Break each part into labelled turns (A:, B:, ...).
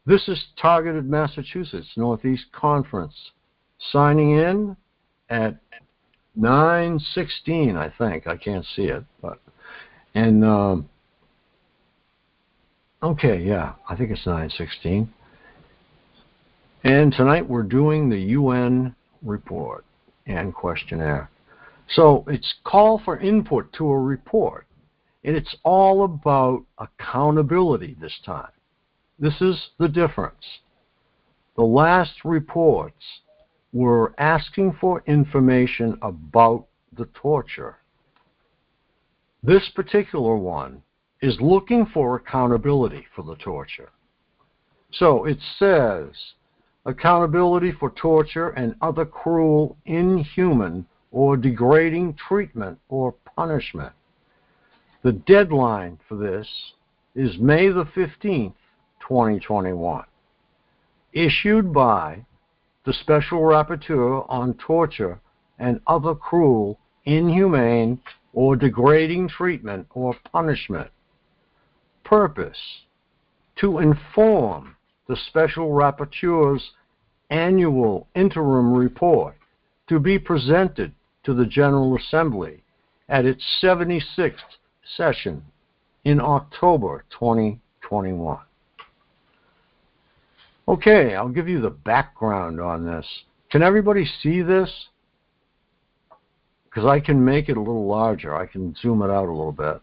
A: This is targeted Massachusetts Northeast Conference. Signing in at 9:16, I think. I can't see it, but okay, yeah, I think it's 9:16. And tonight we're doing the UN report and questionnaire. So it's call for input to a report, and it's all about accountability this time. This is the difference. The last reports were asking for information about the torture. This particular one is looking for accountability for the torture. So it says, accountability for torture and other cruel, inhuman, or degrading treatment or punishment. The deadline for this is May the 15th, 2021. Issued by the Special Rapporteur on Torture and Other Cruel, Inhumane, or Degrading Treatment or Punishment. Purpose: to inform the Special Rapporteur's annual interim report to be presented to the General Assembly at its 76th session in October 2021. Okay, I'll give you the background on this. Can everybody see this? Because I can make it a little larger. I can zoom it out a little bit.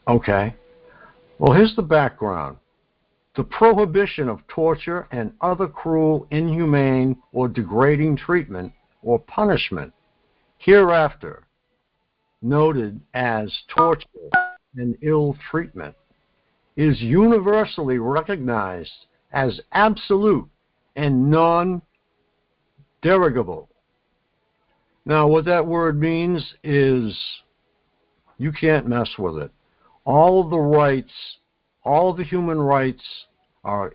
A: Okay. Well, here's the background. The prohibition of torture and other cruel, inhumane, or degrading treatment or punishment, hereafter noted as torture and ill treatment, is universally recognized as absolute and non-derogable. Now, what that word means is you can't mess with it. All of the rights, all the human rights are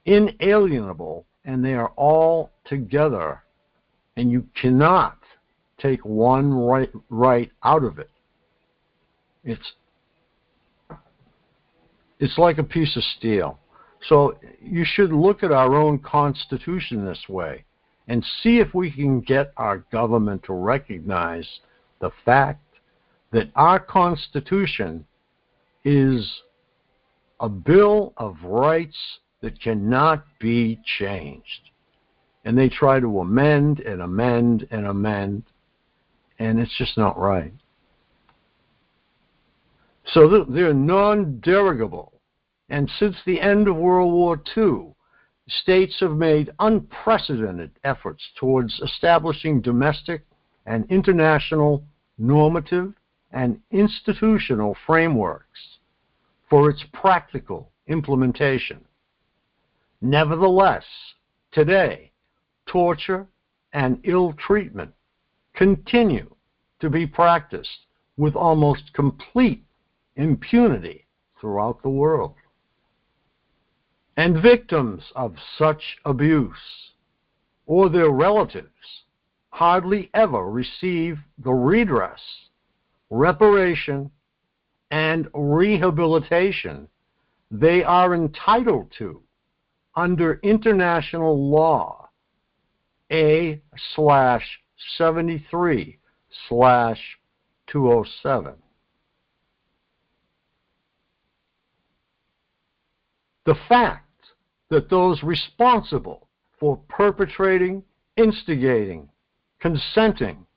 A: inalienable, and they are all together, and you cannot take one right out of it. It's like a piece of steel. So you should look at our own Constitution this way and see if we can get our government to recognize the fact that our Constitution is a Bill of Rights that cannot be changed. And they try to amend and amend and amend, and it's just not right. So they're non-derogable. And since the end of World War II, states have made unprecedented efforts towards establishing domestic and international normative and institutional frameworks for its practical implementation. Nevertheless, today, torture and ill treatment continue to be practiced with almost complete impunity throughout the world. And victims of such abuse or their relatives hardly ever receive the redress, reparation, and rehabilitation they are entitled to under international law A/73/207. The fact that those responsible for perpetrating, instigating, consenting,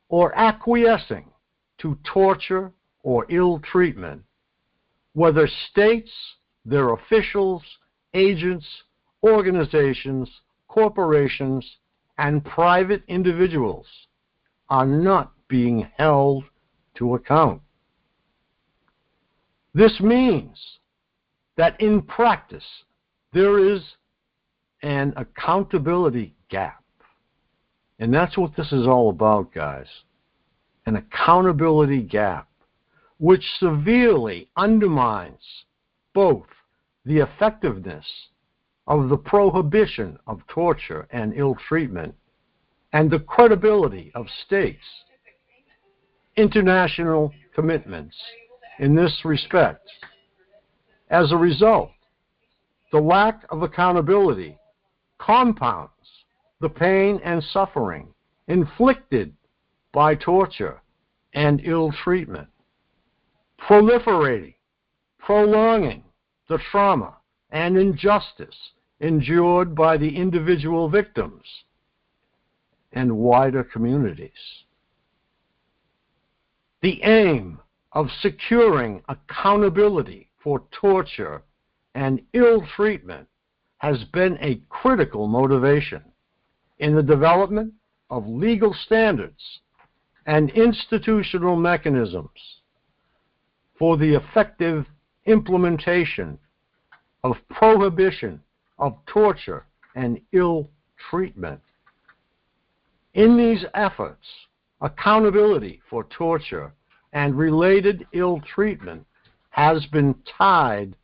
A: or acquiescing to torture or ill treatment, whether states, their officials, agents, organizations, corporations, and private individuals, are not being held to account. This means that in practice, there is an accountability gap. And that's what this is all about, guys. An accountability gap, which severely undermines both the effectiveness of the prohibition of torture and ill treatment and the credibility of states, international commitments in this respect. As a result, the lack of accountability compounds the pain and suffering inflicted by torture and ill treatment, proliferating, prolonging the trauma and injustice endured by the individual victims and wider communities. The aim of securing accountability for torture and ill treatment has been a critical motivation in the development of legal standards and institutional mechanisms for the effective implementation of prohibition of torture and ill treatment. In these efforts, accountability for torture and related ill treatment has been tied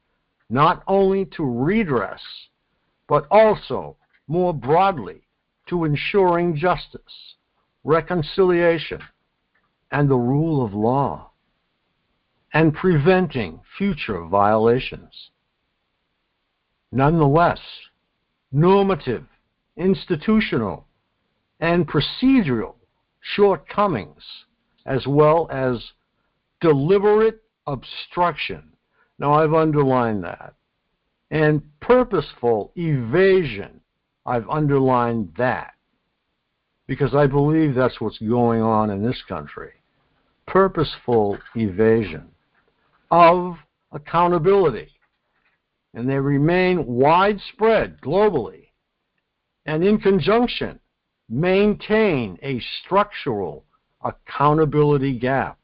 A: not only to redress, but also more broadly to ensuring justice, reconciliation, and the rule of law, and preventing future violations. Nonetheless, normative, institutional, and procedural shortcomings, as well as deliberate obstruction, now I've underlined that, and purposeful evasion, I've underlined that, because I believe that's what's going on in this country. Purposeful evasion of accountability. And they remain widespread globally, and in conjunction maintain a structural accountability gap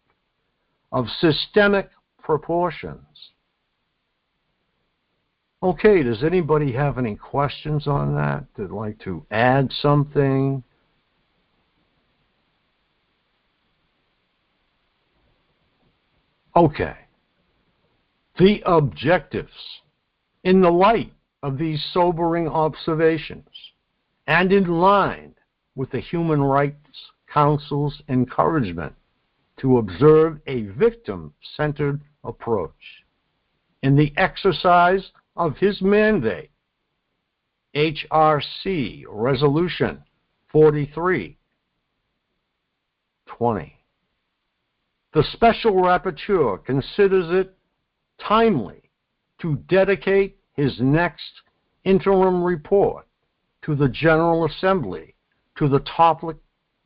A: of systemic proportions. Okay, does anybody have any questions on that? They'd like to add something? Okay. The objectives. In the light of these sobering observations, and in line with the Human Rights Council's encouragement to observe a victim-centered approach in the exercise of his mandate, HRC Resolution 43/20. The Special Rapporteur considers it timely to dedicate his next interim report to the General Assembly to the topic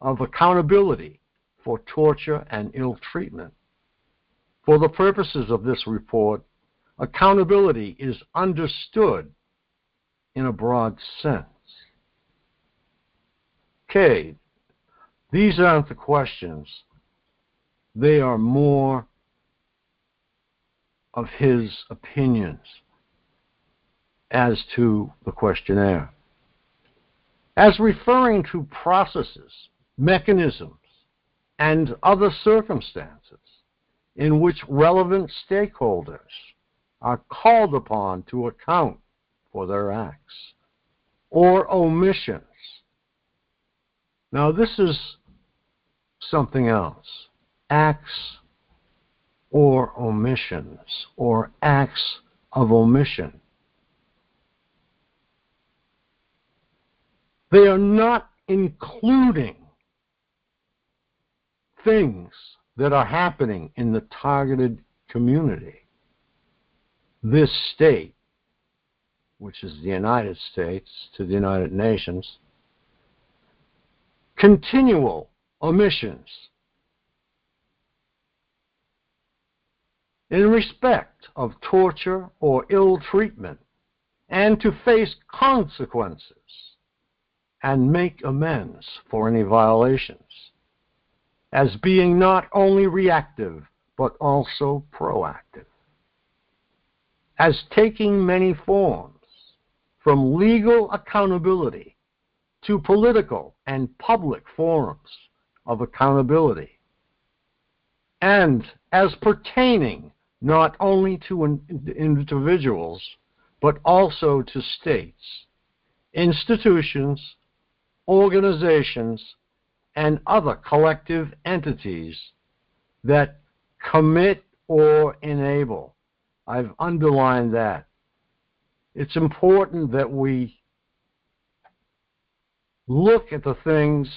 A: of accountability for torture and ill treatment. For the purposes of this report, accountability is understood in a broad sense. Okay, these aren't the questions. They are more of his opinions as to the questionnaire. As referring to processes, mechanisms, and other circumstances in which relevant stakeholders are called upon to account for their acts or omissions. Now this is something else. Acts or omissions, or acts of omission. They are not including things that are happening in the targeted community. This state, which is the United States to the United Nations, continual omissions in respect of torture or ill treatment, and to face consequences and make amends for any violations, as being not only reactive but also proactive, as taking many forms, from legal accountability to political and public forms of accountability, and as pertaining not only to individuals, but also to states, institutions, organizations, and other collective entities that commit or enable. I've underlined that. It's important that we look at the things,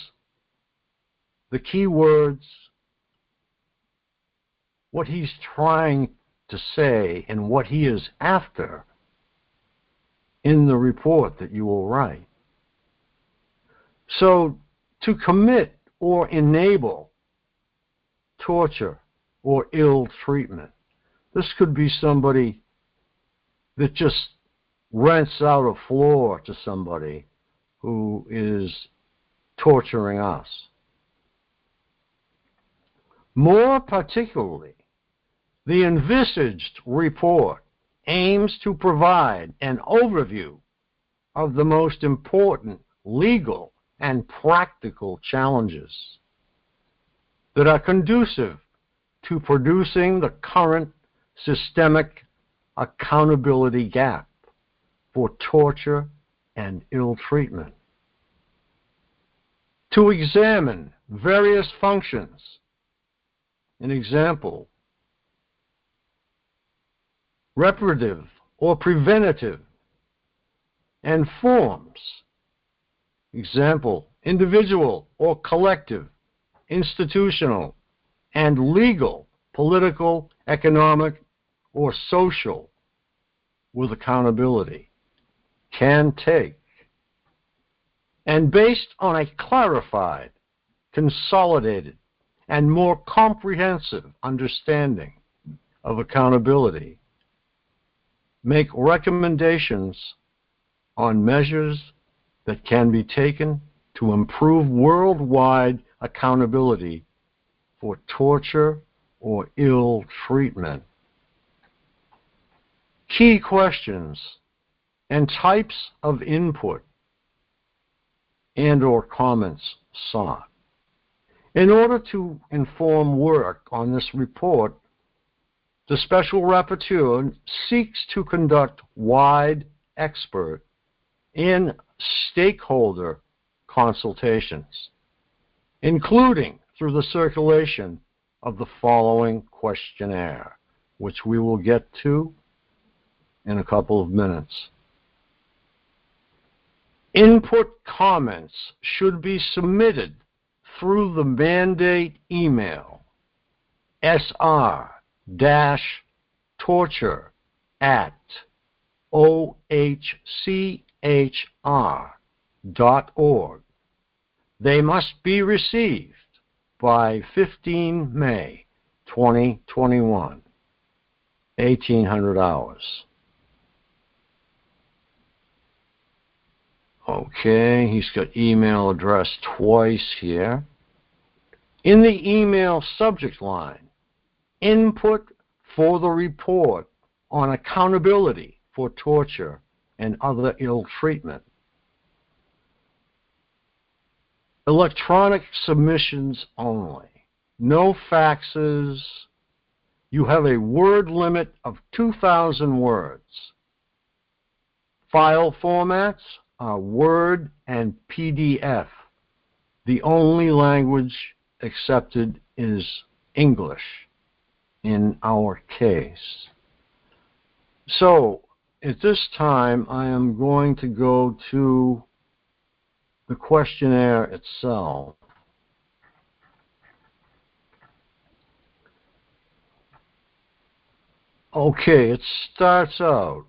A: the key words, what he's trying to say and what he is after in the report that you will write. So, to commit or enable torture or ill treatment. This could be somebody that just rents out a floor to somebody who is torturing us. More particularly, the envisaged report aims to provide an overview of the most important legal and practical challenges that are conducive to producing the current systemic accountability gap for torture and ill treatment. To examine various functions, an example, reparative or preventative, and forms, example, individual or collective, institutional, and legal, political, economic, or social, with accountability, can take. And based on a clarified, consolidated, and more comprehensive understanding of accountability, make recommendations on measures that can be taken to improve worldwide accountability for torture or ill treatment. Key questions and types of input and or comments sought. In order to inform work on this report, the Special Rapporteur seeks to conduct wide expert and stakeholder consultations, including through the circulation of the following questionnaire, which we will get to in a couple of minutes. Input comments should be submitted through the mandate email sr-torture@ohchr.org. They must be received by 15 May 2021, 1800 hours. Okay, he's got email address twice here. In the email subject line, input for the report on accountability for torture and other ill treatment. Electronic submissions only. No faxes. You have a word limit of 2,000 words. File formats are Word and PDF. The only language accepted is English in our case. So, at this time, I am going to go to the questionnaire itself. Okay, it starts out,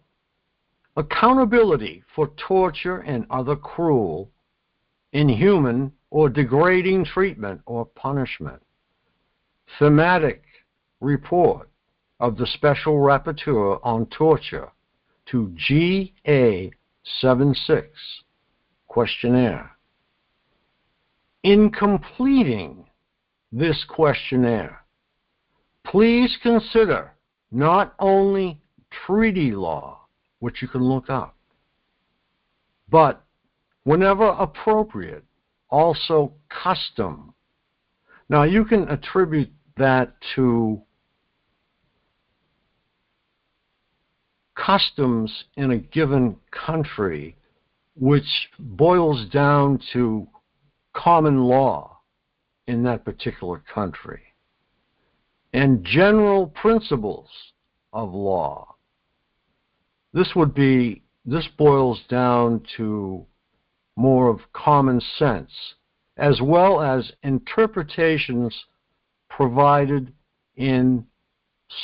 A: accountability for torture and other cruel, inhuman, or degrading treatment or punishment. Thematic report of the Special Rapporteur on Torture to GA76 questionnaire. In completing this questionnaire, please consider not only treaty law, which you can look up, but whenever appropriate, also custom. Now you can attribute that to customs in a given country, which boils down to common law in that particular country. and general principles of law. This boils down to more of common sense, as well as interpretations provided in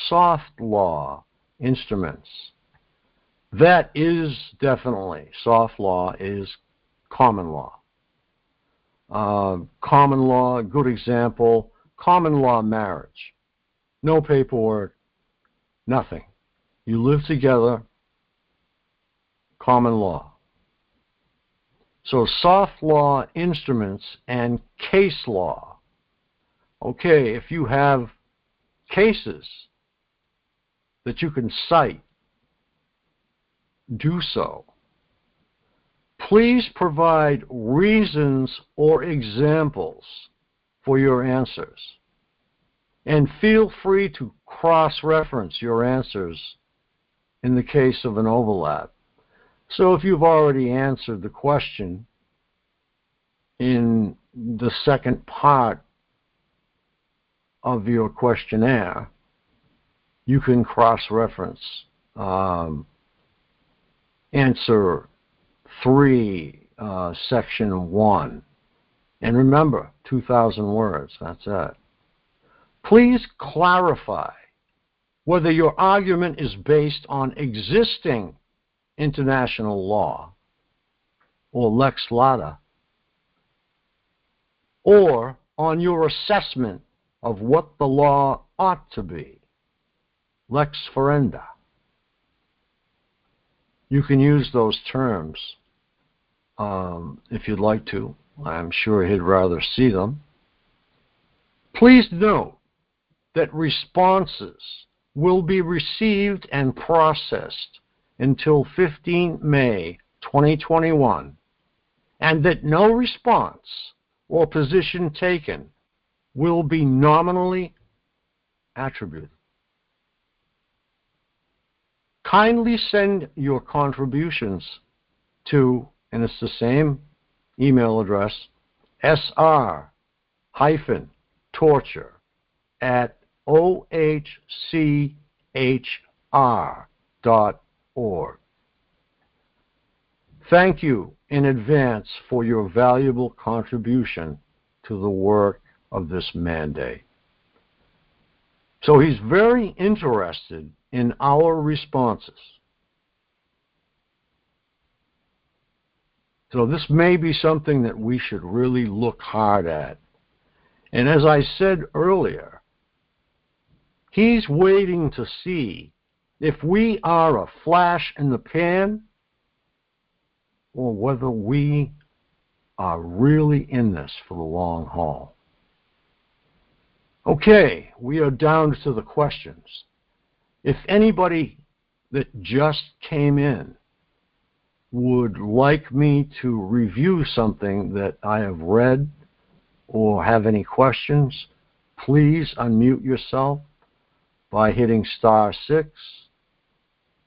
A: soft law instruments. That is definitely, soft law is common law. Common law, a good example, common law marriage. No paperwork, nothing. You live together, common law. So soft law instruments and case law. Okay, if you have cases that you can cite, do so. Please provide reasons or examples for your answers. And feel free to cross-reference your answers in the case of an overlap. So if you've already answered the question in the second part of your questionnaire, you can cross-reference answer 3, section 1. And remember, 2,000 words, that's it. Please clarify whether your argument is based on existing international law, or lex lata, or on your assessment of what the law ought to be, lex ferenda. You can use those terms if you'd like to. I'm sure he'd rather see them. Please note that responses will be received and processed until 15 May 2021, and that no response or position taken will be nominally attributed. Kindly send your contributions to, and it's the same email address, sr-torture@ohchr.org. Thank you in advance for your valuable contribution to the work of this mandate. So he's very interested in our responses. So this may be something that we should really look hard at. And as I said earlier, he's waiting to see if we are a flash in the pan or whether we are really in this for the long haul. Okay, we are down to the questions. If anybody that just came in would like me to review something that I have read or have any questions, please unmute yourself by hitting *6.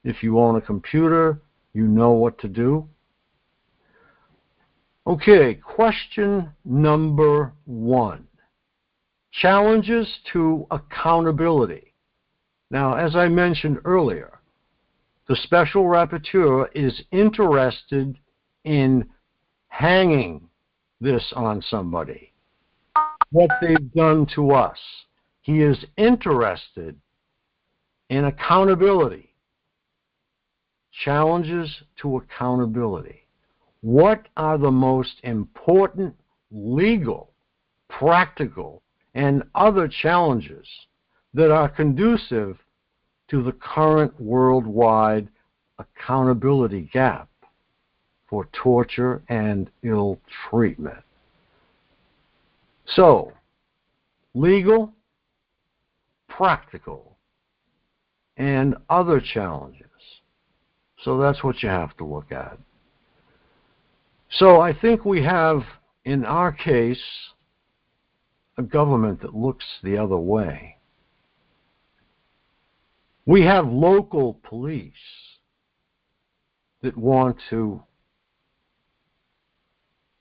A: If you own a computer, you know what to do. Okay, question number 1. Challenges to accountability. Now, as I mentioned earlier, the special rapporteur is interested in hanging this on somebody, what they've done to us. He is interested in accountability. Challenges to accountability. What are the most important legal, practical, and other challenges that are conducive to the current worldwide accountability gap for torture and ill treatment? So, legal, practical, and other challenges. So that's what you have to look at. So I think we have, in our case, a government that looks the other way. We have local police that want to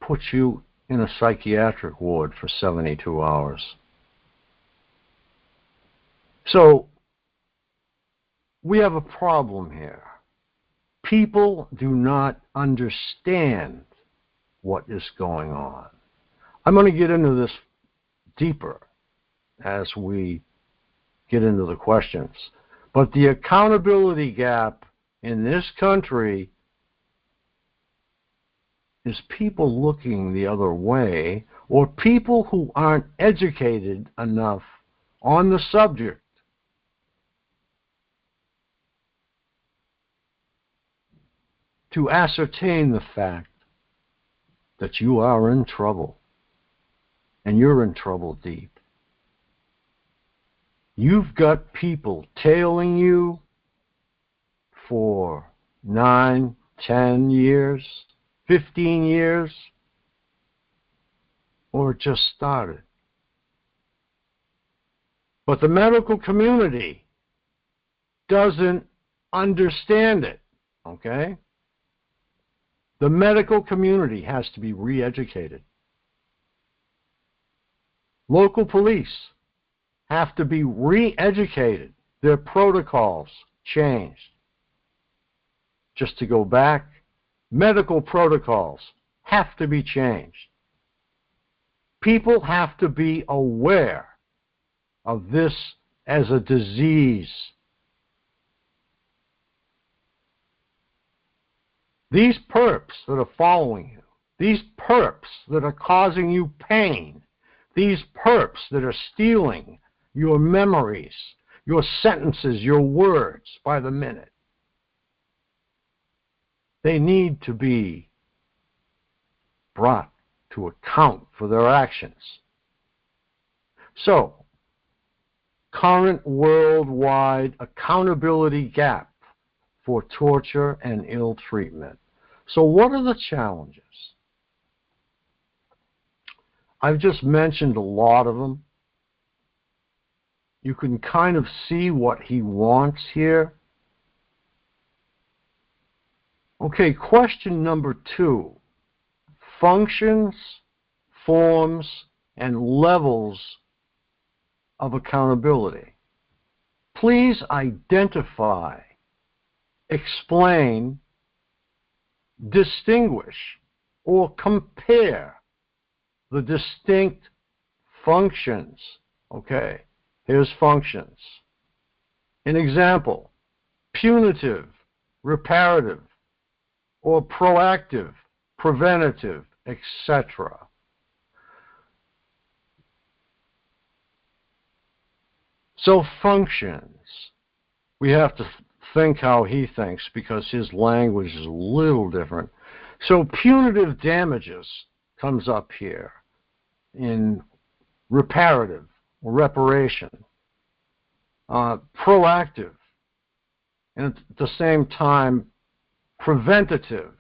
A: put you in a psychiatric ward for 72 hours. So we have a problem here. People do not understand what is going on. I'm going to get into this deeper as we get into the questions. But the accountability gap in this country is people looking the other way, or people who aren't educated enough on the subject to ascertain the fact that you are in trouble, and you're in trouble deep. You've got people tailing you for 9, 10 years, 15 years, or it just started. But the medical community doesn't understand it, okay? The medical community has to be re-educated. Local police have to be re-educated. Their protocols changed. Just to go back, medical protocols have to be changed. People have to be aware of this as a disease. These perps that are following you, these perps that are causing you pain, these perps that are stealing your memories, your sentences, your words by the minute, they need to be brought to account for their actions. So, current worldwide accountability gap for torture and ill treatment. So what are the challenges? I've just mentioned a lot of them. You can kind of see what he wants here. Okay, question number 2. Functions, forms, and levels of accountability. Please identify, explain, distinguish, or compare the distinct functions. Okay, here's functions. An example: punitive, reparative, or proactive, preventative, etc. So functions, we have to think how he thinks because his language is a little different. So punitive damages comes up here in reparative, or reparation, proactive, and at the same time preventative.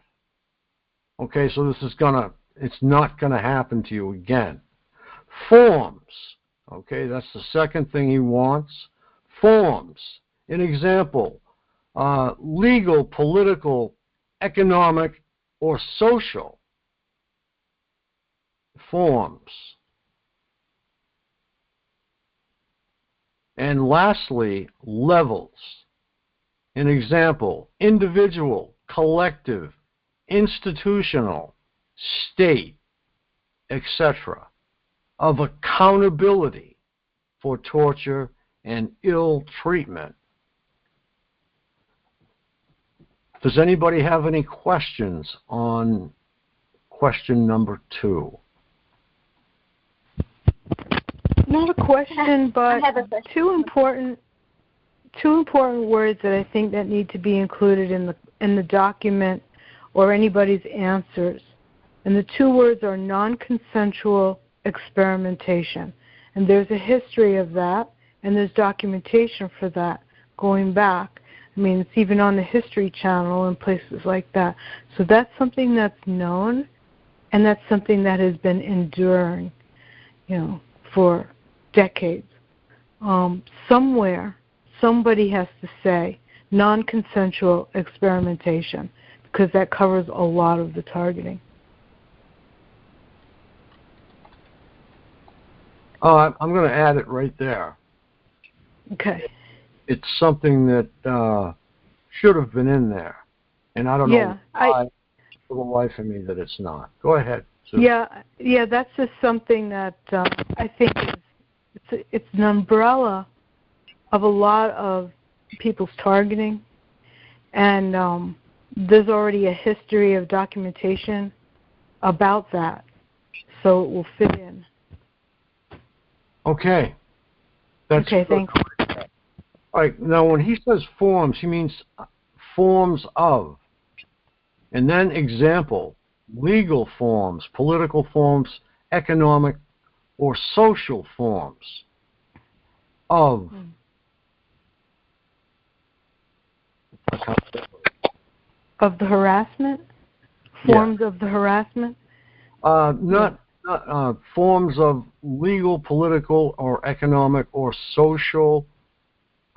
A: Okay, so this is it's not gonna happen to you again. Forms, okay, that's the second thing he wants. Forms, an example: legal, political, economic, or social forms. And lastly, levels. An example: individual, collective, institutional, state, etc., of accountability for torture and ill treatment. Does anybody have any questions on question number 2?
B: Not a question, but two important words that I think that need to be included in the document or anybody's answers. And the 2 words are non-consensual experimentation. And there's a history of that, and there's documentation for that going back. I mean, it's even on the History Channel and places like that. So that's something that's known, and that's something that has been enduring, for decades. Somewhere, somebody has to say non-consensual experimentation, because that covers a lot of the targeting.
A: I'm going to add it right there.
B: Okay.
A: It's something that should have been in there, and I don't know why, for the life of me, that it's not. Go ahead, Sue.
B: Yeah, that's just something that I think it's an umbrella of a lot of people's targeting, and there's already a history of documentation about that, so it will fit in.
A: Okay. That's
B: okay, thanks.
A: All right, now when he says forms, he means forms of. And then example, legal forms, political forms, economic or social forms of.
B: Of the harassment? Forms of the harassment?
A: Not forms of legal, political, or economic or social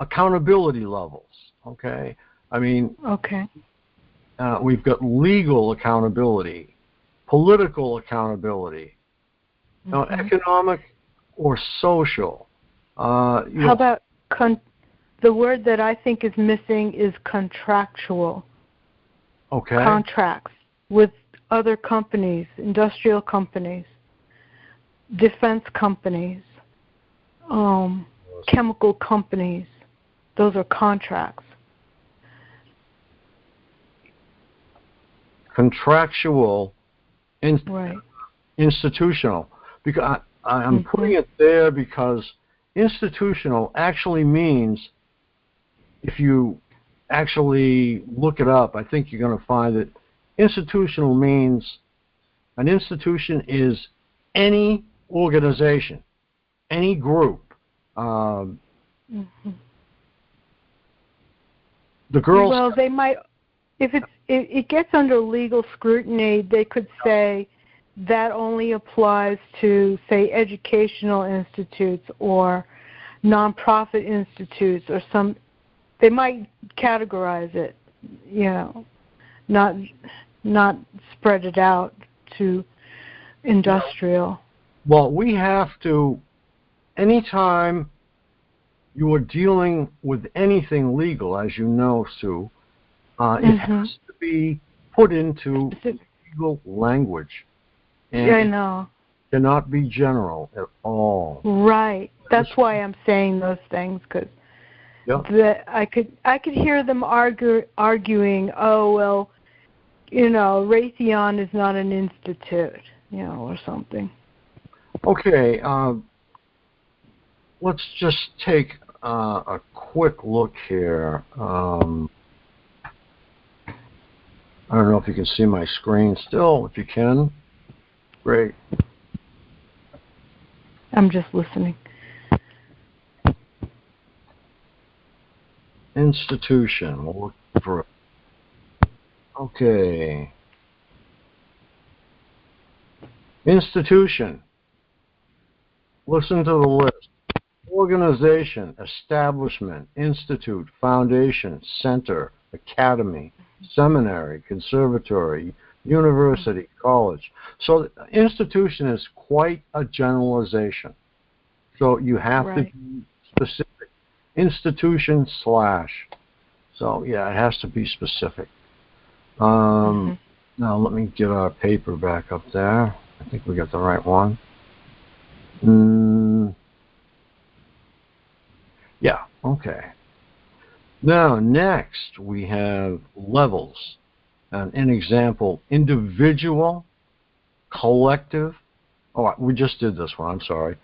A: accountability levels. Okay? I mean, we've got legal accountability, political accountability, economic or social.
B: How about the word that I think is missing is contractual.
A: Okay.
B: Contracts with other companies, industrial companies, defense companies, chemical companies. Those are contracts.
A: Contractual, institutional. Because I'm putting it there because institutional actually means, if you actually look it up, I think you're going to find that institutional means an institution is any organization, any group. The girls.
B: Well, they might, if it gets under legal scrutiny, they could say that only applies to, say, educational institutes or nonprofit institutes or some. They might categorize it, not spread it out to industrial.
A: Well, we have to, anytime you are dealing with anything legal, as you know, Sue, it has to be put into legal language. And
B: I know.
A: It cannot be general at all.
B: Right. That's why I'm saying those things, because I could hear them arguing, oh, well, Raytheon is not an institute, or something.
A: Okay, let's just take a quick look here. I don't know if you can see my screen still. If you can, great.
B: I'm just listening.
A: Institution. We'll look for it. Okay. Institution. Listen to the list. Organization, establishment, institute, foundation, center, academy, seminary, conservatory, university, college. So institution is quite a generalization. So you have to be specific. Institution / So yeah, it has to be specific. Now let me get our paper back up there. I think we got the right one. Yeah, okay. Now next we have levels. An example, individual, collective. Oh, we just did this one, I'm sorry.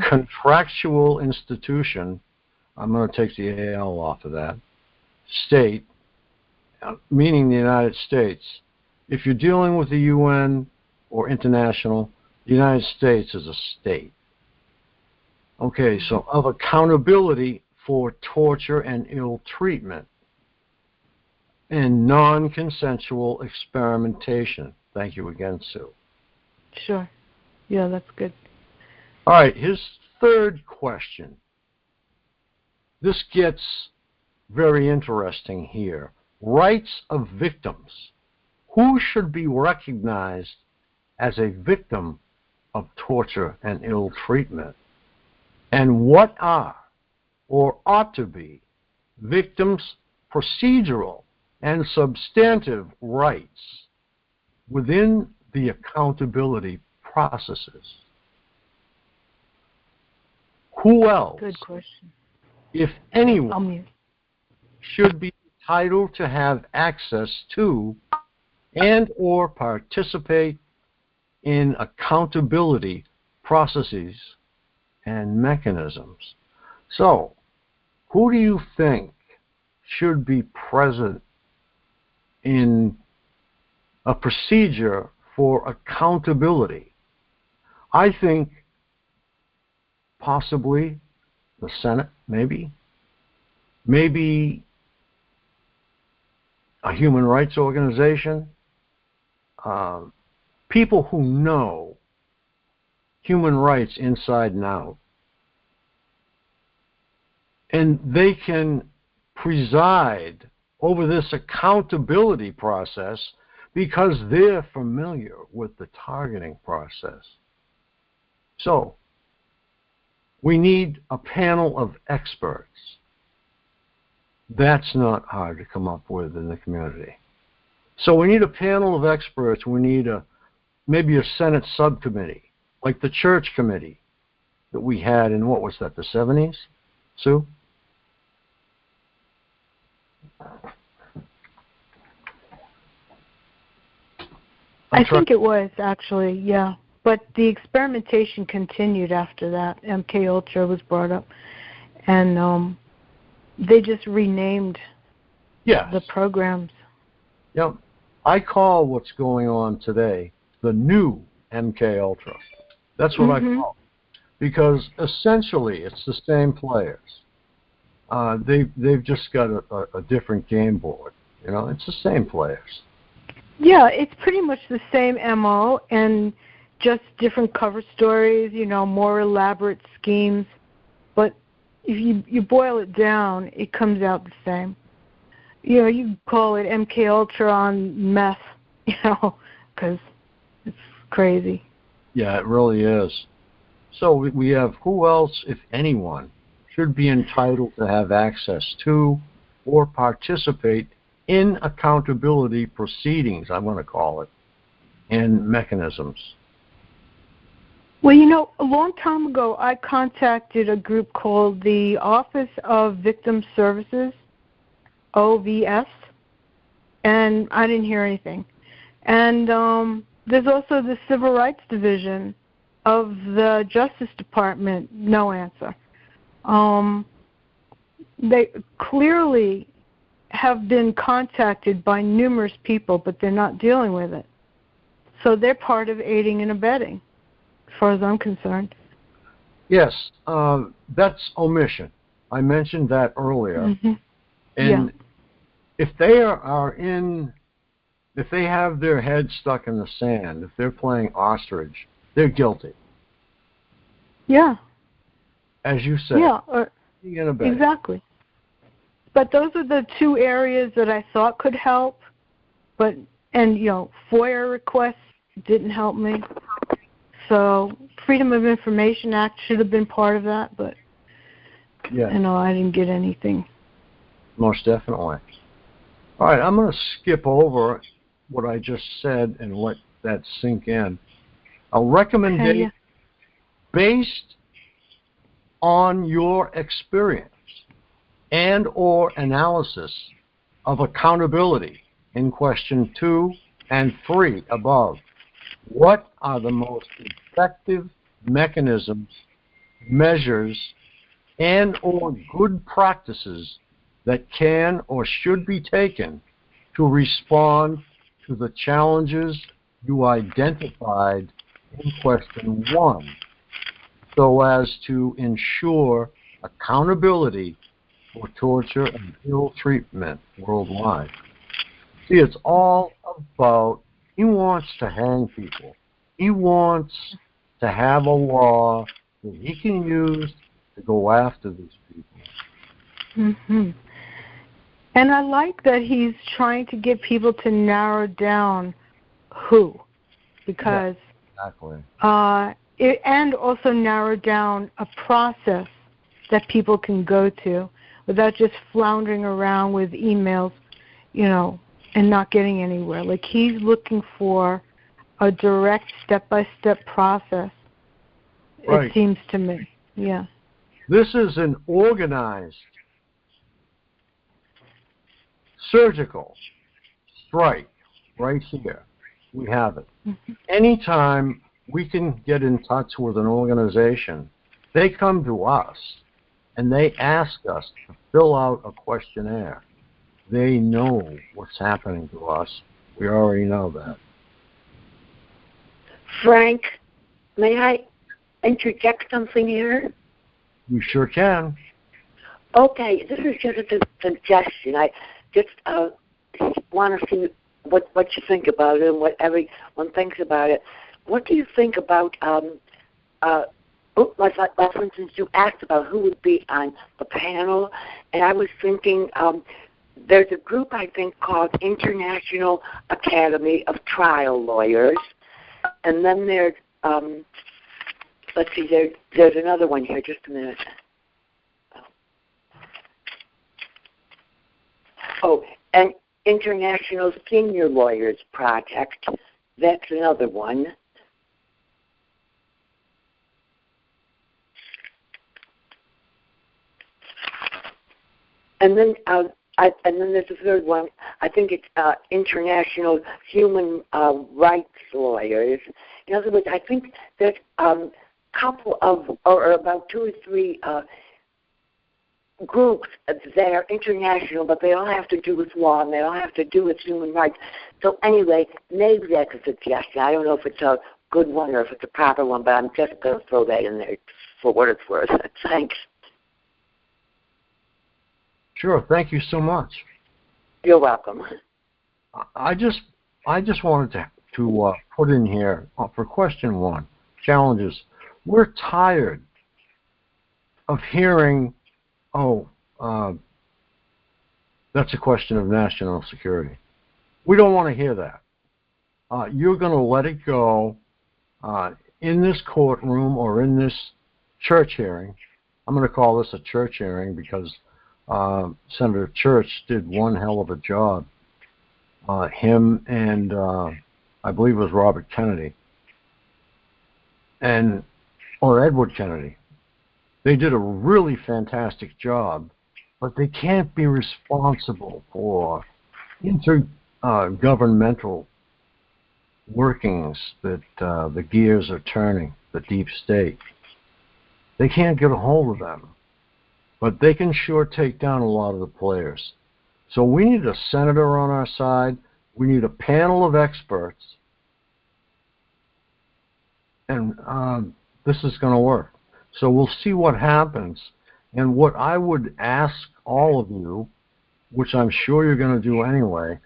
A: Contractual institution. I'm going to take the AL off of that. State, meaning the United States. If you're dealing with the UN or international, the United States is a state. Okay, so of accountability for torture and ill treatment and non-consensual experimentation. Thank you again, Sue.
B: Sure. Yeah, that's good.
A: All right, his third question. This gets very interesting here. Rights of victims. Who should be recognized as a victim of torture and ill treatment? And what are or ought to be, victims' procedural and substantive rights within the accountability processes. Who else,
B: good question,
A: if anyone, should be entitled to have access to and or participate in accountability processes and mechanisms? So, who do you think should be present in a procedure for accountability? I think possibly the Senate, maybe a human rights organization, people who know human rights inside and out. And they can preside over this accountability process because they're familiar with the targeting process. So, we need a panel of experts. That's not hard to come up with in the community. So we need a panel of experts. We need maybe a Senate subcommittee, like the church committee that we had in, what was that, the 70s, Sue?
B: I think it was, actually, yeah. But the experimentation continued after that. MK Ultra was brought up. And they just renamed the programs.
A: Yep. I call what's going on today the new MK Ultra. That's what I call it. Because essentially it's the same players. They've just got a different game board. You know, it's the same players.
B: Yeah, it's pretty much the same MO and just different cover stories, you know, more elaborate schemes. But if you boil it down, it comes out the same. You know, you call it MK Ultra on meth, you know, because it's crazy.
A: Yeah, it really is. So we have who else, if anyone, should be entitled to have access to or participate in accountability proceedings, I'm going to call it, and mechanisms.
B: Well, you know, a long time ago, I contacted a group called the Office of Victim Services, OVS, and I didn't hear anything. And there's also the Civil Rights Division of the Justice Department, no answer. They clearly have been contacted by numerous people, but they're not dealing with it. So they're part of aiding and abetting, as far as I'm concerned.
A: Yes, that's omission. I mentioned that earlier.
B: Mm-hmm.
A: And if they if they have their head stuck in the sand, if they're playing ostrich, they're guilty.
B: Yeah.
A: As you said.
B: Yeah,
A: exactly.
B: But those are the two areas that I thought could help. And you know, FOIA requests didn't help me. So Freedom of Information Act should have been part of that, but you know, I didn't get anything.
A: Most definitely. All right, I'm going to skip over what I just said and let that sink in. A recommendation based on your experience and or analysis of accountability in question 2 and 3 above. What are the most effective mechanisms, measures, and or good practices that can or should be taken to respond to the challenges you identified in question 1, so as to ensure accountability for torture and ill treatment worldwide? See, it's all about, he wants to hang people. He wants to have a law that he can use to go after these people.
B: Mm-hmm. And I like that he's trying to get people to narrow down who, because
A: exactly.
B: And also narrow down a process that people can go to without just floundering around with emails, and not getting anywhere. Like, he's looking for a direct step-by-step process,
A: Right.
B: It seems to me. Yeah.
A: This is an organized surgical strike right here. We have it.
B: Mm-hmm.
A: Anytime we can get in touch with an organization, they come to us and they ask us to fill out a questionnaire. They know what's happening to us. We already know that.
C: Frank, may I interject something here?
A: You sure can.
C: Okay, this is just a suggestion. I just want to see what you think about it and what everyone thinks about it. What do you think about, like for instance, you asked about who would be on the panel, and I was thinking there's a group, I think, called International Academy of Trial Lawyers, and then there's, let's see, there's another one here, just a minute. Oh, and International Senior Lawyers Project, that's another one. And then there's a third one. I think it's International Human Rights Lawyers. In other words, I think there's a couple of, or about 2 or 3 groups that are international, but they all have to do with law and they all have to do with human rights. So anyway, maybe that's a suggestion. I don't know if it's a good one or if it's a proper one, but I'm just going to throw that in there for what it's worth. Thanks.
A: Sure. Thank you so much.
C: You're welcome.
A: I just wanted to put in here for question 1, challenges. We're tired of hearing, that's a question of national security. We don't want to hear that. You're going to let it go in this courtroom or in this church hearing. I'm going to call this a church hearing because Senator Church did one hell of a job. Him and I believe it was Robert Kennedy or Edward Kennedy. They did a really fantastic job, but they can't be responsible for intergovernmental workings that the gears are turning, the deep state. They can't get a hold of them, but they can sure take down a lot of the players. So we need a senator on our side. We need a panel of experts, and this is going to work. So we'll see what happens. And what I would ask all of you, which I'm sure you're going to do anyway,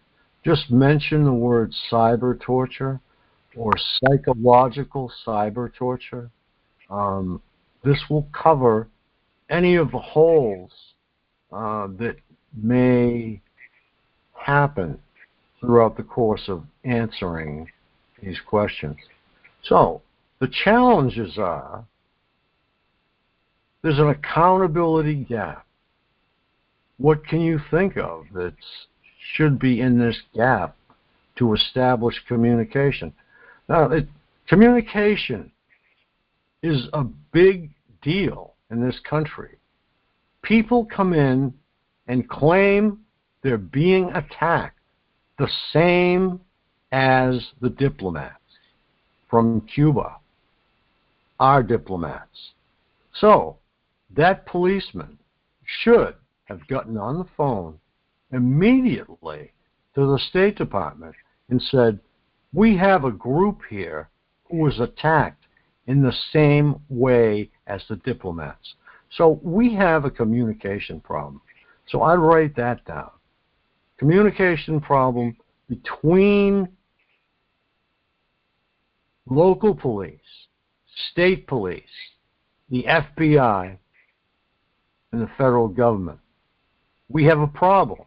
A: just mention the word cyber torture or psychological cyber torture. This will cover any of the holes that may happen throughout the course of answering these questions. So the challenges are, there's an accountability gap. What can you think of that should be in this gap to establish communication? Now, communication is a big deal in this country. People come in and claim they're being attacked the same as the diplomats from Cuba, our diplomats. So that policeman should have gotten on the phone immediately to the State Department and said, we have a group here who was attacked in the same way as the diplomats. So we have a communication problem. So I'd write that down. Communication problem between local police, state police, the FBI, and the federal government. We have a problem.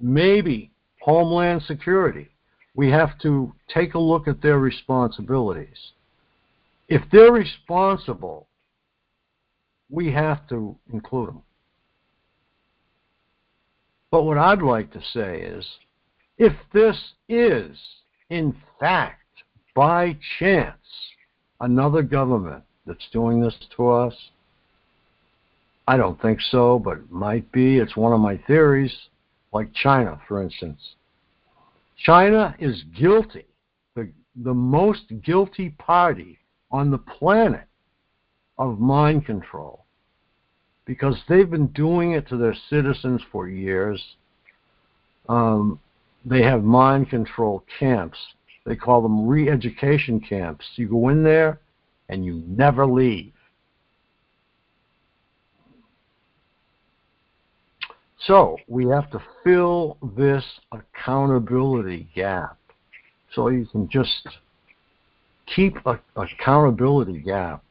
A: Maybe Homeland Security. We have to take a look at their responsibilities. If they're responsible, we have to include them. But what I'd like to say is, if this is, in fact, by chance, another government that's doing this to us, I don't think so, but it might be. It's one of my theories, like China, for instance. China is guilty, the most guilty party on the planet of mind control, because they've been doing it to their citizens for years. They have mind control camps. They call them re-education camps. You go in there and you never leave. So we have to fill this accountability gap. So you can just keep an accountability gap.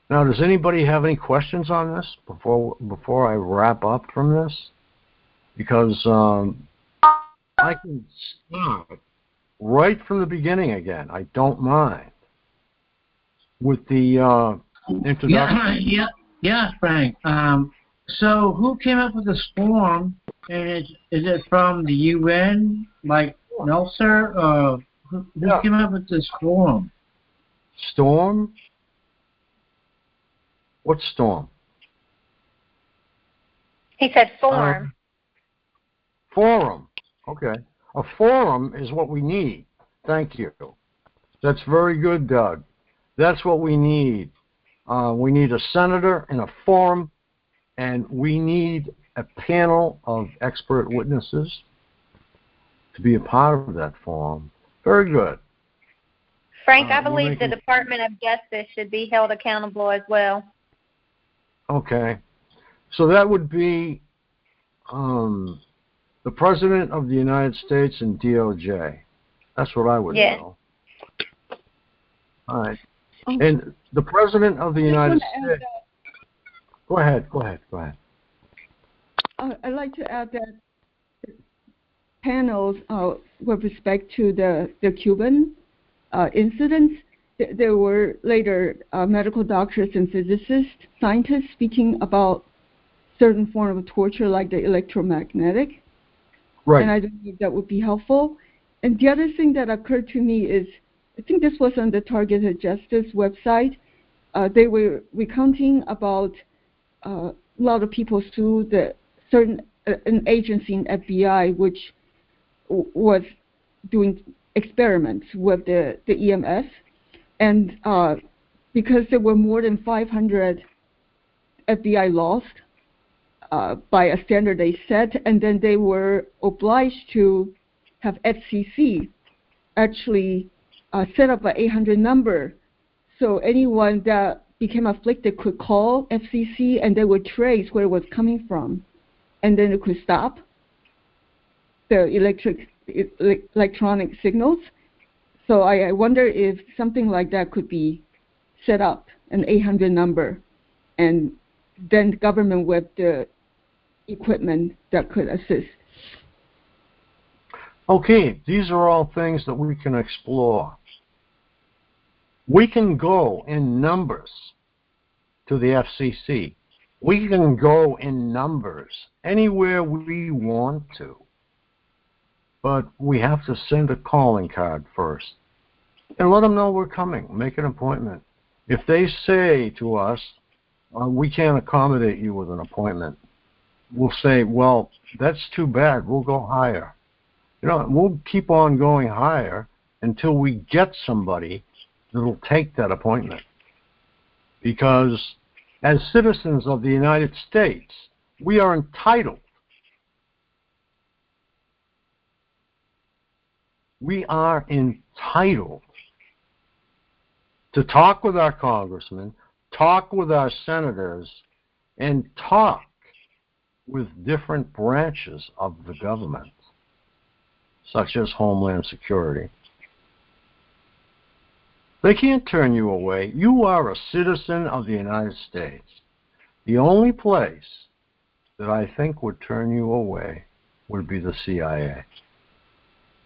A: Now, does anybody have any questions on this before I wrap up from this? Because I can start right from the beginning again. I don't mind. With the introduction.
D: Yeah, Frank. So who came up with this form? And is it from the UN, like Melzer? Who came up with this form?
A: Storm? What storm?
E: He said form.
A: Forum. Okay. A forum is what we need. Thank you. That's very good, Doug. That's what we need. We need a senator and a forum, and we need a panel of expert witnesses to be a part of that forum. Very good.
E: Frank, I believe the Department of Justice should be held accountable as well.
A: Okay. So that would be the President of the United States and DOJ. That's what I would know. All right. And the President of the United States. Go ahead.
F: I'd like to add that panels with respect to the Cuban incidents, there were later medical doctors and physicists, scientists speaking about certain form of torture like the electromagnetic.
A: Right.
F: And I don't think that would be helpful. And the other thing that occurred to me is, I think this was on the Targeted Justice website. They were recounting about a lot of people sued an agency in FBI which was doing experiments with the EMS. And because there were more than 500 FBI lost by a standard they set, and then they were obliged to have FCC actually set up an 800 number, so anyone that became afflicted could call FCC and they would trace where it was coming from, and then it could stop the electronic signals. So I wonder if something like that could be set up, an 800 number, and then the government with the equipment that could assist.
A: Okay, these are all things that we can explore. We can go in numbers to the FCC. We can go in numbers anywhere we want to. But we have to send a calling card first and let them know we're coming. Make an appointment. If they say to us, we can't accommodate you with an appointment, we'll say, well, that's too bad. We'll go higher. You know, we'll keep on going higher until we get somebody that'll take that appointment. Because as citizens of the United States, we are entitled. We are entitled to talk with our congressmen, talk with our senators, and talk with different branches of the government, such as Homeland Security. They can't turn you away. You are a citizen of the United States. The only place that I think would turn you away would be the CIA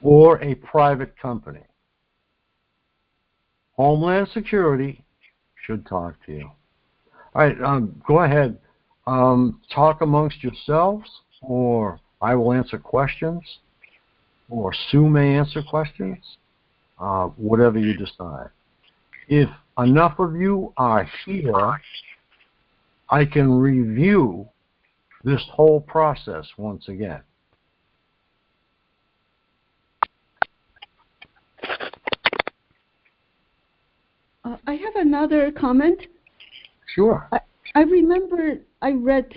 A: or a private company. Homeland Security should talk to you. All right, go ahead. Talk amongst yourselves, or I will answer questions, or Sue may answer questions, whatever you decide. If enough of you are here, I can review this whole process once again.
F: I have another comment.
A: Sure.
F: I remember I read,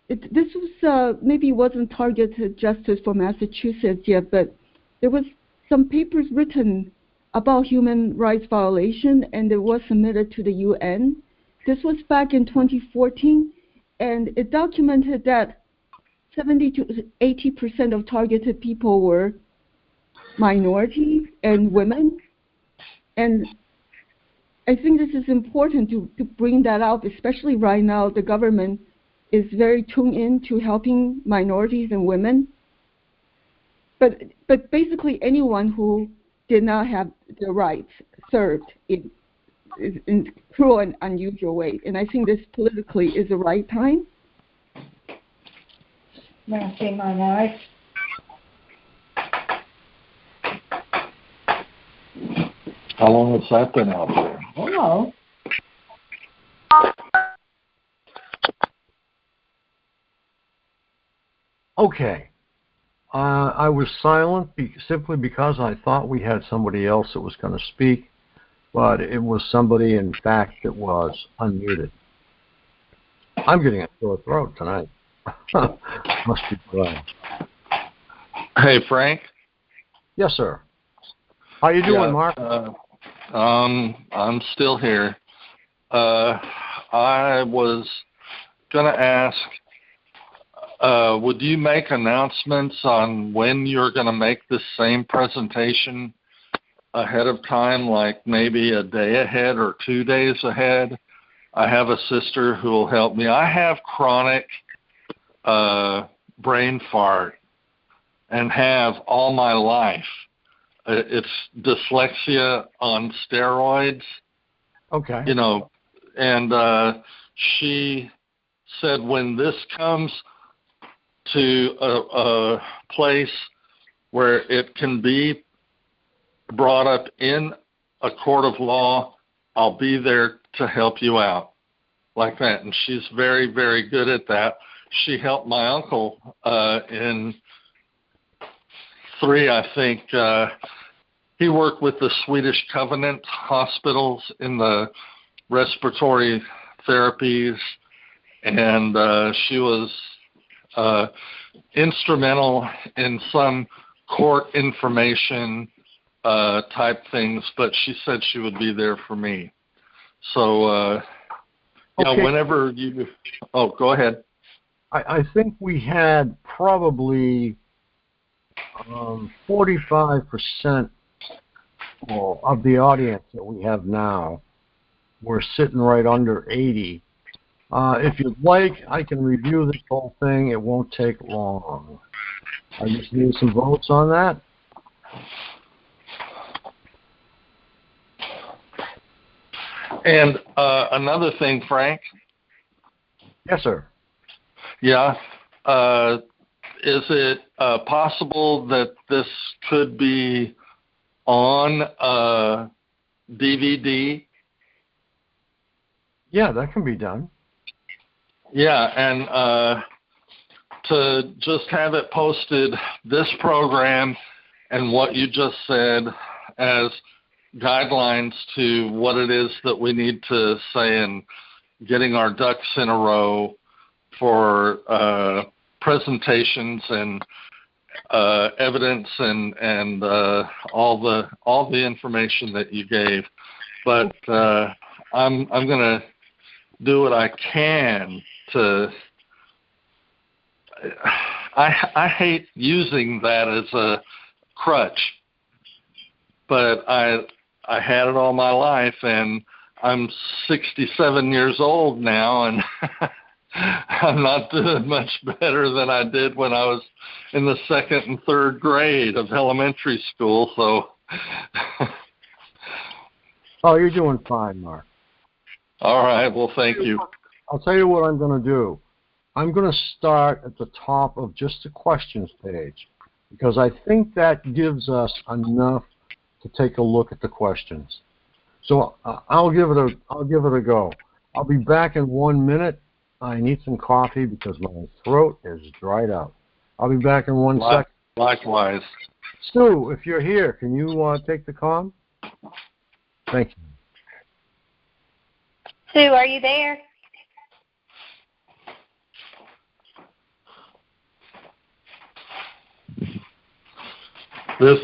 F: this was, maybe it wasn't targeted justice for Massachusetts yet, but there was some papers written about human rights violation, and it was submitted to the UN. This was back in 2014, and it documented that 70 to 80% of targeted people were minorities and women. And I think this is important to bring that out, especially right now. The government is very tuned in to helping minorities and women. But basically anyone who did not have their rights served in cruel and unusual way. And I think this politically is the right time.
B: May I see my knife?
G: How long has that been out there?
B: Oh.
A: Okay. I was silent simply because I thought we had somebody else that was going to speak, but it was somebody, in fact, that was unmuted. I'm getting a sore throat tonight. Must be dry.
G: Hey, Frank?
A: Yes, sir. How you doing, Mark?
G: I'm still here. I was going to ask, would you make announcements on when you're going to make this same presentation ahead of time, like maybe a day ahead or 2 days ahead? I have a sister who will help me. I have chronic brain fart and have all my life. It's dyslexia on steroids.
A: Okay.
G: You know, and she said when this comes to a place where it can be brought up in a court of law, I'll be there to help you out, like that. And she's very, very good at that. She helped my uncle in 3, I think. He worked with the Swedish Covenant hospitals in the respiratory therapies, and she was instrumental in some court information type things, but she said she would be there for me. So, yeah,
A: okay.
G: Whenever you... Oh, go ahead.
A: I think we had probably 45% of the audience that we have now. We're sitting right under 80. If you'd like, I can review this whole thing. It won't take long. I just need some votes on that.
G: And another thing, Frank.
A: Yes, sir.
G: Yeah. Is it possible that this could be on DVD?
A: Yeah, that can be done.
G: Yeah, and to just have it posted, this program and what you just said as guidelines to what it is that we need to say and getting our ducks in a row for presentations and evidence and all the information that you gave. But I'm going to do what I can to. I hate using that as a crutch, but I had it all my life, and I'm 67 years old now, and I'm not doing much better than I did when I was in the 2nd and 3rd grade of elementary school. So,
A: oh, you're doing fine, Mark.
G: All right. Well, thank you.
A: I'll tell you what I'm going to do. I'm going to start at the top of just the questions page because I think that gives us enough to take a look at the questions. So I'll give it a go. I'll be back in 1 minute. I need some coffee because my throat is dried out. I'll be back in 1 second.
G: Likewise.
A: Stu, if you're here, can you take the comm? Thank you.
E: Sue, are you there?
G: This.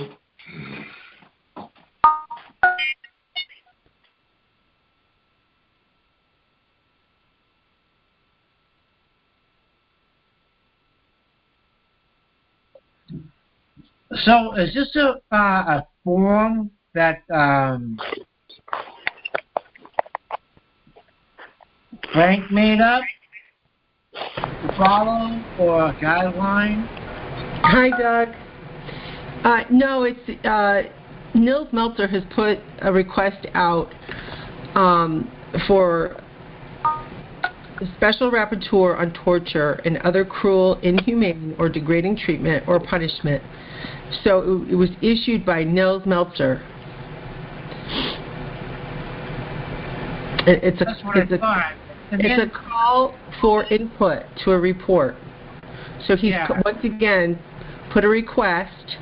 D: So is this a form that Frank made up to follow, or a guideline?
H: Hi, Doug. No, it's Nils Melzer has put a request out for a special rapporteur on torture and other cruel, inhumane, or degrading treatment or punishment. So it was issued by Nils Melzer. It's a call for input to a report. So he's once again put a request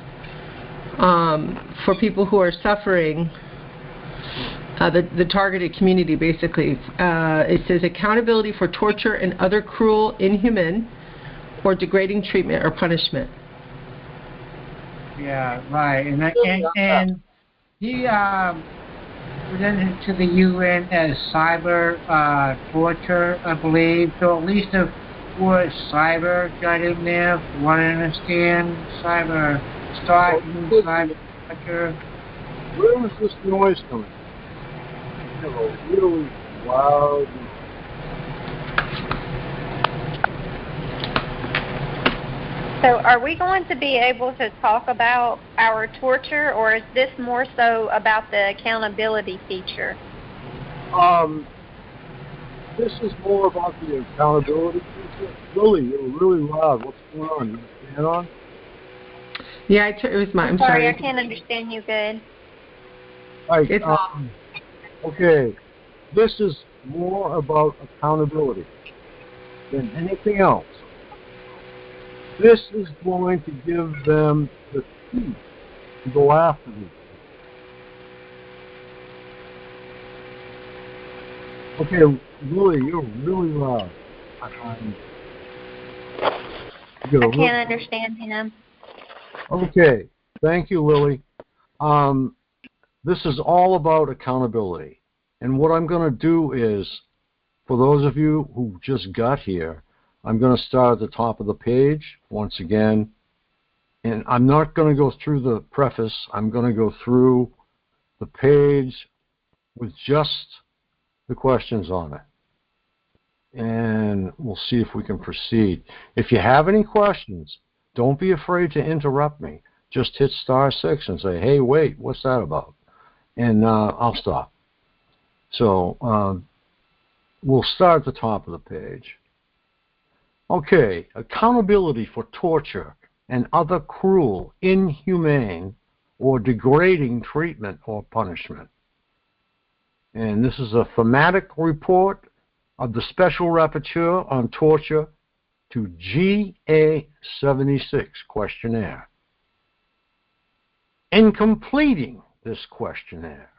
H: for people who are suffering, the targeted community, basically. It says accountability for torture and other cruel, inhuman, or degrading treatment or punishment.
D: Yeah, right. And he presented to the UN as cyber torture, I believe. So at least the word cyber got in there. Want to understand cyber stalking, cyber torture.
A: Where is this noise coming? A really loud.
E: So are we going to be able to talk about our torture, or is this more so about the accountability feature?
A: This is more about the accountability feature. Lily, you're really loud. What's going on? You stand on?
H: Yeah, it was mine. I'm sorry.
E: I can't understand you good.
A: Right, okay, this is more about accountability than anything else. This is going to give them the key to go after these. Okay, Lily, you're really loud.
E: I can't understand him.
A: Okay, thank you, Lily. This is all about accountability. And what I'm going to do is, for those of you who just got here, I'm going to start at the top of the page once again. And I'm not going to go through the preface. I'm going to go through the page with just the questions on it. And we'll see if we can proceed. If you have any questions, don't be afraid to interrupt me. Just hit *6 and say, hey, wait, what's that about? And I'll stop. So we'll start at the top of the page. Okay, accountability for torture and other cruel, inhumane, or degrading treatment or punishment. And this is a thematic report of the Special Rapporteur on Torture to GA76 questionnaire. In completing this questionnaire,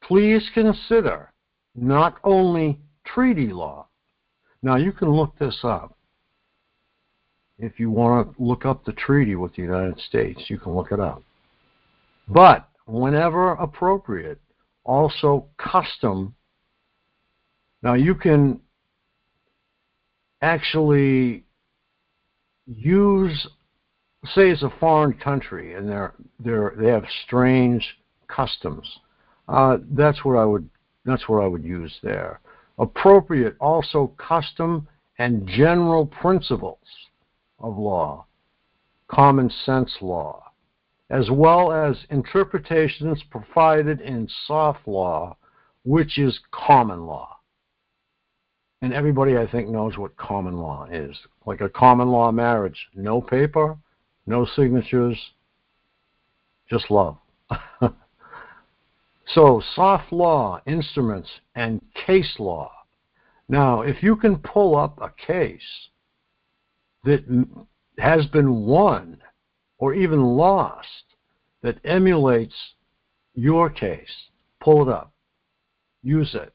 A: please consider not only treaty law. Now, you can look this up. If you want to look up the treaty with the United States, you can look it up. But, whenever appropriate, also custom. Now, you can actually use, say it's a foreign country and they have strange customs. That's what I would use there. Appropriate, also custom and general principles of law, common sense law, as well as interpretations provided in soft law which is common law. And everybody, I think, knows what common law is. Like a common law marriage, no paper, no signatures, just love. So, soft law, instruments, and case law. Now, if you can pull up a case that has been won or even lost that emulates your case, pull it up, use it.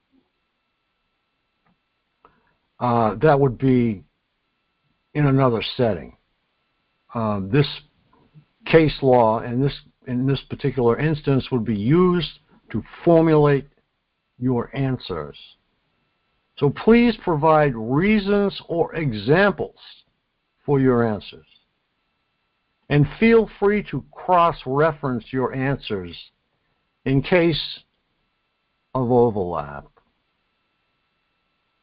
A: That would be in another setting. This case law in this particular instance would be used to formulate your answers. So please provide reasons or examples for your answers. And feel free to cross-reference your answers in case of overlap.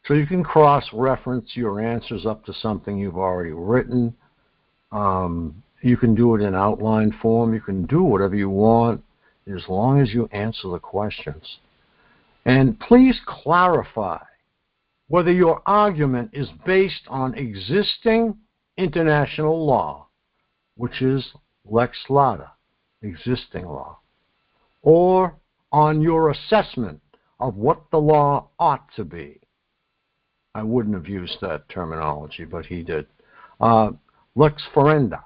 A: So you can cross-reference your answers up to something you've already written. You can do it in outline form. You can do whatever you want as long as you answer the questions. And please clarify whether your argument is based on existing international law, which is lex lata, existing law, or on your assessment of what the law ought to be. I wouldn't have used that terminology, but he did. Lex ferenda.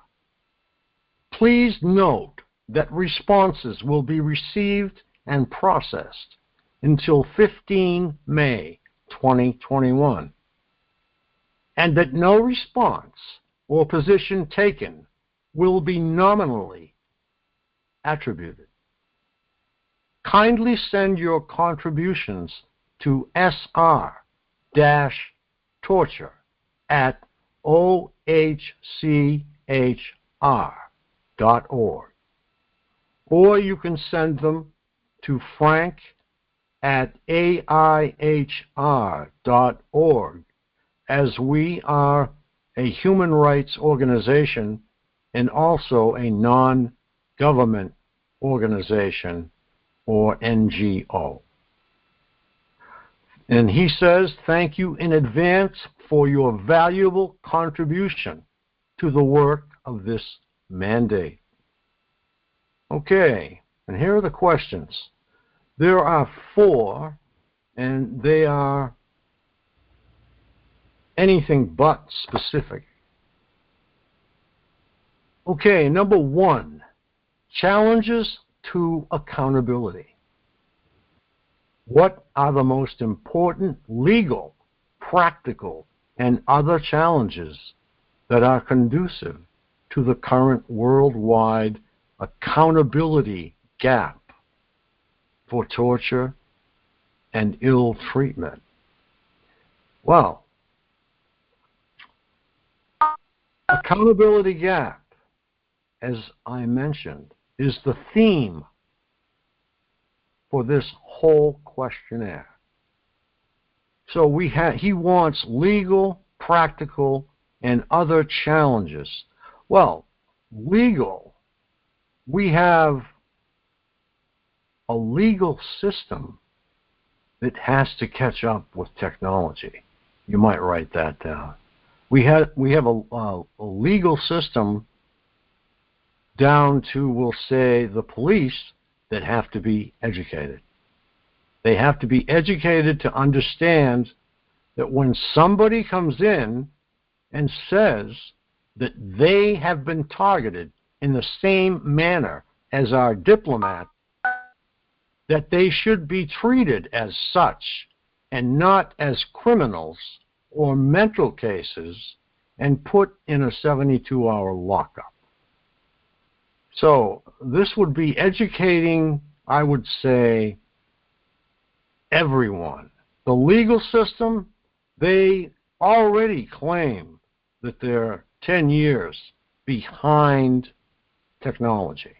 A: Please note that responses will be received and processed until 15 May 2021, and that no response or position taken will be nominally attributed. Kindly send your contributions to sr-torture@ohchr.org, or you can send them to frank@aihr.org, as we are a human rights organization and also a non-government organization, or NGO. And he says, thank you in advance for your valuable contribution to the work of this mandate. Okay, and here are the questions. There are 4, and they are anything but specific. Okay, number 1, challenges to accountability. What are the most important legal, practical, and other challenges that are conducive to the current worldwide accountability gap for torture and ill treatment? Well, accountability gap, as I mentioned, is the theme for this whole questionnaire. So he wants legal, practical, and other challenges. Well, legal, we have a legal system that has to catch up with technology. You might write that down. We have a legal system down to, we'll say, the police that have to be educated. They have to be educated to understand that when somebody comes in and says that they have been targeted in the same manner as our diplomat, that they should be treated as such and not as criminals or mental cases and put in a 72-hour lockup. So this would be educating, I would say, everyone. The legal system, they already claim that they're 10 years behind technology.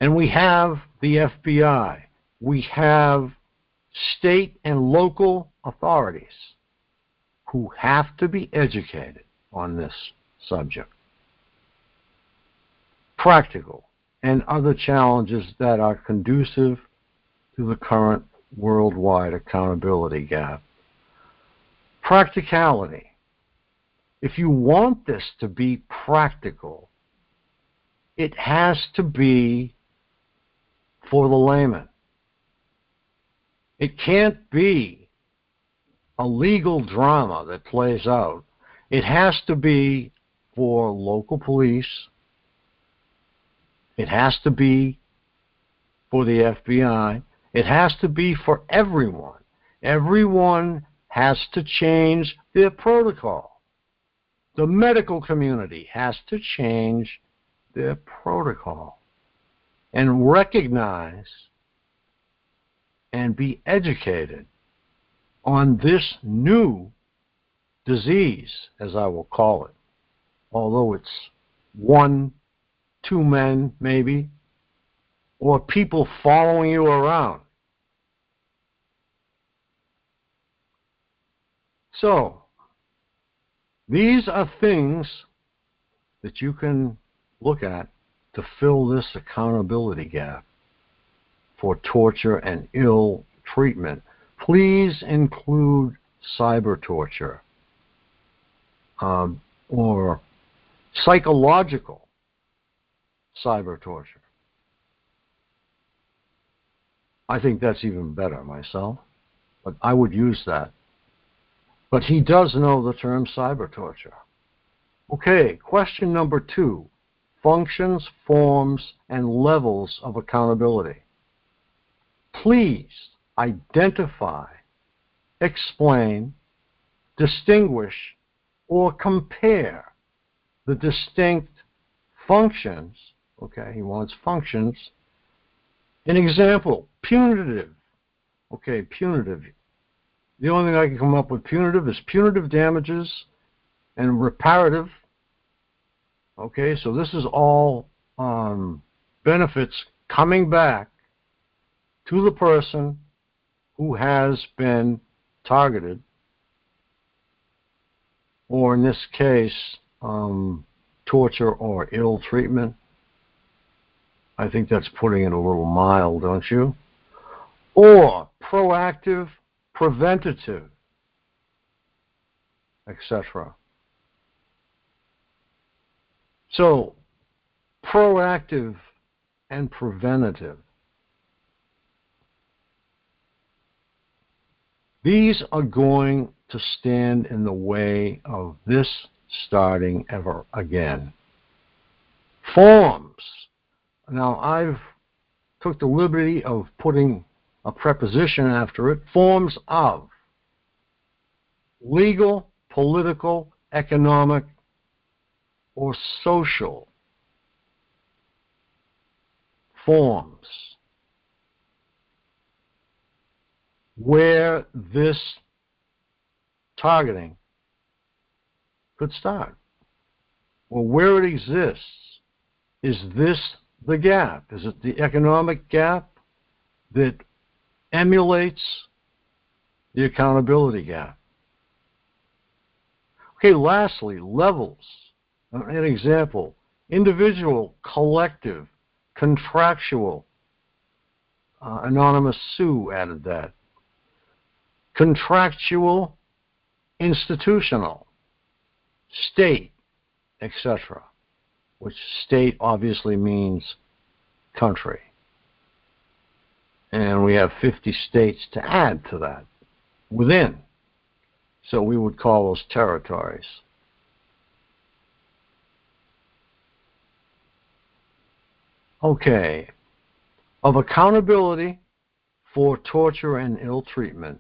A: And we have the FBI. We have state and local authorities who have to be educated on this subject. Practical. and other challenges that are conducive to the current worldwide accountability gap. Practicality. If you want this to be practical, it has to be for the layman. It can't be a legal drama that plays out. It has to be for local police. It has to be for the FBI. It has to be for everyone. Everyone has to change their protocol. The medical community has to change their protocol and recognize and be educated on this new disease, as I will call it, although it's 1, 2 men maybe, or people following you around. So, these are things that you can look at to fill this accountability gap for torture and ill treatment. Please include cyber torture or psychological cyber torture. I think that's even better myself, but I would use that. But he does know the term cyber torture. Okay, question number 2. Functions, forms, and levels of accountability. Please identify, explain, distinguish, or compare the distinct functions. Okay, he wants functions. An example, punitive. Okay, punitive. The only thing I can come up with punitive is punitive damages and reparative. Okay, so this is all benefits coming back to the person who has been targeted, or in this case, torture or ill treatment. I think that's putting it a little mild, don't you? Or proactive, preventative, etc. So, proactive and preventative. These are going to stand in the way of this starting ever again. Forms. Now, I've took the liberty of putting a preposition after it. Forms of legal, political, economic, or social forms where this targeting could start. Well, where it exists, is this the gap? Is it the economic gap that emulates the accountability gap? Okay, lastly, levels. An example, individual, collective, contractual. Anonymous Sue added that. Contractual, institutional, state, etc., which state obviously means country. And we have 50 states to add to that within. So we would call those territories. Okay. Of accountability for torture and ill treatment,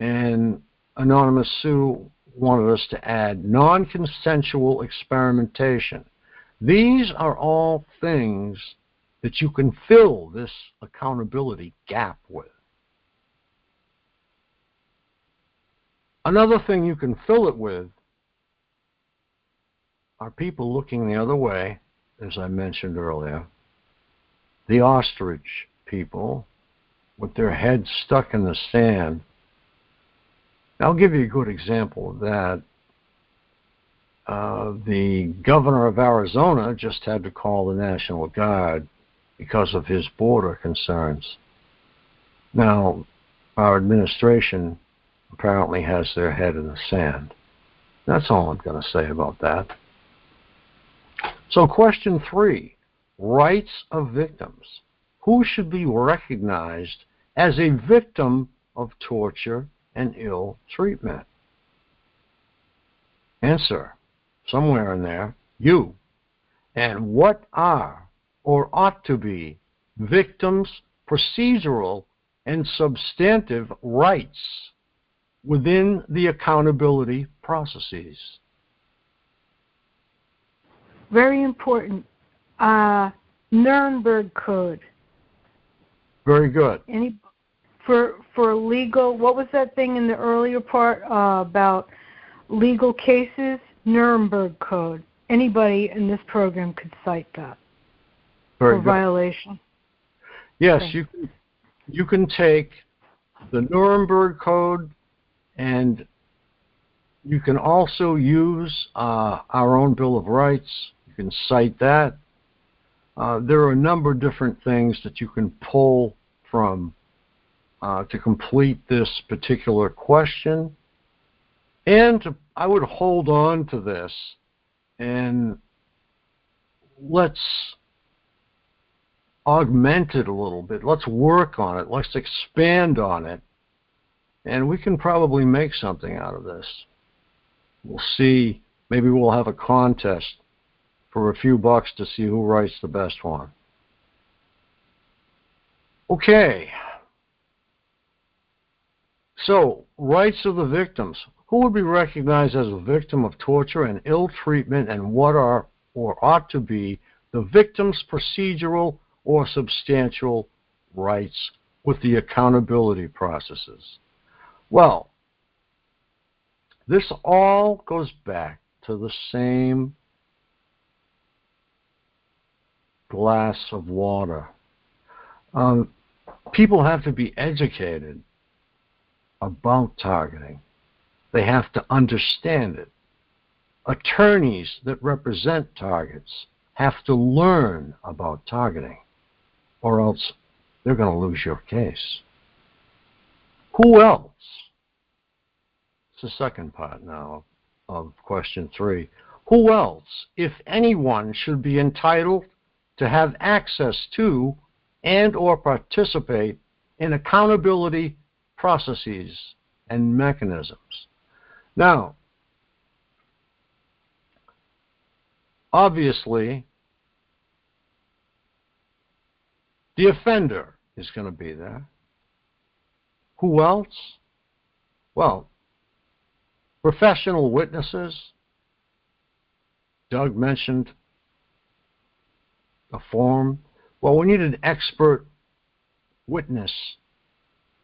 A: and Anonymous Sue wanted us to add non-consensual experimentation. These are all things that you can fill this accountability gap with. Another thing you can fill it with are people looking the other way, as I mentioned earlier. The ostrich people with their heads stuck in the sand. I'll give you a good example of that. the governor of Arizona just had to call the National Guard because of his border concerns. Now, our administration apparently has their head in the sand. That's all I'm going to say about that. So question 3, rights of victims. Who should be recognized as a victim of torture and ill treatment? Answer, somewhere in there, you. And what are or ought to be victims' procedural and substantive rights within the accountability processes?
B: Very important. Nuremberg Code.
A: Very good.
B: For legal, what was that thing in the earlier part about legal cases? Nuremberg Code. Anybody in this program could cite that for violation.
A: Yes, you can take the Nuremberg Code, and you can also use our own Bill of Rights. You can cite that. There are a number of different things that you can pull from to complete this particular question. And I would hold on to this, and let's augment it a little bit. Let's work on it. Let's expand on it. And we can probably make something out of this. We'll see. Maybe we'll have a contest for a few bucks to see who writes the best one. Okay. So, rights of the victims. Who would be recognized as a victim of torture and ill treatment, and what are or ought to be the victim's procedural or substantial rights with the accountability processes? Well, this all goes back to the same glass of water. People have to be educated about targeting. They have to understand it. Attorneys that represent targets have to learn about targeting, or else they're going to lose your case. Who else? It's the second part now of question 3. Who else, if anyone, should be entitled to have access to and or participate in accountability processes and mechanisms? Now, obviously, the offender is going to be there. Who else? Well, professional witnesses. Doug mentioned a form. Well, we need an expert witness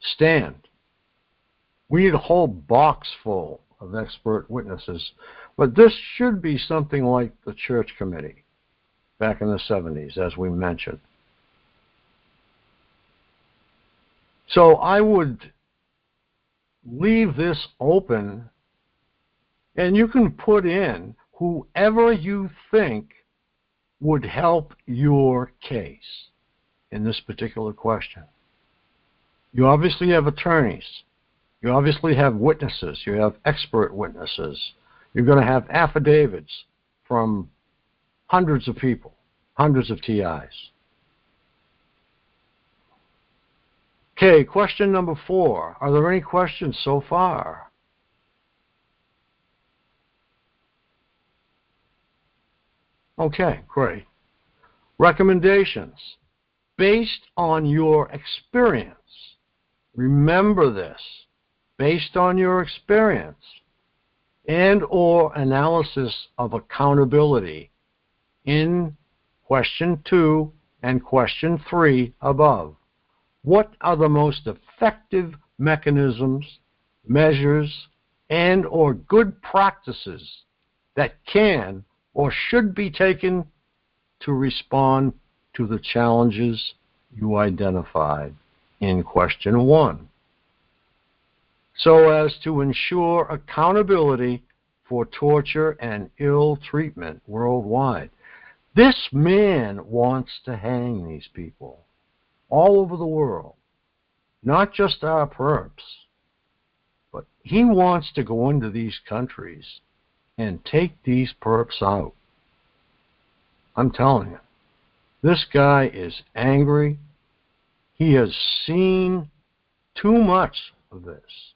A: stand. We need a whole box full of expert witnesses. But this should be something like the church committee back in the 70s, as we mentioned. So I would leave this open, and you can put in whoever you think would help your case in this particular question. You obviously have attorneys. You obviously have witnesses. You have expert witnesses. You're going to have affidavits from hundreds of people, hundreds of TIs. Okay, question number 4. Are there any questions so far? Okay, great. Recommendations. Based on your experience, remember this, based on your experience and or analysis of accountability in question 2 and question 3 above, what are the most effective mechanisms, measures, and or good practices that can or should be taken to respond to the challenges you identified in question 1, so as to ensure accountability for torture and ill treatment worldwide. This man wants to hang these people all over the world, not just our perps, but he wants to go into these countries and take these perps out. I'm telling you, this guy is angry. He has seen too much of this,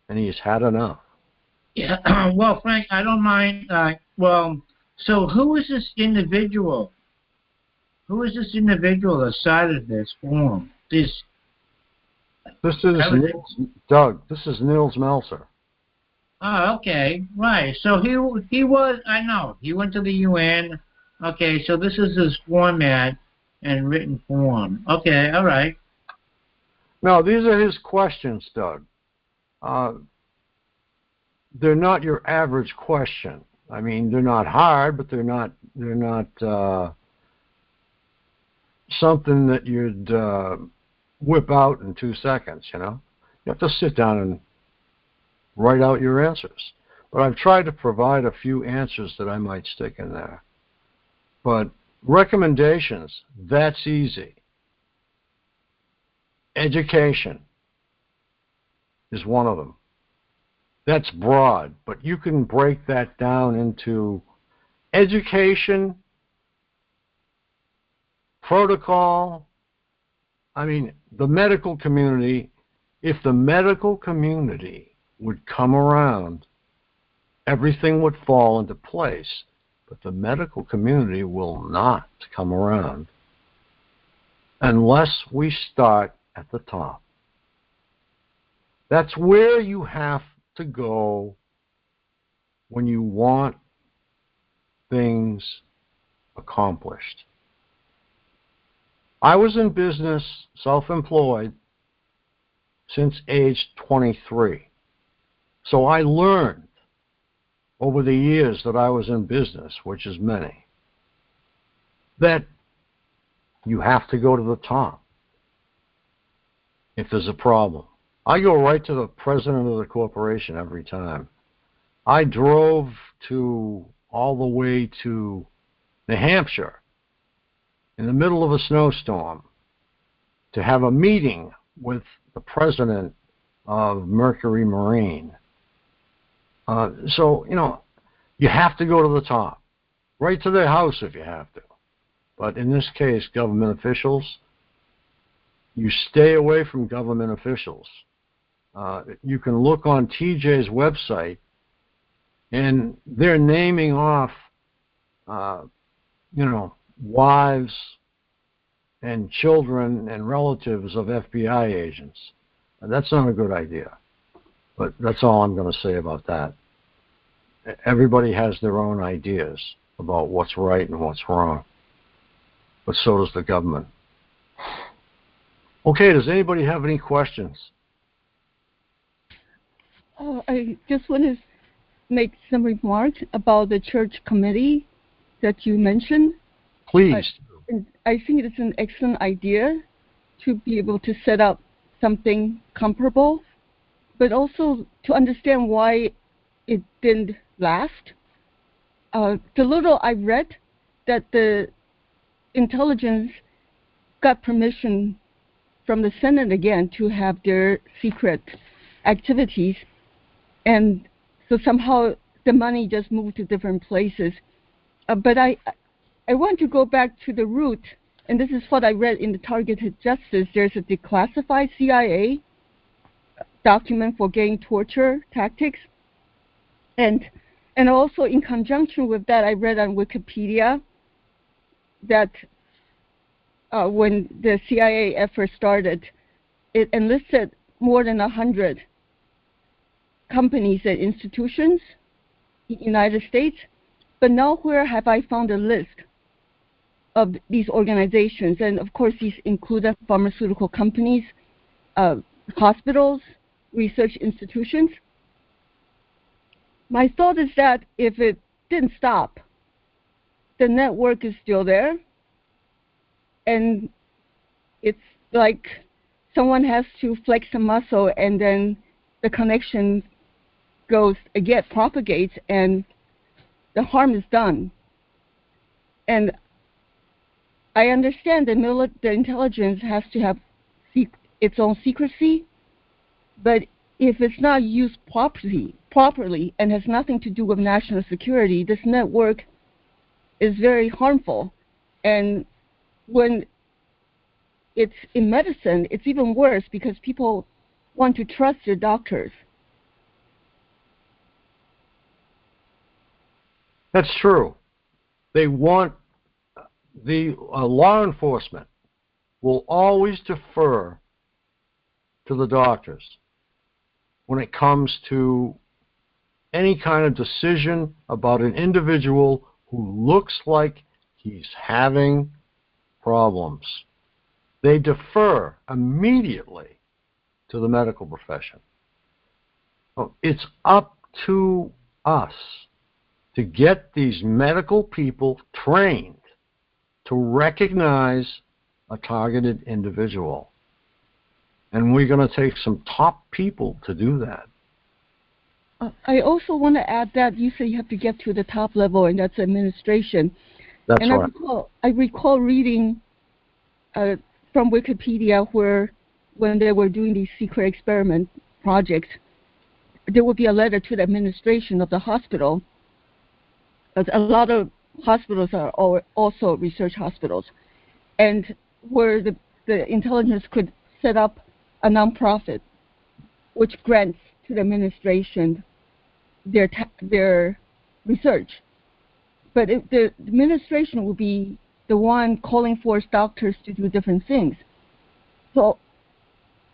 A: and he's had enough.
D: Yeah, well, Frank, I don't mind. So who is this individual? Who is this individual that started this form?
A: This is Doug. This is Nils Melzer.
D: Oh, okay, right. So he was. I know he went to the UN. Okay, so this is his format and written form. Okay, all right.
A: No, these are his questions, Doug. They're not your average question. I mean, they're not hard, but they're not something that you'd whip out in 2 seconds, you know? You have to sit down and write out your answers. But I've tried to provide a few answers that I might stick in there. But recommendations, that's easy. Education is one of them. That's broad, but you can break that down into education, protocol. I mean, the medical community, if the medical community would come around, everything would fall into place. But the medical community will not come around unless we start at the top. That's where you have to go when you want things accomplished. I was in business, self-employed, since age 23. So I learned over the years that I was in business, which is many, that you have to go to the top if there's a problem. I go right to the president of the corporation every time. I drove all the way to New Hampshire in the middle of a snowstorm to have a meeting with the president of Mercury Marine. So, you know, you have to go to the top, right to their house if you have to. But in this case, government officials, you stay away from government officials. You can look on TJ's website, and they're naming off, wives and children and relatives of FBI agents. And that's not a good idea. But that's all I'm going to say about that. Everybody has their own ideas about what's right and what's wrong. But so does the government. Okay, does anybody have any questions?
F: I just want to make some remarks about the church committee that you mentioned.
A: Please.
F: I think it's an excellent idea to be able to set up something comparable, but also to understand why it didn't last. The little I read that the intelligence got permission from the Senate again to have their secret activities, and so somehow the money just moved to different places. But I want to go back to the root, and this is what I read in the Targeted Justice. There's a declassified CIA document for getting torture tactics, and also in conjunction with that, I read on Wikipedia that when the CIA effort started, it enlisted more than 100 companies and institutions in the United States, but nowhere have I found a list of these organizations. And of course, these included pharmaceutical companies, hospitals, research institutions. My thought is that if it didn't stop, the network is still there, and it's like someone has to flex a muscle and then the connection propagates, and the harm is done. And I understand that the intelligence has to have its own secrecy, but if it's not used properly and has nothing to do with national security, this network is very harmful. And when it's in medicine, it's even worse because people want to trust their doctors.
A: That's true. They want the law enforcement will always defer to the doctors when it comes to any kind of decision about an individual who looks like he's having problems. They defer immediately to the medical profession. It's up to us to get these medical people trained to recognize a targeted individual. And we're going to take some top people to do that.
F: I also want to add that you say you have to get to the top level, and that's administration.
A: That's
F: and
A: right.
F: I recall reading from Wikipedia where when they were doing these secret experiment projects, there would be a letter to the administration of the hospital. A lot of hospitals are also research hospitals, and where the intelligence could set up a nonprofit which grants to the administration their research. But the administration will be the one calling for doctors to do different things. So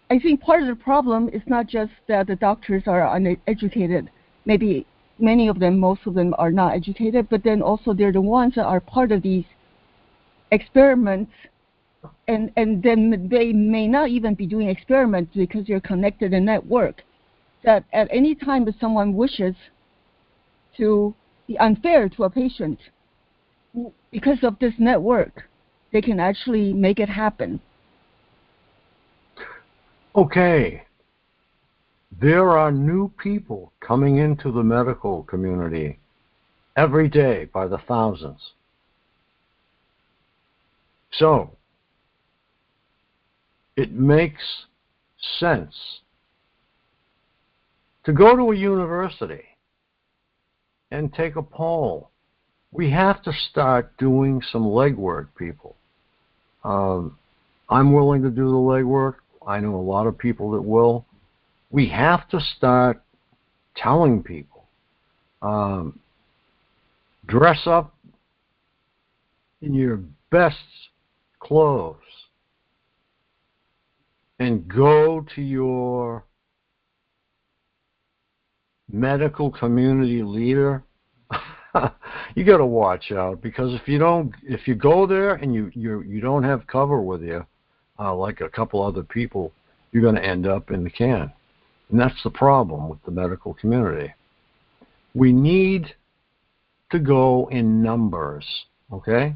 F: I think part of the problem is not just that the doctors are uneducated. Maybe many of them, most of them are not educated, but then also they're the ones that are part of these experiments, and then they may not even be doing experiments because they're connected in network. That at any time that someone wishes to be unfair to a patient, because of this network, they can actually make it happen.
A: Okay. There are new people coming into the medical community every day by the thousands. So, it makes sense to go to a university and take a poll. We have to start doing some legwork, people. I'm willing to do the legwork. I know a lot of people that will. We have to start telling people, dress up in your best clothes and go to your medical community leader. You got to watch out, because if you go there and you don't have cover with you, like a couple other people, you're going to end up in the can. And that's the problem with the medical community. We need to go in numbers, okay?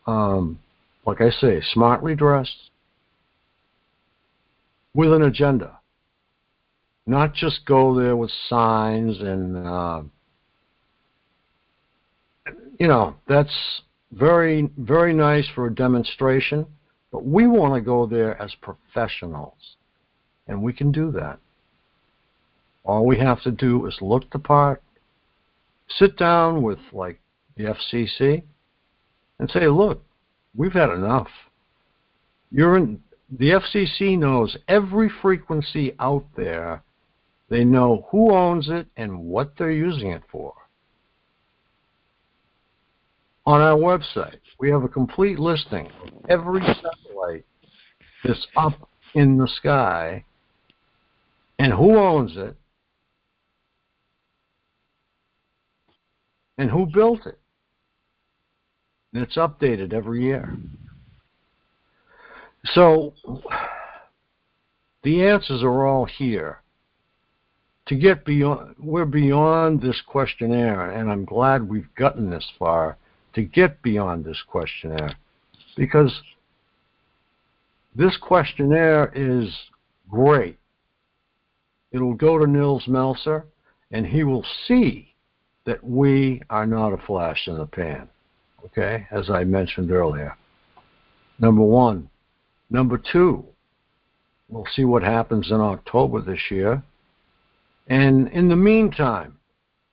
A: Like I say, smartly dressed, with an agenda. Not just go there with signs and, that's very, very nice for a demonstration, but we want to go there as professionals, and we can do that. All we have to do is look the part, sit down with, like, the FCC, and say, look, we've had enough. The FCC knows every frequency out there. They know who owns it and what they're using it for. On our website, we have a complete listing of every satellite that's up in the sky and who owns it and who built it. And it's updated every year. So the answers are all here. To get beyond, we're beyond this questionnaire, and I'm glad we've gotten this far to get beyond this questionnaire, because this questionnaire is great. It'll go to Nils Melzer, and he will see that we are not a flash in the pan, okay, as I mentioned earlier. Number one. Number two, we'll see what happens in October this year. And in the meantime,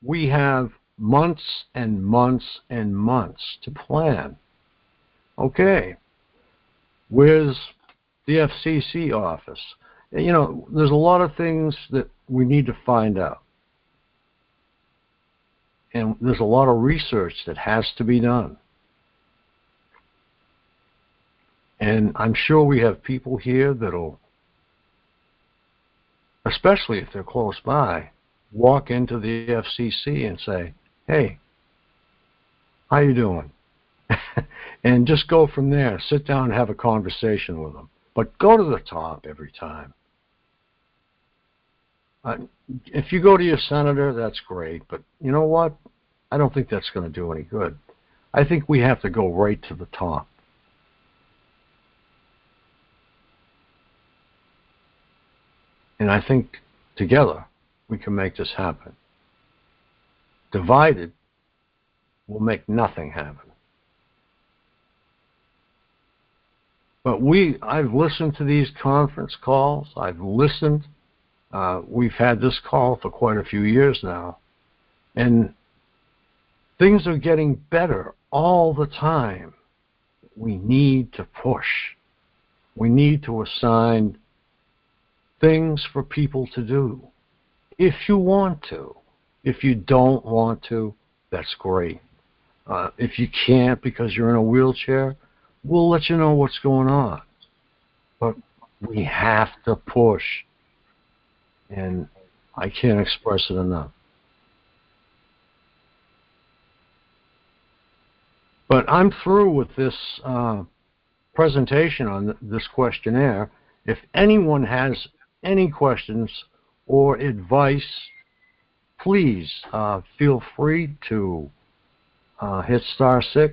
A: we have months and months and months to plan. Okay, where's the FCC office? You know, there's a lot of things that we need to find out. And there's a lot of research that has to be done. And I'm sure we have people here that'll, especially if they're close by, walk into the FCC and say, hey, how you doing? And just go from there. Sit down and have a conversation with them. But go to the top every time. If you go to your senator, that's great. But you know what? I don't think that's going to do any good. I think we have to go right to the top. And I think together we can make this happen. Divided will make nothing happen. But I've listened to these conference calls. I've listened. We've had this call for quite a few years now. And things are getting better all the time. We need to push. We need to assign things for people to do. If you want to. If you don't want to, that's great. If you can't because you're in a wheelchair, we'll let you know what's going on. But we have to push. And I can't express it enough. But I'm through with this presentation on this questionnaire. If anyone has any questions or advice, please feel free to hit *6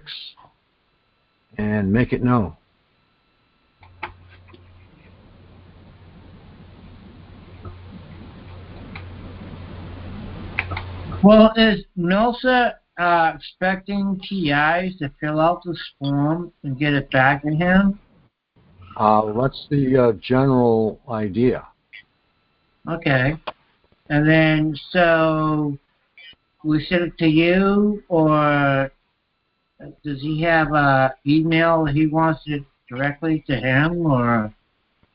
A: and make it known.
D: Well, is Melzer expecting TIs to fill out this form and get it back to him?
A: That's the general idea.
D: Okay. And then, so, we send it to you, or does he have an email he wants it directly to him, or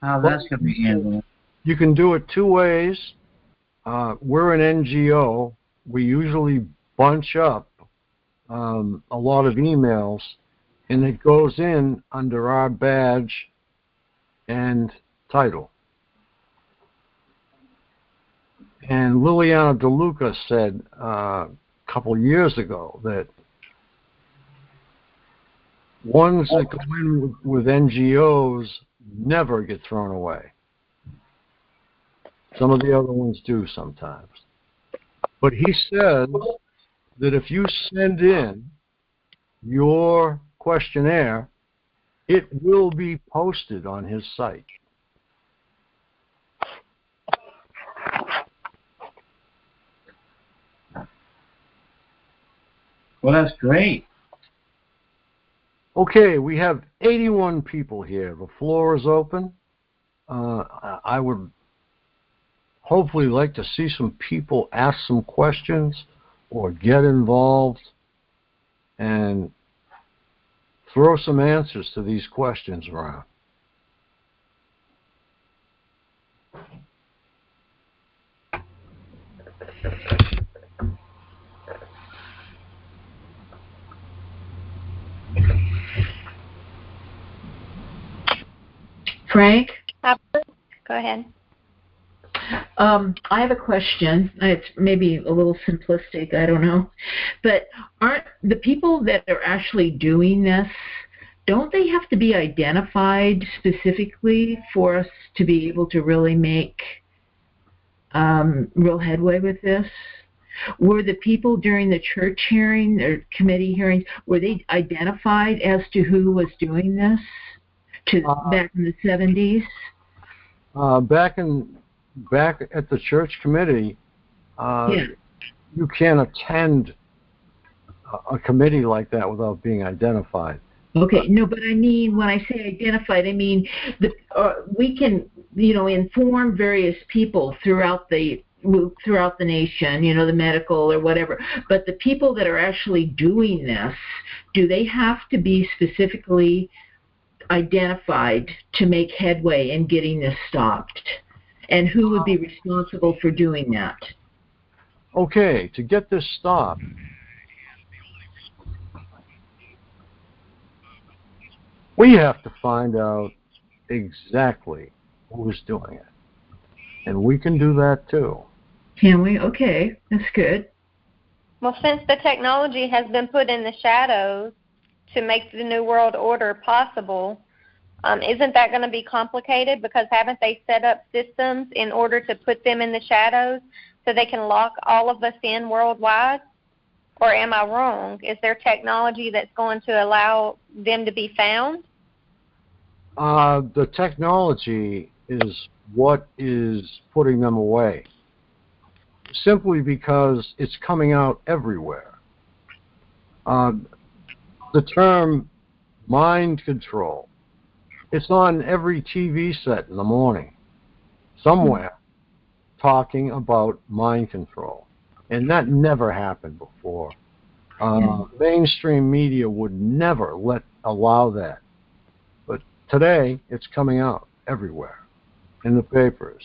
D: how that's going to be handled?
A: You can do it two ways. We're an NGO. We usually bunch up a lot of emails, and it goes in under our badge and title. And Liliana DeLuca said a couple years ago that ones that go in with NGOs never get thrown away. Some of the other ones do sometimes. But he says that if you send in your questionnaire, it will be posted on his site.
D: Well, that's great.
A: Okay, we have 81 people here. The floor is open. I would hopefully like to see some people ask some questions or get involved and throw some answers to these questions around.
I: Frank?
E: Go ahead.
I: I have a question. It's maybe a little simplistic, I don't know. But aren't the people that are actually doing this, don't they have to be identified specifically for us to be able to really make real headway with this? Were the people during the church hearing or committee hearings, were they identified as to who was doing this back in the 70s?
A: Back at the church committee, you can't attend a committee like that without being identified.
I: Okay, no, but I mean, when I say identified, I mean we can, inform various people throughout the nation, the medical or whatever. But the people that are actually doing this, do they have to be specifically identified to make headway in getting this stopped? And who would be responsible for doing that?
A: Okay, to get this stopped, we have to find out exactly who's doing it. And we can do that too.
I: Can we? Okay, that's good.
E: Well, since the technology has been put in the shadows to make the New World Order possible, isn't that going to be complicated? Because haven't they set up systems in order to put them in the shadows so they can lock all of us in worldwide? Or am I wrong? Is there technology that's going to allow them to be found?
A: The technology is what is putting them away, simply because it's coming out everywhere. The term mind control, it's on every TV set in the morning, somewhere, talking about mind control. And that never happened before. Mainstream media would never allow that. But today, it's coming out everywhere in the papers.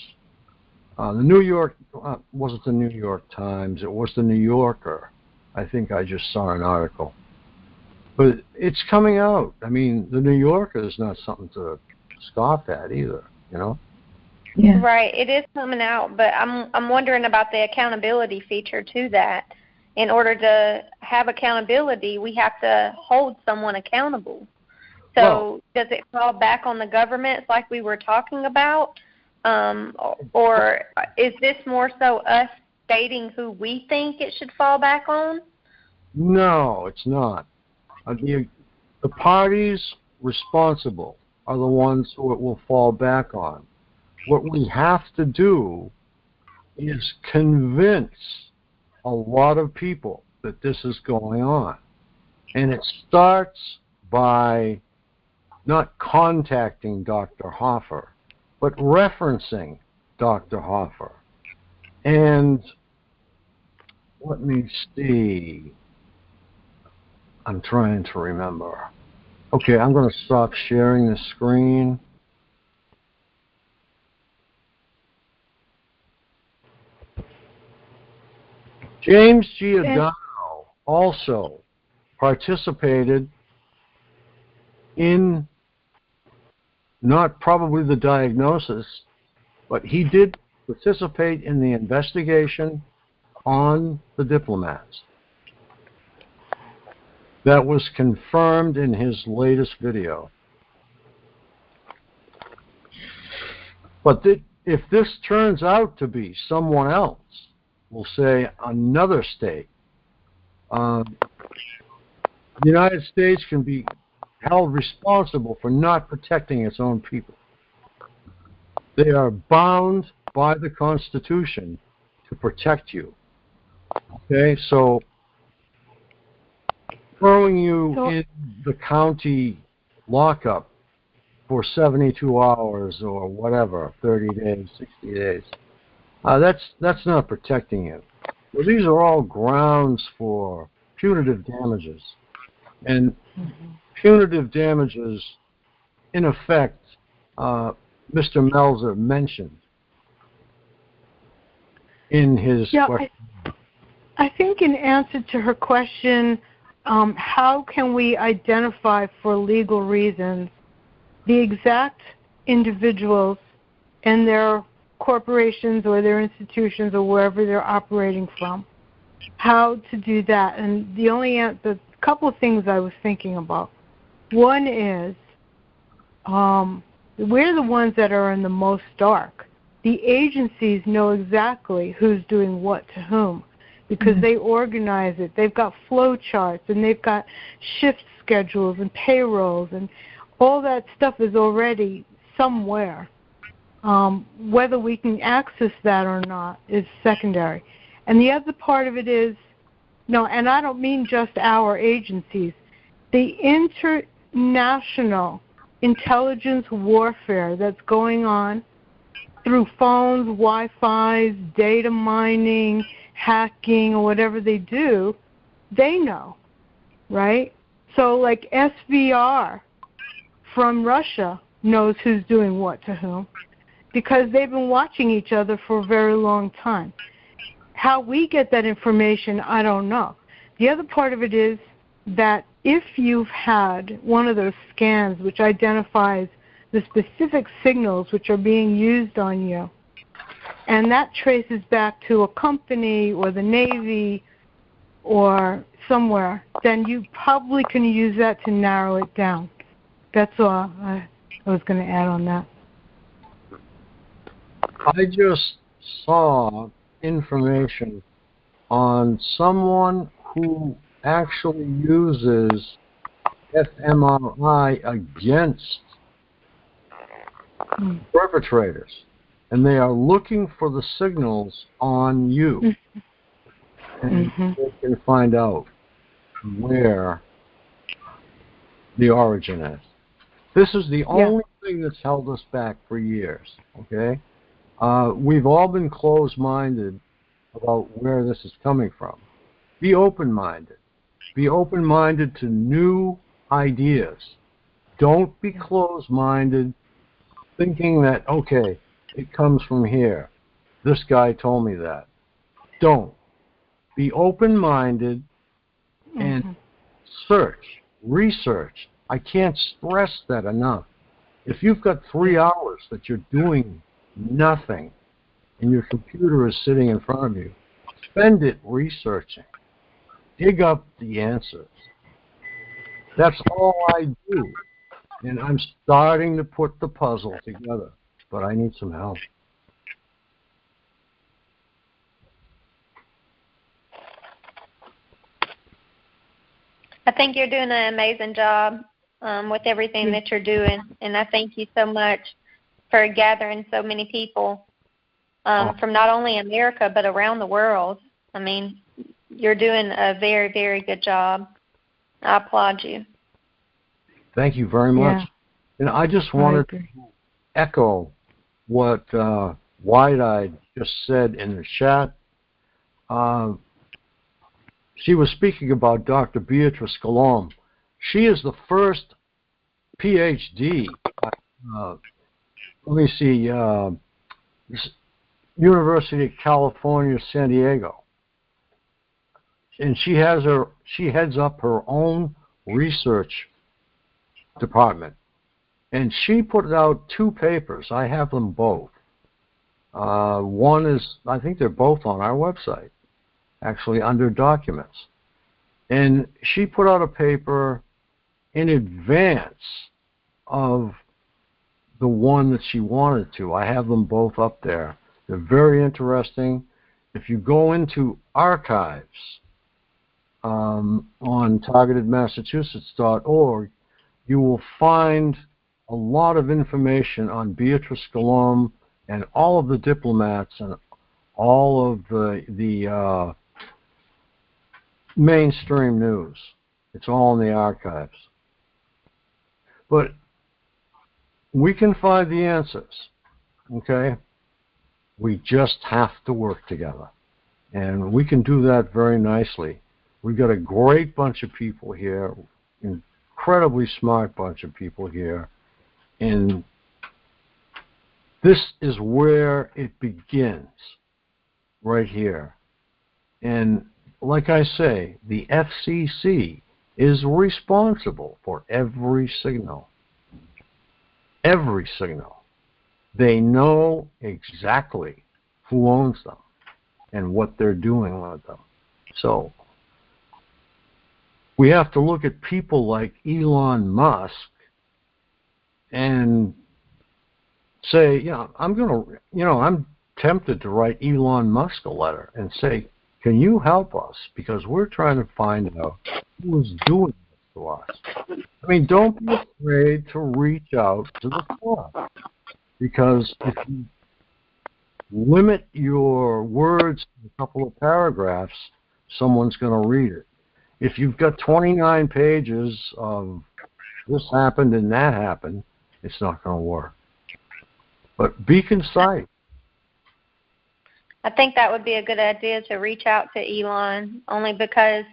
A: The New York, wasn't the New York Times, it was the New Yorker. I think I just saw an article. But it's coming out. I mean, the New Yorker is not something to scoff at either,
I: Yeah.
E: Right, it is coming out, but I'm wondering about the accountability feature to that. In order to have accountability, we have to hold someone accountable. So does it fall back on the government like we were talking about? Or is this more so us stating who we think it should fall back on?
A: No, it's not. The parties responsible are the ones who it will fall back on. What we have to do is convince a lot of people that this is going on. And it starts by not contacting Dr. Hoffer, but referencing Dr. Hoffer. And let me see. I'm trying to remember. Okay, I'm going to stop sharing the screen. James Giordano also participated in not probably the diagnosis, but he did participate in the investigation on the diplomats. That was confirmed in his latest video. But if this turns out to be someone else, we'll say another state, the United States can be held responsible for not protecting its own people. They are bound by the Constitution to protect you. Okay, so throwing you in the county lockup for 72 hours or whatever, 30 days, 60 days, that's not protecting you. Well, these are all grounds for punitive damages. And punitive damages, in effect, Mr. Melzer mentioned in his question.
B: I think in answer to her question, how can we identify for legal reasons the exact individuals and their corporations or their institutions or wherever they're operating from? How to do that? And the couple of things I was thinking about. One is we're the ones that are in the most dark. The agencies know exactly who's doing what to whom because they organize it. They've got flow charts and they've got shift schedules and payrolls, and all that stuff is already somewhere. Whether we can access that or not is secondary. And the other part of it is, no, and I don't mean just our agencies, the international intelligence warfare that's going on through phones, Wi-Fi's, data mining, hacking, or whatever they do, they know, right? So like SVR from Russia knows who's doing what to whom because they've been watching each other for a very long time. How we get that information, I don't know. The other part of it is that if you've had one of those scans which identifies the specific signals which are being used on you, and that traces back to a company or the Navy or somewhere, then you probably can use that to narrow it down. That's all I was going to add on that.
A: I just saw information on someone who actually uses fMRI against perpetrators, and they are looking for the signals on you, and they can find out where the origin is. This is the only thing that's held us back for years, okay? We've all been closed-minded about where this is coming from. Be open-minded. Be open-minded to new ideas. Don't be closed-minded thinking that, okay, it comes from here. This guy told me that. Don't. Be open-minded and search, research. I can't stress that enough. If you've got 3 hours that you're doing nothing and your computer is sitting in front of you, spend it researching. Dig up the answers. That's all I do. And I'm starting to put the puzzle together, but I need some help.
E: I think you're doing an amazing job with everything that you're doing, and I thank you so much for gathering so many people from not only America but around the world. I mean, you're doing a very, very good job. I applaud you.
A: Thank you very much. And I just wanted to echo what Wide-Eyed just said in the chat. She was speaking about Dr. Beatrice Colomb. She is the first PhD, let me see, University of California, San Diego. And she heads up her own research department. And she put out 2 papers. I have them both. One is, I think they're both on our website, actually under documents. And she put out a paper in advance of the one that she wanted to. I have them both up there. They're very interesting. If you go into archives on targetedmassachusetts.org, you will find a lot of information on Beatrice Colomb and all of the diplomats and all of the mainstream news. It's all in the archives. But we can find the answers, okay? We just have to work together. And we can do that very nicely. We've got a great bunch of people here, incredibly smart bunch of people here. And this is where it begins, right here. And like I say, the FCC is responsible for every signal. Every signal. They know exactly who owns them and what they're doing with them. So we have to look at people like Elon Musk and say, I'm tempted to write Elon Musk a letter and say, can you help us? Because we're trying to find out who is doing this to us. I mean, don't be afraid to reach out to the club. Because if you limit your words to a couple of paragraphs, someone's going to read it. If you've got 29 pages of this happened and that happened, it's not going to work. But be concise.
E: I think that would be a good idea to reach out to Elon, only because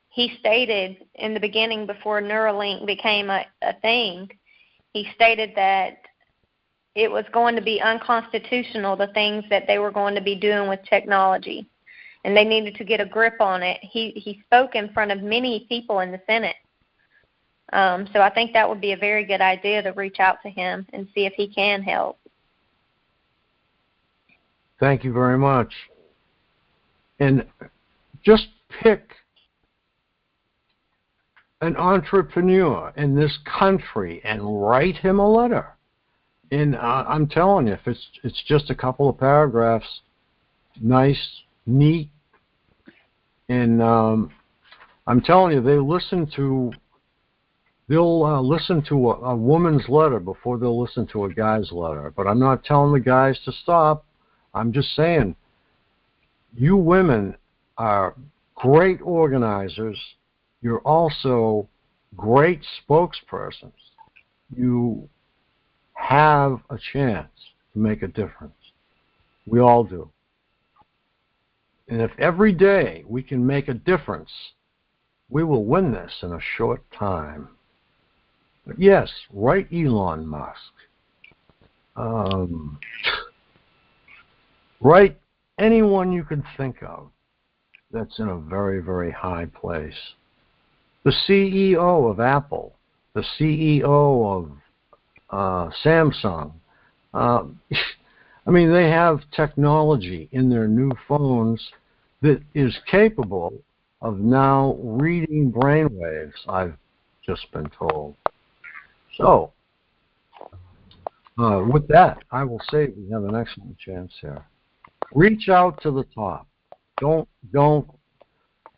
E: he stated in the beginning, before Neuralink became a thing, he stated that it was going to be unconstitutional, the things that they were going to be doing with technology, and they needed to get a grip on it. He spoke in front of many people in the Senate. So I think that would be a very good idea to reach out to him and see if he can help.
A: Thank you very much. And just pick an entrepreneur in this country and write him a letter. And I'm telling you, if it's just a couple of paragraphs, nice, neat, and I'm telling you, they'll listen to a woman's letter before they'll listen to a guy's letter. But I'm not telling the guys to stop. I'm just saying, you women are great organizers. You're also great spokespersons. You have a chance to make a difference. We all do. And if every day we can make a difference, we will win this in a short time. But yes, write Elon Musk. Write anyone you can think of that's in a very, very high place. The CEO of Apple, the CEO of Samsung. I mean, they have technology in their new phones that is capable of now reading brainwaves, I've just been told. So, with that, I will say we have an excellent chance here. Reach out to the top. Don't.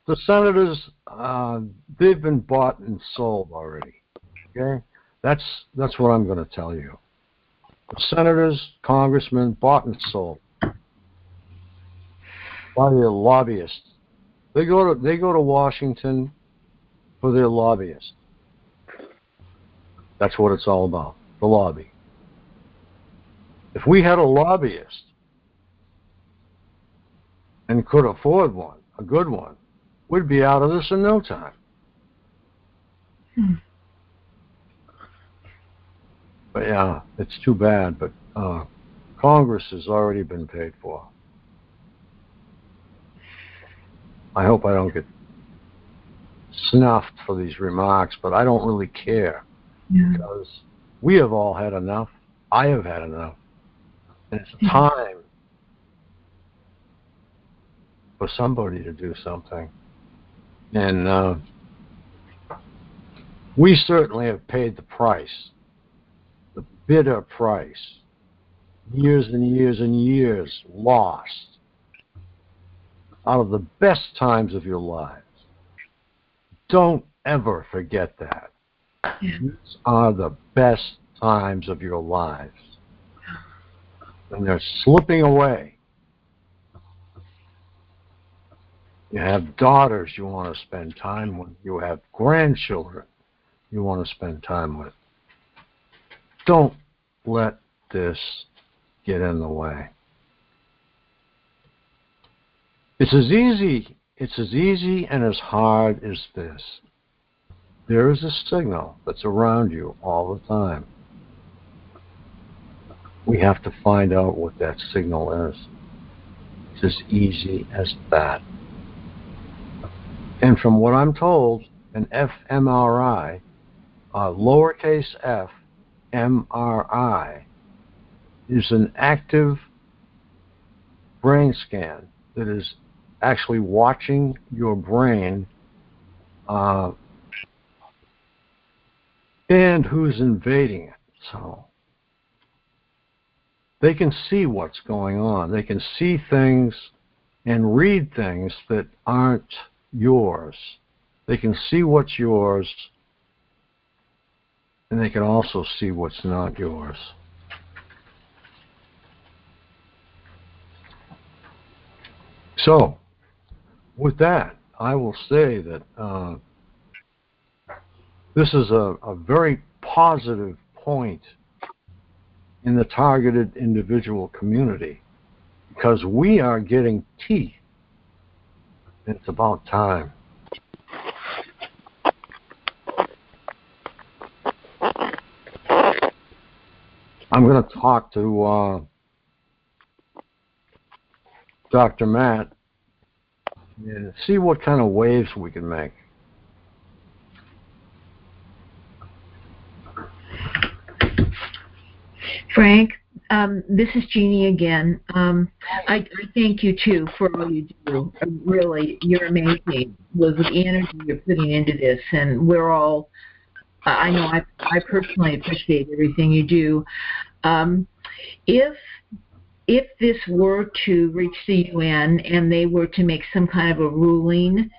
A: The senators, they've been bought and sold already. Okay, that's what I'm going to tell you. The senators, congressmen, bought and sold by their lobbyists. They go to Washington for their lobbyists. That's what it's all about, the lobby. If we had a lobbyist and could afford one, a good one, we'd be out of this in no time. But yeah, it's too bad, but Congress has already been paid for. I hope I don't get snuffed for these remarks, but I don't really care. Yeah. Because we have all had enough. I have had enough. And it's time for somebody to do something. And we certainly have paid the price, the bitter price. Years and years and years lost out of the best times of your lives. Don't ever forget that. These are the best times of your lives. And they're slipping away. You have daughters you want to spend time with. You have grandchildren you want to spend time with. Don't let this get in the way. It's as easy and as hard as this. There is a signal that's around you all the time. We have to find out what that signal is. It's as easy as that. And from what I'm told, an fMRI, lowercase f, MRI, is an active brain scan that is actually watching your brain and who's invading it. So they can see what's going on. They can see things and read things that aren't yours. They can see what's yours, and they can also see what's not yours. So, with that, I will say that this is a very positive point in the targeted individual community, because we are getting teeth. It's about time. I'm going to talk to Dr. Matt and see what kind of waves we can make.
I: Frank, this is Jeannie again. I thank you, too, for all you do. Really, you're amazing with the energy you're putting into this. And we're all, I know I personally appreciate everything you do. If this were to reach the UN and they were to make some kind of a ruling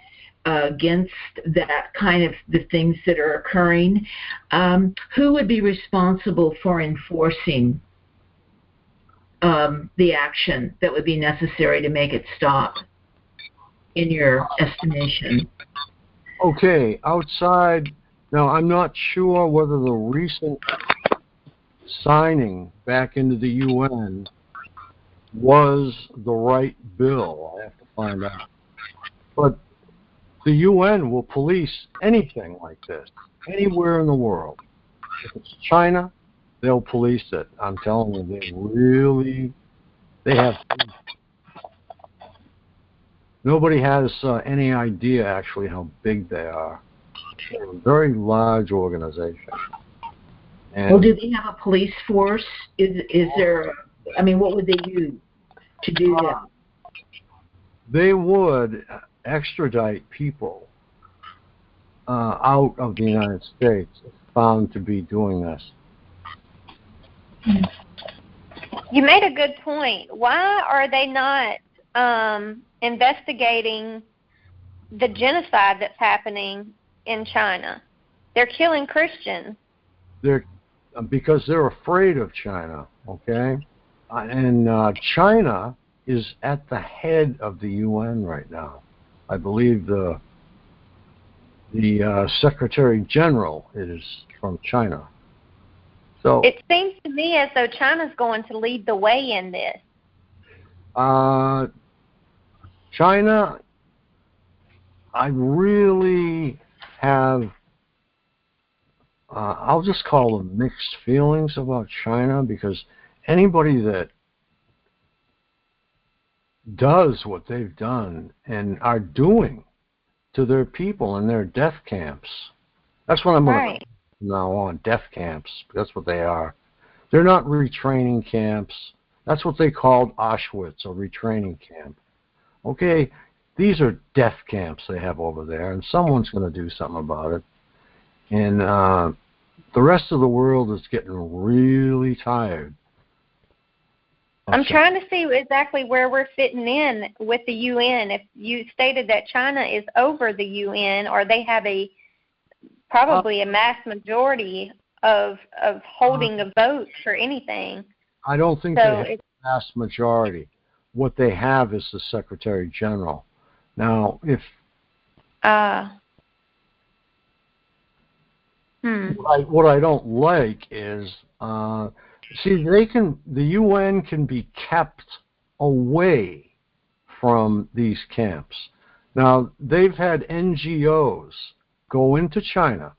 I: against that kind of the things that are occurring, who would be responsible for enforcing the action that would be necessary to make it stop, in your estimation?
A: Okay, outside, now I'm not sure whether the recent signing back into the UN was the right bill. I have to find out. But the UN will police anything like this, anywhere in the world. If it's China, they'll police it. I'm telling you, they have. Nobody has any idea actually how big they are. They're a very large organization. And
I: well, do they have a police force? Is there? I mean, what would they use to do that?
A: They would extradite people out of the United States if found to be doing this.
E: You made a good point. Why are they not investigating the genocide that's happening in China? They're killing Christians.
A: Because they're afraid of China, okay? And China is at the head of the UN right now. I believe the Secretary General is from China. So
E: it seems to me as though China's going to lead the way in this.
A: China, I really have, I'll just call them mixed feelings about China, because anybody that does what they've done and are doing to their people in their death camps, that's what I'm going to from now on, death camps. That's what they are. They're not retraining camps. That's what they called Auschwitz, a retraining camp. Okay, these are death camps they have over there, and someone's going to do something about it. And the rest of the world is getting really tired.
E: I'm trying to see exactly where we're fitting in with the UN. If you stated that China is over the UN, or they have probably a mass majority of holding the vote for anything.
A: I don't think they have a mass majority. What they have is the Secretary General. Now, if what I don't like is, see, the UN can be kept away from these camps. Now, they've had NGOs go into China,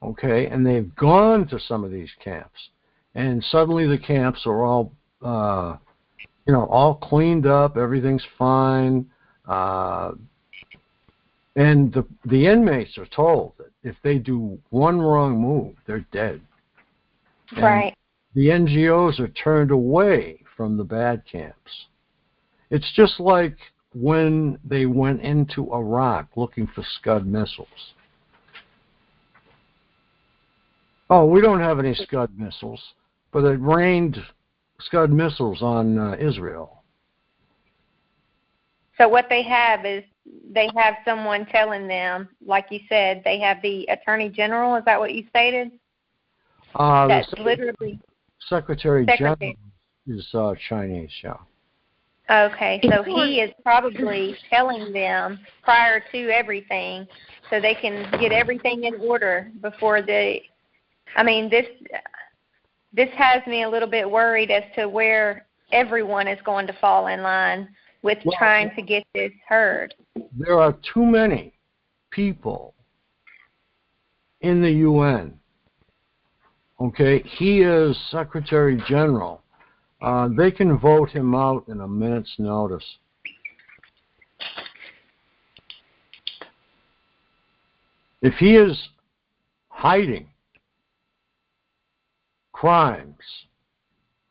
A: okay, and they've gone to some of these camps, and suddenly the camps are all, all cleaned up, everything's fine, and the inmates are told that if they do one wrong move, they're dead.
E: Right.
A: And the NGOs are turned away from the bad camps. It's just like when they went into Iraq looking for Scud missiles. Oh, we don't have any Scud missiles, but it rained Scud missiles on Israel.
E: So what they have is they have someone telling them, like you said, they have the Attorney General. Is that what you stated? That's literally
A: Secretary General is Chinese, yeah.
E: Okay, so he is probably telling them prior to everything so they can get everything in order before this has me a little bit worried as to where everyone is going to fall in line with trying to get this heard.
A: There are too many people in the UN. Okay, he is Secretary General. They can vote him out in a minute's notice. If he is hiding crimes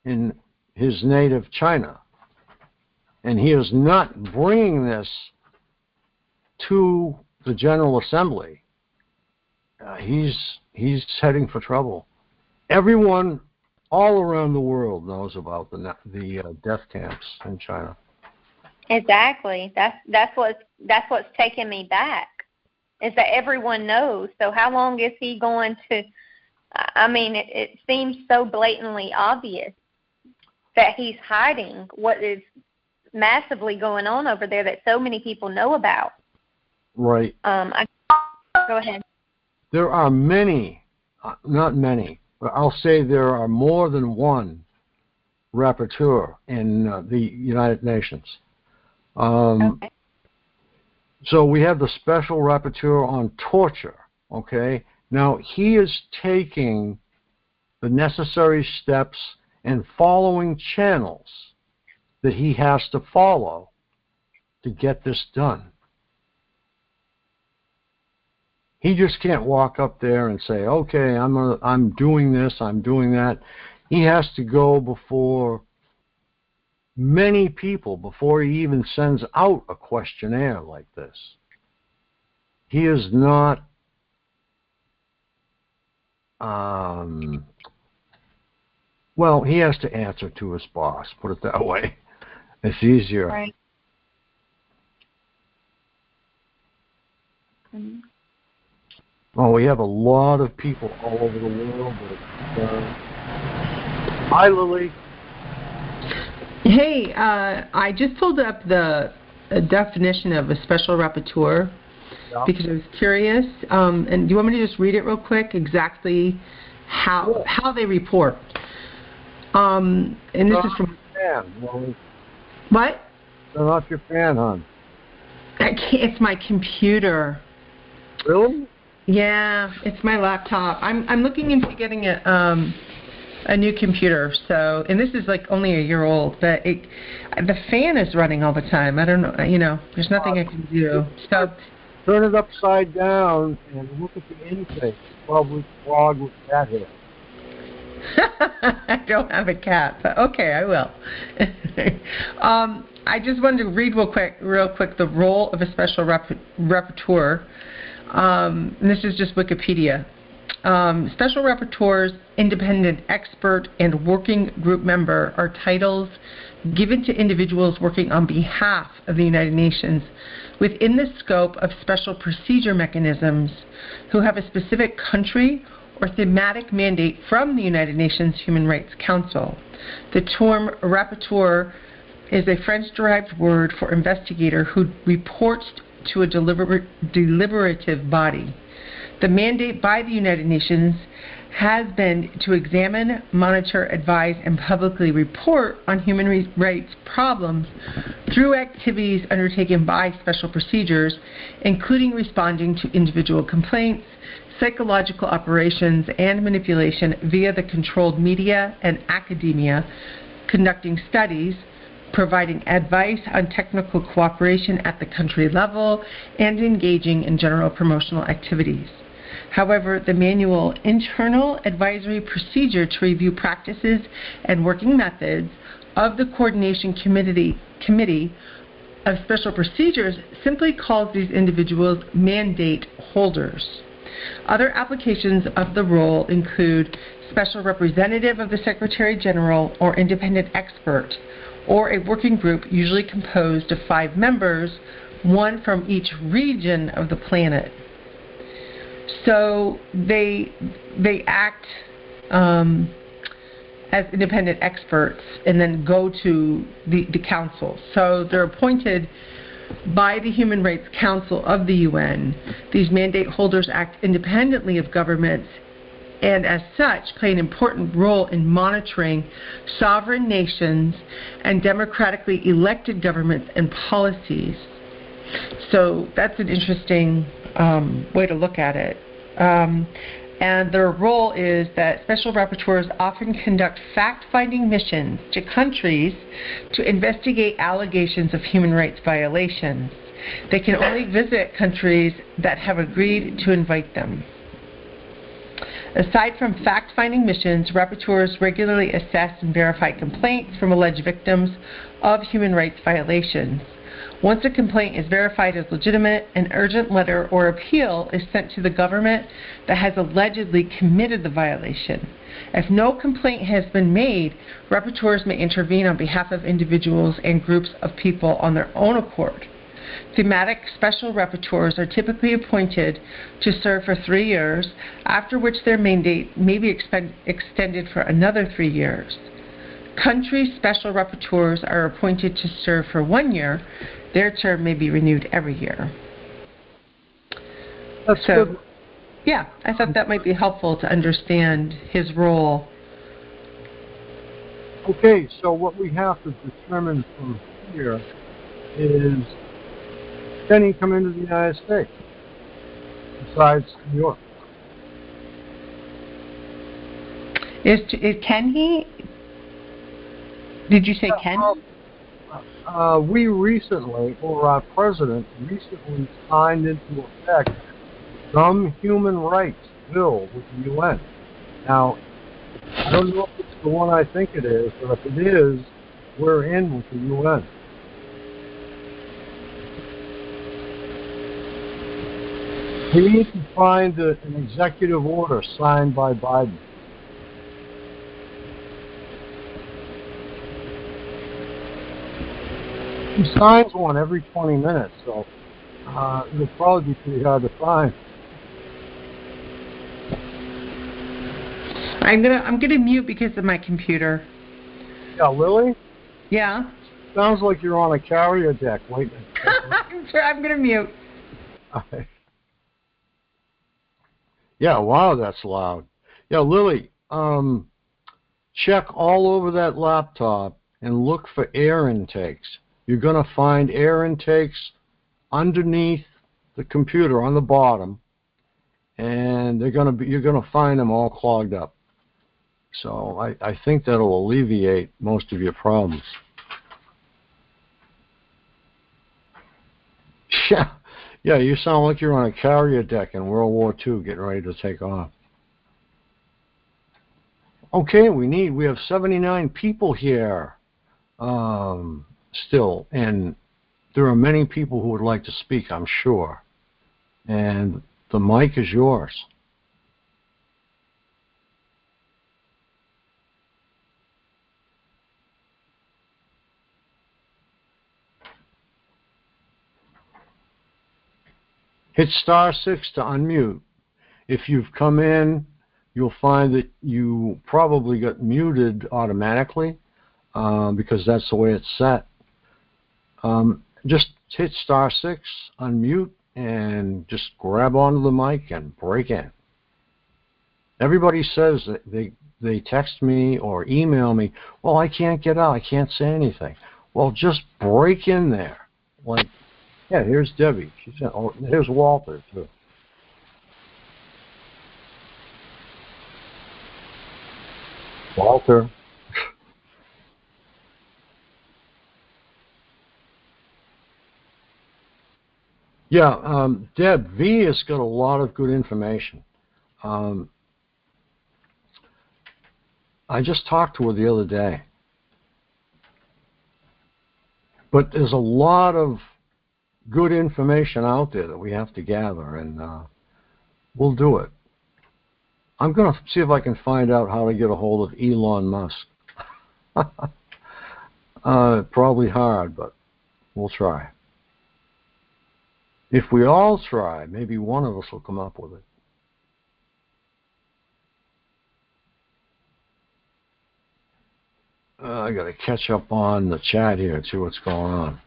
A: in his native China, and he is not bringing this to the General Assembly, he's heading for trouble. Everyone all around the world knows about the death camps in China.
E: Exactly. That's what's taking me back, is that everyone knows. So how long is he going to? It seems so blatantly obvious that he's hiding what is massively going on over there that so many people know about.
A: Right.
E: Go ahead.
A: There are many, not many, but I'll say there are more than one rapporteur in the United Nations.
E: Okay.
A: So we have the special rapporteur on torture, okay? Now, he is taking the necessary steps and following channels that he has to follow to get this done. He just can't walk up there and say, okay, I'm doing this, I'm doing that. He has to go before many people before he even sends out a questionnaire like this. He is not he has to answer to his boss, put it that way. It's easier.
E: Right. Mm-hmm.
A: Oh, we have a lot of people all over the world. Hi, Lily.
H: Hey, I just pulled up the definition of a special rapporteur because I was curious. And do you want me to just read it real quick, exactly how they report? And this is from... What?
A: Turn off your fan, hon.
H: I can't, it's my computer.
A: Really?
H: Yeah, it's my laptop. I'm looking into getting a new computer. So, and this is like only a year old, but the fan is running all the time. I don't know. There's nothing I can do. So
A: turn it upside down and look at the intake. Probably clogged with cat hair.
H: I don't have a cat, but okay, I will. I just wanted to read real quick the role of a special rapporteur. And this is just Wikipedia. Special rapporteurs, independent expert, and working group member are titles given to individuals working on behalf of the United Nations within the scope of special procedure mechanisms who have a specific country or thematic mandate from the United Nations Human Rights Council. The term rapporteur is a French-derived word for investigator who reports to a deliberative body. The mandate by the United Nations has been to examine, monitor, advise, and publicly report on human rights problems through activities undertaken by special procedures, including responding to individual complaints, psychological operations, and manipulation via the controlled media and academia, conducting studies, providing advice on technical cooperation at the country level, and engaging in general promotional activities. However, the manual internal advisory procedure to review practices and working methods of the Coordination Committee of Special Procedures simply calls these individuals mandate holders. Other applications of the role include special representative of the Secretary General or independent expert, or a working group usually composed of 5 members, one from each region of the planet. So they act as independent experts and then go to the council. So they're appointed by the Human Rights Council of the UN. These mandate holders act independently of governments and as such play an important role in monitoring sovereign nations and democratically elected governments and policies. So that's an interesting way to look at it. And their role is that special rapporteurs often conduct fact-finding missions to countries to investigate allegations of human rights violations. They can only visit countries that have agreed to invite them. Aside from fact-finding missions, rapporteurs regularly assess and verify complaints from alleged victims of human rights violations. Once a complaint is verified as legitimate, an urgent letter or appeal is sent to the government that has allegedly committed the violation. If no complaint has been made, rapporteurs may intervene on behalf of individuals and groups of people on their own accord. Thematic special rapporteurs are typically appointed to serve for 3 years, after which their mandate may be extended for another 3 years. Country special rapporteurs are appointed to serve for 1 year. Their term may be renewed every year.
A: That's good.
H: Yeah, I thought that might be helpful to understand his role.
A: Okay, so what we have to determine from here is, can he come into the United States besides New York?
H: Can he? Did you say can?
A: We recently, or our president recently, signed into effect some human rights bill with the UN. Now, I don't know if it's the one I think it is, but if it is, we're in with the UN. We need to find an executive order signed by Biden. He signs one every 20 minutes, so it'll probably be pretty hard to find.
H: I'm gonna mute because of my computer.
A: Yeah, Lily?
H: Yeah?
A: Sounds like you're on a carrier deck waiting.
H: I'm gonna mute.
A: Okay. Yeah, wow, that's loud. Yeah, Lily, check all over that laptop and look for air intakes. You're going to find air intakes underneath the computer on the bottom, and you're going to find them all clogged up. So I think that'll alleviate most of your problems. Yeah, you sound like you're on a carrier deck in World War II getting ready to take off. Okay, we have 79 people here still, and there are many people who would like to speak, I'm sure. And the mic is yours. Hit *6 to unmute. If you've come in, you'll find that you probably got muted automatically because that's the way it's set. Just hit *6, unmute, and just grab onto the mic and break in. Everybody says that they text me or email me, well, I can't get out, I can't say anything. Well, just break in there. Like, yeah, here's Debbie. Here's Walter, too. Walter. Yeah, Deb, V has got a lot of good information. I just talked to her the other day. But there's a lot of good information out there that we have to gather, and we'll do it. I'm going to see if I can find out how to get a hold of Elon Musk. Probably hard, but we'll try. If we all try, maybe one of us will come up with it. I got to catch up on the chat here and see what's going on.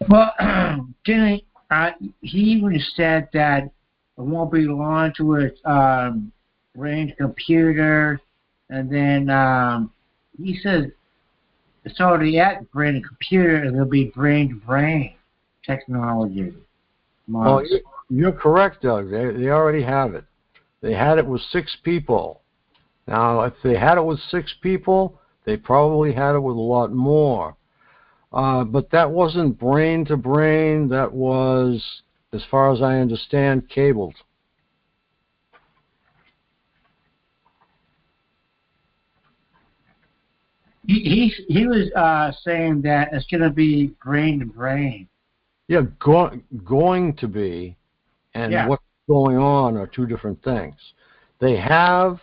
D: Well, Jenny, he even said that it won't be long to its brain computer, and then he says it's already at brain and computer, and it'll be brain-to-brain technology.
A: Well, you're correct, Doug. They already have it. They had it with 6 people. Now, if they had it with 6 people, they probably had it with a lot more. But that wasn't brain-to-brain. That was, as far as I understand, cabled.
D: He was saying that it's going to be brain-to-brain.
A: Yeah, going to be, and what's going on are 2 different things. They have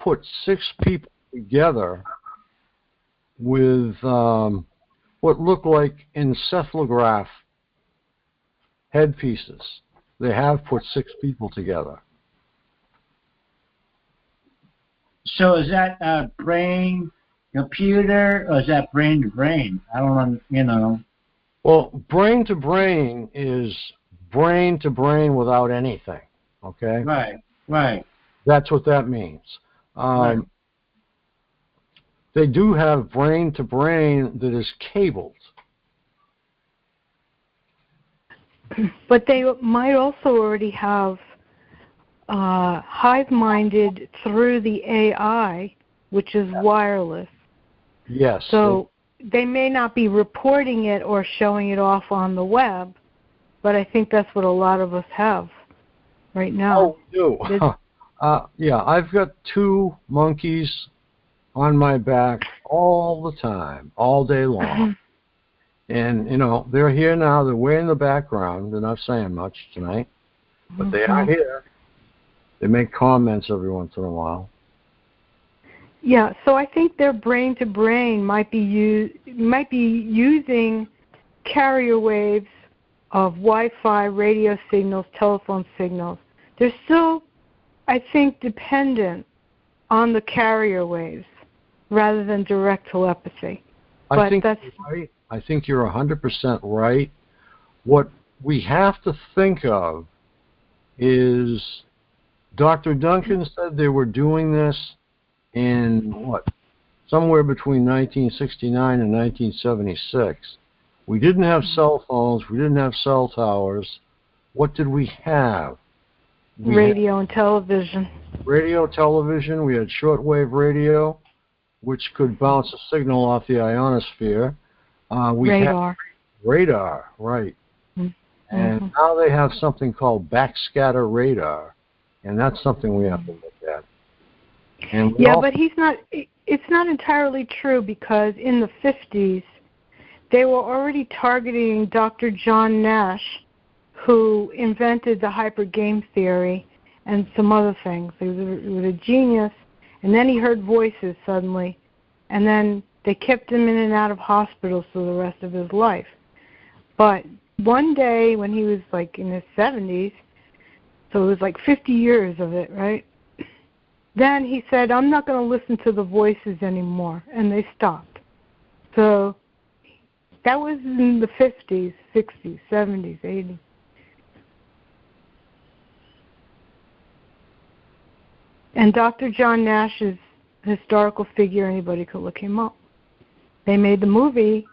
A: put 6 people together with what look like encephalograph headpieces. They have put 6 people together.
D: So is that brain computer, or is that brain to brain? I don't know,
A: Well, brain to brain is brain to brain without anything. Okay.
D: Right.
A: That's what that means.
D: Right.
A: They do have brain to brain that is cabled.
B: But they might also already have hive-minded through the AI, which is wireless.
A: Yes.
B: So they may not be reporting it or showing it off on the web, but I think that's what a lot of us have right now.
A: Oh, we do. Yeah, I've got 2 monkeys on my back all the time, all day long. And, they're here now. They're way in the background. They're not saying much tonight, but they are here. They make comments every once in a while.
B: Yeah, so I think their brain-to-brain might be using carrier waves of Wi-Fi, radio signals, telephone signals. They're still, I think, dependent on the carrier waves rather than direct telepathy.
A: I think you're right. I think you're 100% right. What we have to think of is Dr. Duncan said they were doing this in, somewhere between 1969 and 1976. We didn't have cell phones. We didn't have cell towers. What did we have?
B: Radio and television.
A: Radio, television. We had shortwave radio, which could bounce a signal off the ionosphere.
B: Radar.
A: Radar, right. Mm-hmm. And now they have something called backscatter radar, and that's something we have to look at. And but it's not entirely true, because in the 50s, they were already targeting Dr. John Nash, who invented the hyper game theory and some other things. He was a genius, and then he heard voices suddenly, and then they kept him in and out of hospitals for the rest of his life. But one day when he was in his 70s, so it was 50 years of it, right? Then he said, I'm not going to listen to the voices anymore, and they stopped. So that was in the 50s, 60s, 70s, 80s. And Dr. John Nash is a historical figure. Anybody could look him up. They made the movie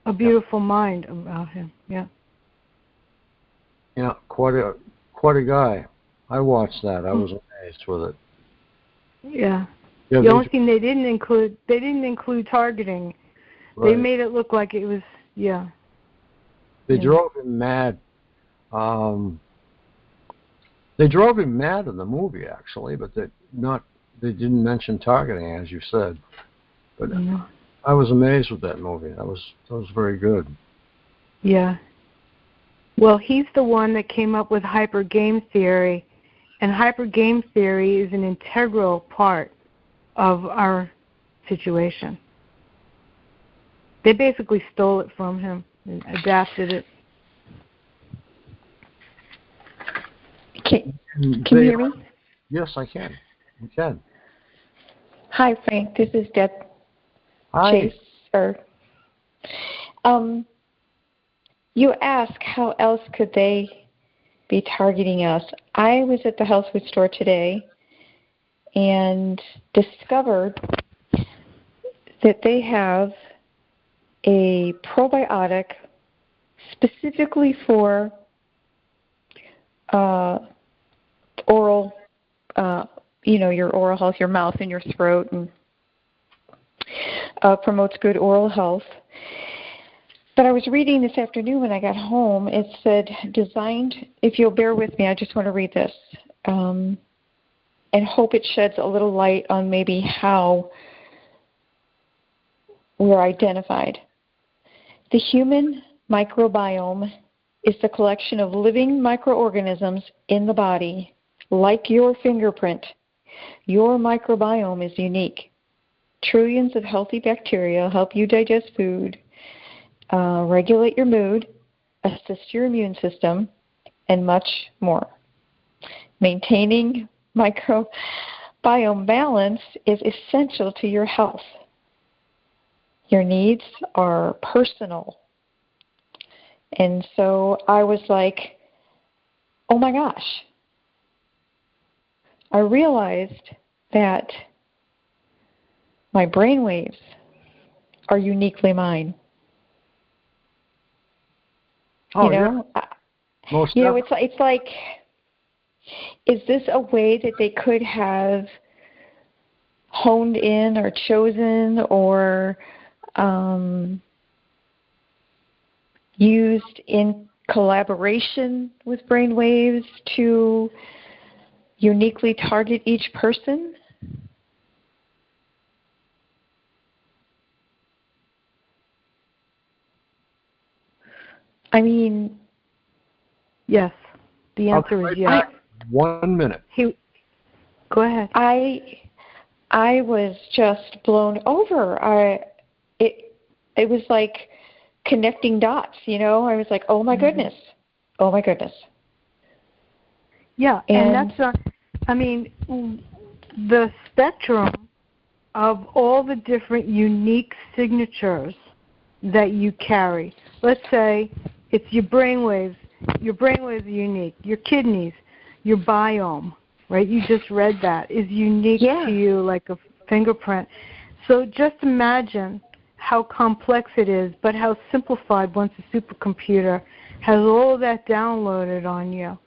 A: A Beautiful Mind about him. Yeah. Yeah, quite a guy. I watched that. I was amazed with it.
B: Yeah. The only thing they didn't include targeting. Right. They made it look like it was,
A: They drove him mad. They drove him mad in the movie, actually, but they didn't mention targeting, as you said. But I was amazed with that movie. That was very good.
B: Yeah. Well, he's the one that came up with hyper game theory, and hyper game theory is an integral part of our situation. They basically stole it from him and adapted it.
J: Can you hear me?
A: Yes, I can. You can.
J: Hi, Frank. This is Deb.
A: Hi.
J: Chase. You ask how else could they be targeting us. I was at the health food store today and discovered that they have a probiotic specifically for oral, your oral health, your mouth and your throat, and promotes good oral health. But I was reading this afternoon when I got home. It said, designed, if you'll bear with me, I just want to read this, and hope it sheds a little light on maybe how we're identified. The human microbiome is the collection of living microorganisms in the body. Like your fingerprint, your microbiome is unique. Trillions of healthy bacteria help you digest food, regulate your mood, assist your immune system, and much more. Maintaining microbiome balance is essential to your health. Your needs are personal. And so I was like, oh my gosh. I realized that my brain waves are uniquely mine.
A: Oh,
J: yeah.
A: Most
J: it's like, is this a way that they could have honed in or chosen or used in collaboration with brainwaves to uniquely target each person? I mean,
B: yes. The answer is yes.
A: 1 minute.
B: Go ahead.
J: I was just blown over. It was like connecting dots, I was like, oh my goodness. Oh my goodness.
B: Yeah, and that's the spectrum of all the different unique signatures that you carry. Let's say it's your brainwaves. Your brainwaves are unique. Your kidneys, your biome, right? You just read that, is unique to you like a fingerprint. So just imagine how complex it is, but how simplified once a supercomputer has all of that downloaded on you.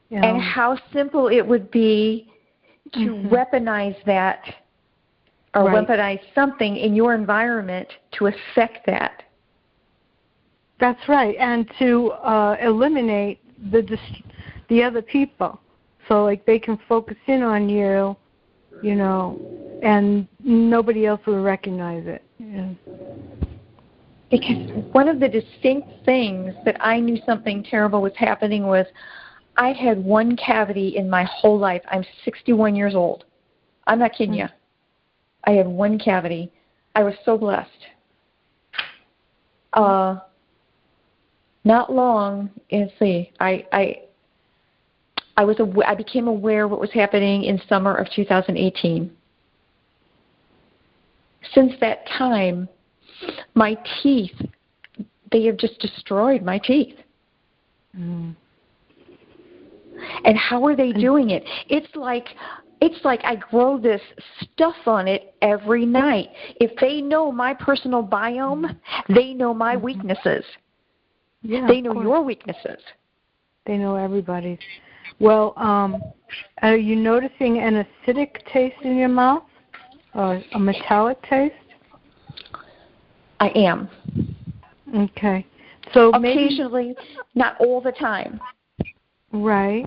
J: And how simple it would be to weaponize that or weaponize something in your environment to affect that.
B: That's right, and to eliminate the other people. So like they can focus in on you, and nobody else will recognize it. Yeah.
J: Because one of the distinct things that I knew something terrible was happening was I had one cavity in my whole life. I'm 61 years old. I'm not kidding you. I had one cavity. I was so blessed. Not long, I became aware of what was happening in summer of 2018. Since that time, my teeth, they have just destroyed my teeth. And how are they doing it? It's like I grow this stuff on it every night. If they know my personal biome, they know my weaknesses.
B: Yeah,
J: they know your weaknesses.
B: They know everybody's. Well, are you noticing an acidic taste in your mouth? Or a metallic taste?
J: I am.
B: Okay. So
J: occasionally, not all the time.
B: Right.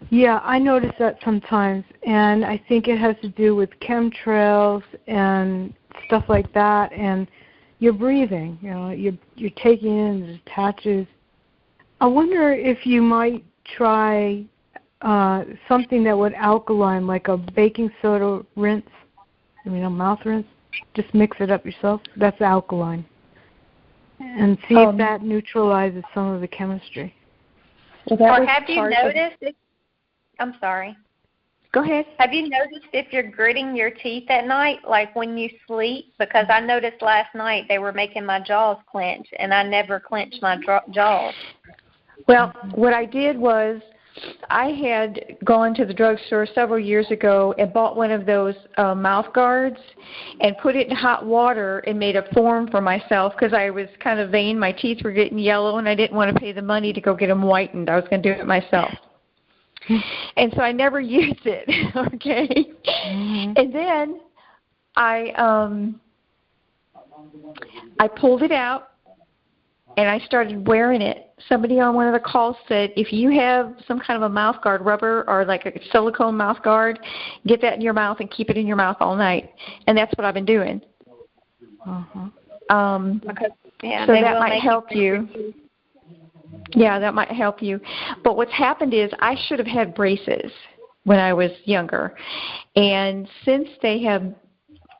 B: Yeah, I notice that sometimes, and I think it has to do with chemtrails and stuff like that, and your breathing. You're taking in the patches. I wonder if you might try something that would alkaline, like a baking soda rinse. A mouth rinse. Just mix it up yourself. That's alkaline. And see if that neutralizes some of the chemistry.
E: Or have you noticed? I'm sorry.
J: Go ahead.
E: Have you noticed if you're gritting your teeth at night, like when you sleep? Because I noticed last night they were making my jaws clench, and I never clench my jaws.
J: Well, what I did was I had gone to the drugstore several years ago and bought one of those mouth guards and put it in hot water and made a form for myself because I was kind of vain. My teeth were getting yellow, and I didn't want to pay the money to go get them whitened. I was going to do it myself. And so I never used it, okay? And then I pulled it out, and I started wearing it. Somebody on one of the calls said, if you have some kind of a mouth guard, rubber or like a silicone mouth guard, get that in your mouth and keep it in your mouth all night. And that's what I've been doing. So that might help you. Yeah, that might help you. But what's happened is I should have had braces when I was younger. And since they have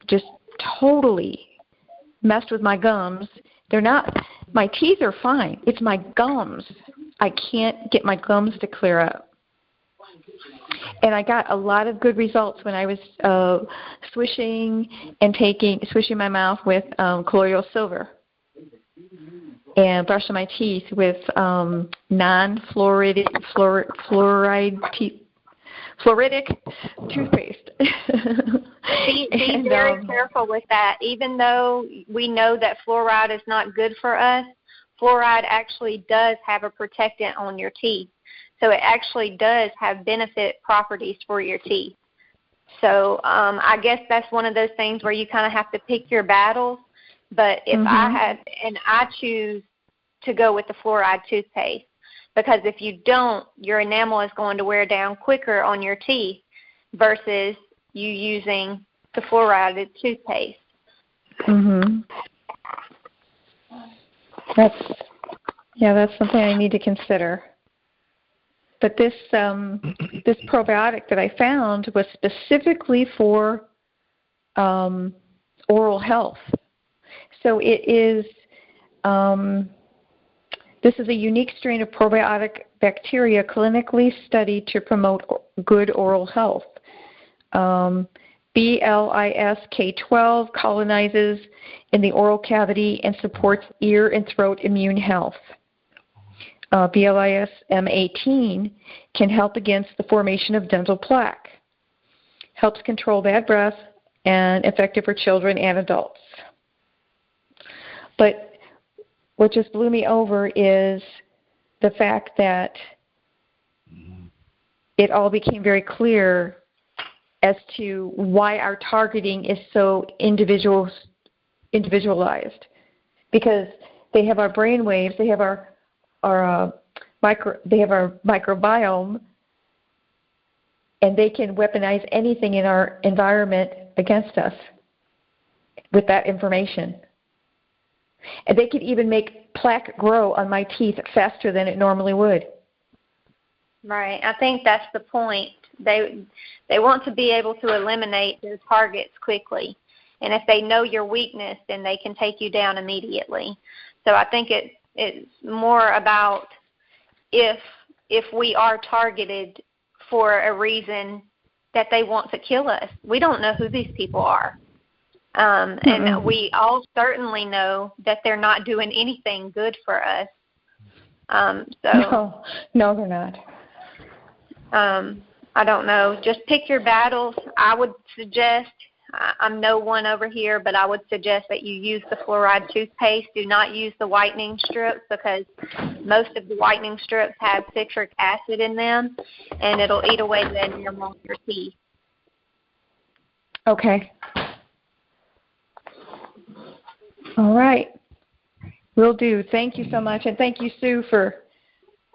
J: just totally messed with my gums, they're not, my teeth are fine. It's my gums. I can't get my gums to clear up. And I got a lot of good results when I was swishing my mouth with colloidal silver and brushing my teeth with non-fluoridic toothpaste.
E: Be very careful with that. Even though we know that fluoride is not good for us, fluoride actually does have a protectant on your teeth. So it actually does have benefit properties for your teeth. So I guess that's one of those things where you kind of have to pick your battles. But if I choose to go with the fluoride toothpaste, because if you don't, your enamel is going to wear down quicker on your teeth versus you using the fluoride toothpaste.
J: That's something I need to consider. But this this probiotic that I found was specifically for oral health. So it is. This is a unique strain of probiotic bacteria clinically studied to promote good oral health. BLISK12 colonizes in the oral cavity and supports ear and throat immune health. BLISM18 can help against the formation of dental plaque, helps control bad breath, and effective for children and adults. But what just blew me over is the fact that it all became very clear as to why our targeting is so individualized. Because they have our brain waves, they have our microbiome, and they can weaponize anything in our environment against us with that information. And they could even make plaque grow on my teeth faster than it normally would.
E: Right. I think that's the point. They want to be able to eliminate their targets quickly. And if they know your weakness, then they can take you down immediately. So I think it's more about if we are targeted for a reason that they want to kill us. We don't know who these people are. And we all certainly know that they're not doing anything good for us.
J: No, they're not.
E: I don't know. Just pick your battles. I would suggest, I'm no one over here, but I would suggest that you use the fluoride toothpaste. Do not use the whitening strips because most of the whitening strips have citric acid in them, and it'll eat away the enamel of your teeth.
J: Okay. All right. Will do. Thank you so much. And thank you, Sue, for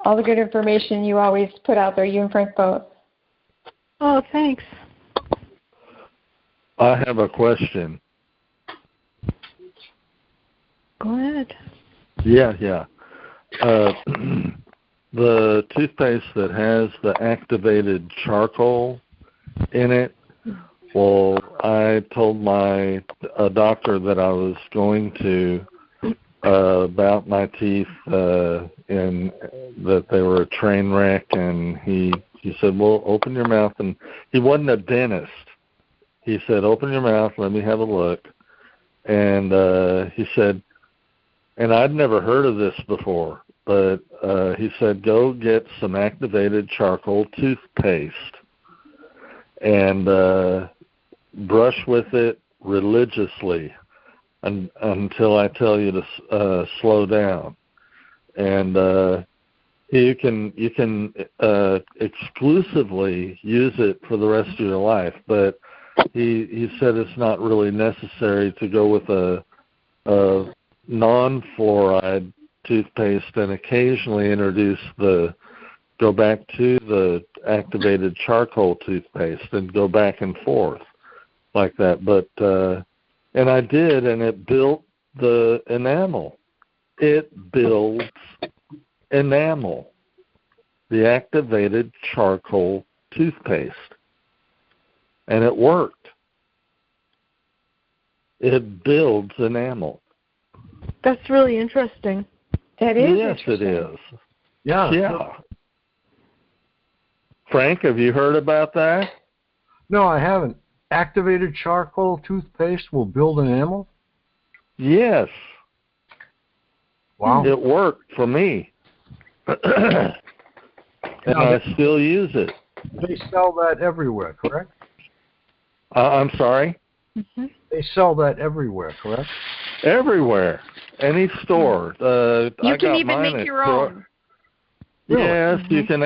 J: all the good information you always put out there, you and Frank both.
B: Oh, thanks.
G: I have a question.
B: Go ahead.
G: Yeah. The toothpaste that has the activated charcoal in it, well, I told a doctor that I was going to about my teeth and that they were a train wreck, and he He said, well, open your mouth. And he wasn't a dentist. He said, open your mouth, let me have a look. And he said, and I'd never heard of this before, but he said, go get some activated charcoal toothpaste and brush with it religiously until I tell you to slow down. And you can exclusively use it for the rest of your life, but he said it's not really necessary to go with a non-fluoride toothpaste and occasionally go back to the activated charcoal toothpaste and go back and forth like that. But and I did, and it built the enamel. It builds enamel, the activated charcoal toothpaste. And it worked. It builds enamel.
B: That's really interesting.
J: That is
G: Yes, it is.
A: Yeah.
G: Yeah. Frank, have you heard about that?
A: No, I haven't. Activated charcoal toothpaste will build enamel?
G: Yes.
A: Wow.
G: It worked for me. And I still use it.
A: They sell that everywhere, correct?
G: I'm sorry?
B: Mm-hmm.
A: They sell that everywhere, correct?
G: Everywhere. Any store.
E: You can even make your own.
G: Yes, you can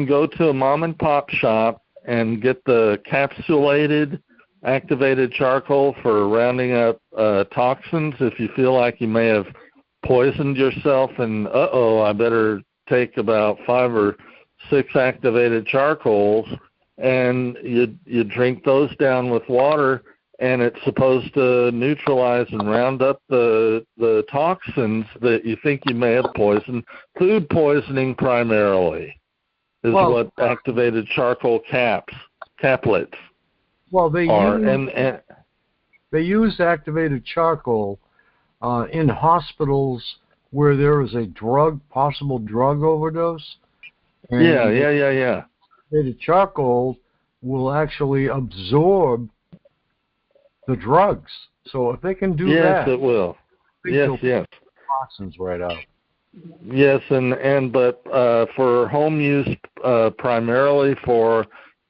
G: go to a mom and pop shop and get the capsulated activated charcoal for rounding up toxins if you feel like you may have poisoned yourself and I better take about 5 or 6 activated charcoals, and you drink those down with water, and it's supposed to neutralize and round up the toxins that you think you may have poisoned. Food poisoning primarily is what activated charcoal caplets are.
A: They use activated charcoal in hospitals where there is a possible drug overdose. And
G: Yeah.
A: Activated charcoal will actually absorb the drugs. So if they can do that,
G: yes, it will. Yes.
A: Toxins right out.
G: Yes, but for home use, primarily for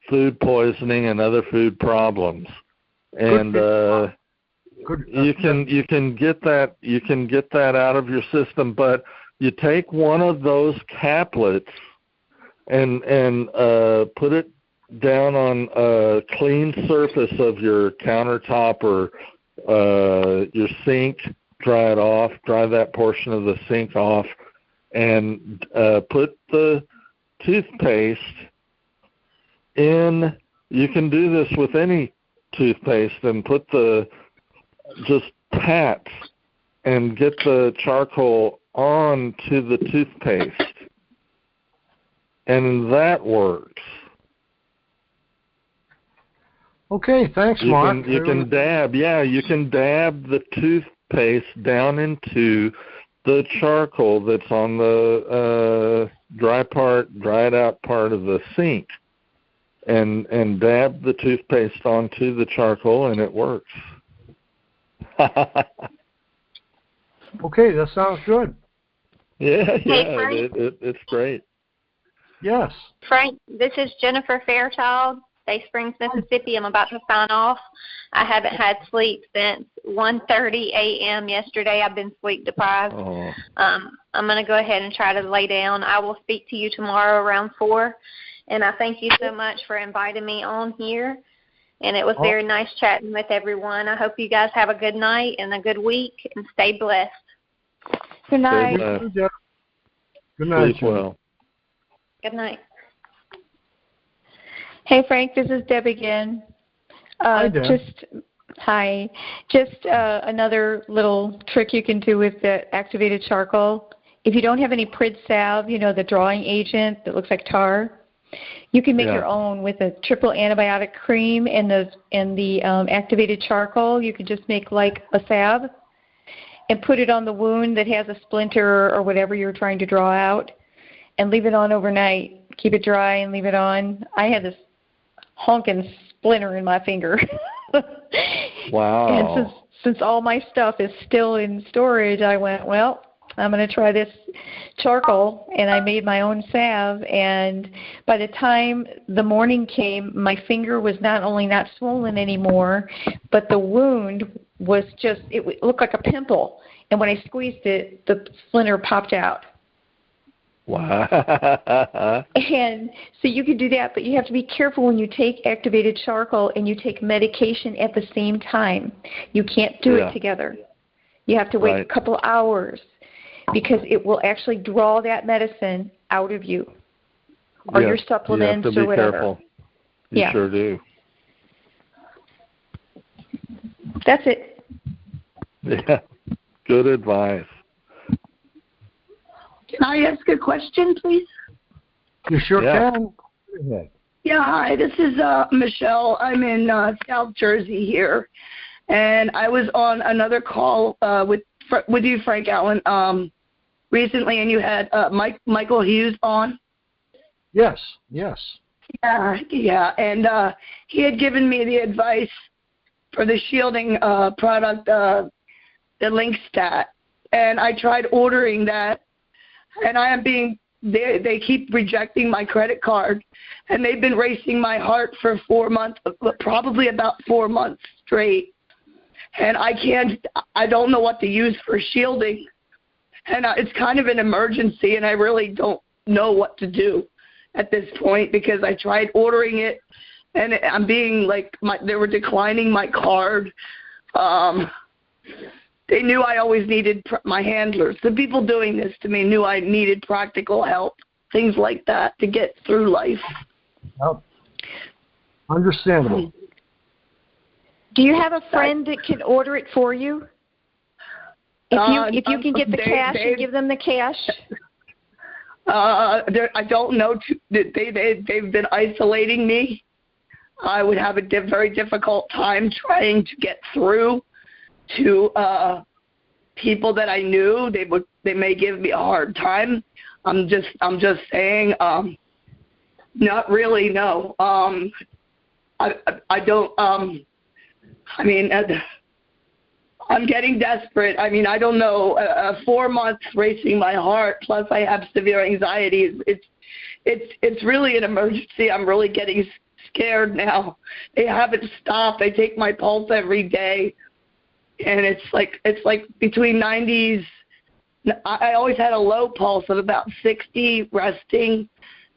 G: food poisoning and other food problems, and you can get that out of your system. But you take one of those caplets and put it down on a clean surface of your countertop or your sink. Dry that portion of the sink off, and put the toothpaste in. You can do this with any toothpaste, and just pat and get the charcoal onto the toothpaste, and that works.
A: Okay, thanks, Mark.
G: You can dab the toothpaste down into the charcoal that's on the dried out part of the sink, and dab the toothpaste onto the charcoal, and it works.
A: Okay, that sounds good.
G: Yeah,
E: Frank?
G: it's great.
A: Yes.
E: Frank, this is Jennifer Fairchild, Bay Springs, Mississippi. I'm about to sign off. I haven't had sleep since 1:30 a.m. yesterday. I've been sleep deprived.
G: Oh.
E: I'm going to go ahead and try to lay down. I will speak to you tomorrow around 4, and I thank you so much for inviting me on here. And it was very nice chatting with everyone. I hope you guys have a good night and a good week, and stay blessed.
J: Good night.
A: Good night.
G: Sleep well.
E: Good night.
J: Hey, Frank, this is Deb again.
A: Hi, Deb.
J: Just another little trick you can do with the activated charcoal. If you don't have any Prid salve, the drawing agent that looks like tar, you can make your own with a triple antibiotic cream and the activated charcoal. You could just make like a salve and put it on the wound that has a splinter or whatever you're trying to draw out, and leave it on overnight. keep it dry and leave it on. I had this honking splinter in my finger.
A: Wow.
J: And since all my stuff is still in storage, I went, well, I'm going to try this charcoal, and I made my own salve, and by the time the morning came, my finger was not only not swollen anymore, but the wound was just, it looked like a pimple, and when I squeezed it, the splinter popped out.
A: Wow.
J: And so you could do that, but you have to be careful when you take activated charcoal and you take medication at the same time. You can't do it together. You have to wait a couple hours because it will actually draw that medicine out of you or your supplements
A: or whatever. You have to be careful. You sure do.
J: That's it.
A: Yeah. Good advice.
K: Can I ask a question, please?
A: You sure can.
K: Yeah, hi. This is Michelle. I'm in South Jersey here, and I was on another call with you, Frank Allen, recently, and you had Michael Hughes on.
A: Yes.
K: Yeah, and he had given me the advice for the shielding product, the Linkstat, and I tried ordering that. And I am they keep rejecting my credit card, and they've been racing my heart for 4 months, probably about 4 months straight. And I don't know what to use for shielding. And it's kind of an emergency, and I really don't know what to do at this point because I tried ordering it, and I'm being they were declining my card. They knew I always needed my handlers. The people doing this to me knew I needed practical help, things like that, to get through life.
A: Yep. Understandable.
J: Do you have a friend that can order it for you? If you can get the cash and give them the cash?
K: I don't know. They've been isolating me. I would have a very difficult time trying to get through to people that I knew. They may give me a hard time. I'm just saying, not really, no. I don't, I mean, I'm getting desperate. I mean, I don't know, 4 months racing my heart, plus I have severe anxiety. It's really an emergency. I'm really getting scared now. They haven't stopped. They take my pulse every day. And it's like between 90s. I always had a low pulse of about 60 resting.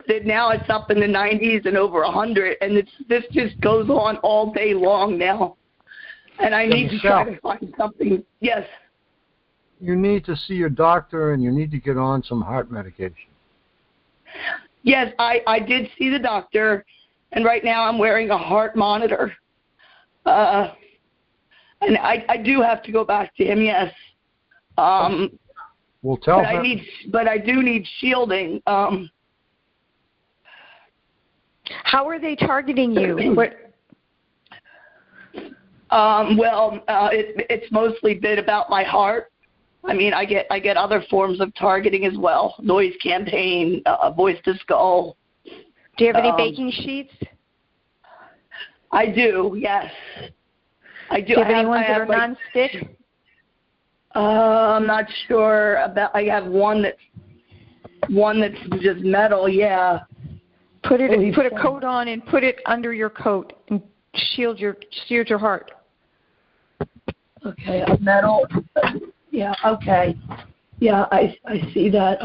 K: But now it's up in the 90s and over 100. And this just goes on all day long now. And I need to try to find something. Yes.
A: You need to see your doctor, and you need to get on some heart medication.
K: Yes, I did see the doctor. And right now I'm wearing a heart monitor. And I do have to go back to him, yes.
A: We'll tell him.
K: But I do need shielding.
J: How are they targeting you?
K: It's mostly been about my heart. I mean, I get other forms of targeting as well. Noise campaign, voice to skull.
J: Do you have any baking sheets?
K: I do, yes. I do.
J: Do you have any ones that are non-stick?
K: I'm not sure about. I have one that's just metal. Yeah.
J: Put a coat on and put it under your coat and shield your heart.
K: Okay, a metal. Yeah. Okay. Yeah, I see that.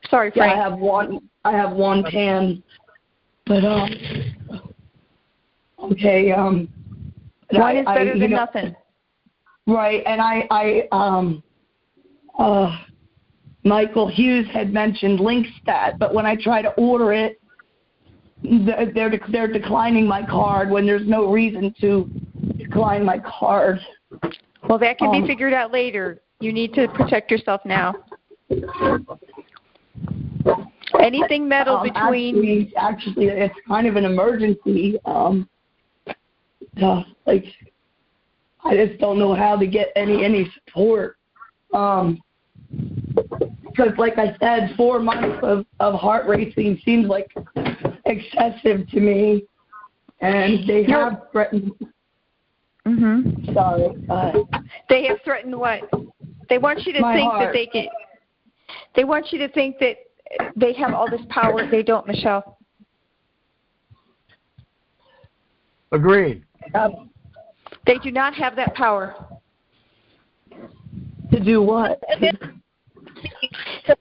J: Sorry, Frank.
K: Yeah, I have one pan, but okay.
J: One is better than nothing.
K: Right, and Michael Hughes had mentioned Linkstat, but when I try to order it, they're declining my card when there's no reason to decline my card.
J: Well, that can be figured out later. You need to protect yourself now. Anything metal between...
K: Actually, it's kind of an emergency. I just don't know how to get any support. because, like I said, 4 months of heart racing seems like excessive to me. And they have threatened.
J: Mm-hmm.
K: Sorry.
J: They have threatened what? They want you to think
K: heart.
J: that they can. They want you to think that they have all this power. They don't, Michelle.
A: Agreed.
J: They do not have that power.
K: To do what?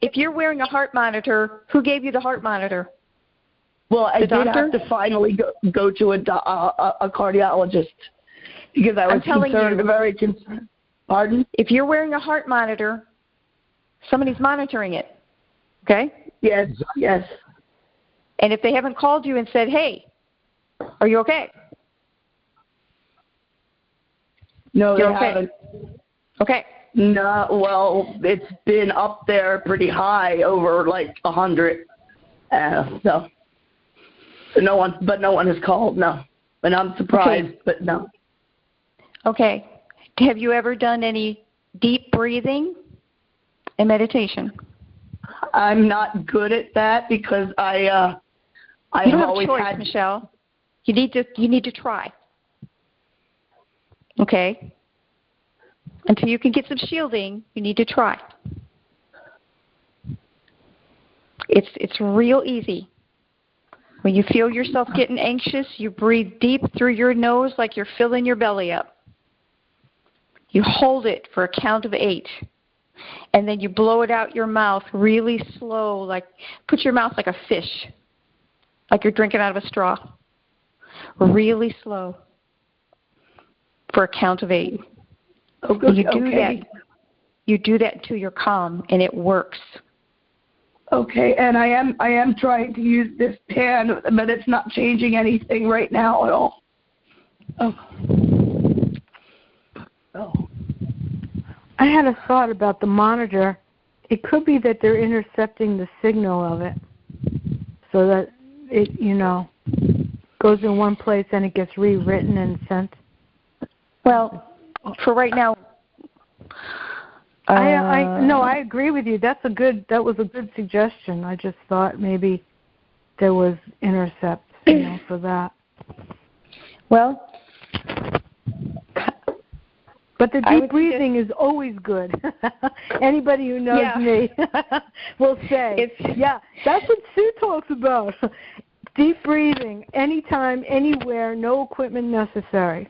J: If you're wearing a heart monitor, who gave you the heart monitor?
K: Well, I
J: The
K: did
J: doctor?
K: have to finally go to a cardiologist because I was very concerned. Pardon?
J: If you're wearing a heart monitor, somebody's monitoring it. Okay?
K: Yes, yes.
J: And if they haven't called you and said, hey, are you okay?
K: No,
J: You're
K: they
J: okay.
K: haven't.
J: Okay.
K: No, well, it's been up there pretty high, over like 100. So no one has called. No, but I'm surprised.
J: Okay.
K: But no.
J: Okay. Have you ever done any deep breathing and meditation?
K: I'm not good at that because I
J: you
K: have
J: don't have
K: always
J: choice,
K: had.
J: Michelle. You need to try. Okay. Until you can get some shielding, you need to try. It's real easy. When you feel yourself getting anxious, you breathe deep through your nose like you're filling your belly up. You hold it for a count of 8. And then you blow it out your mouth really slow, like put your mouth like a fish, like you're drinking out of a straw. Really slow for a count of 8.
K: Oh, good.
J: And you do
K: Okay.
J: that. You do that until you're calm, and it works.
K: Okay, and I am trying to use this pen, but it's not changing anything right now at all. Oh.
B: I had a thought about the monitor. It could be that they're intercepting the signal of it, so that it, goes in one place and it gets rewritten and sent.
J: Well, for right now,
B: I agree with you. That was a good suggestion. I just thought maybe there was intercept, for that.
J: Well,
B: but the deep breathing is always good. Anybody who knows me will say, that's what Sue talks about. Deep breathing, anytime, anywhere, no equipment necessary.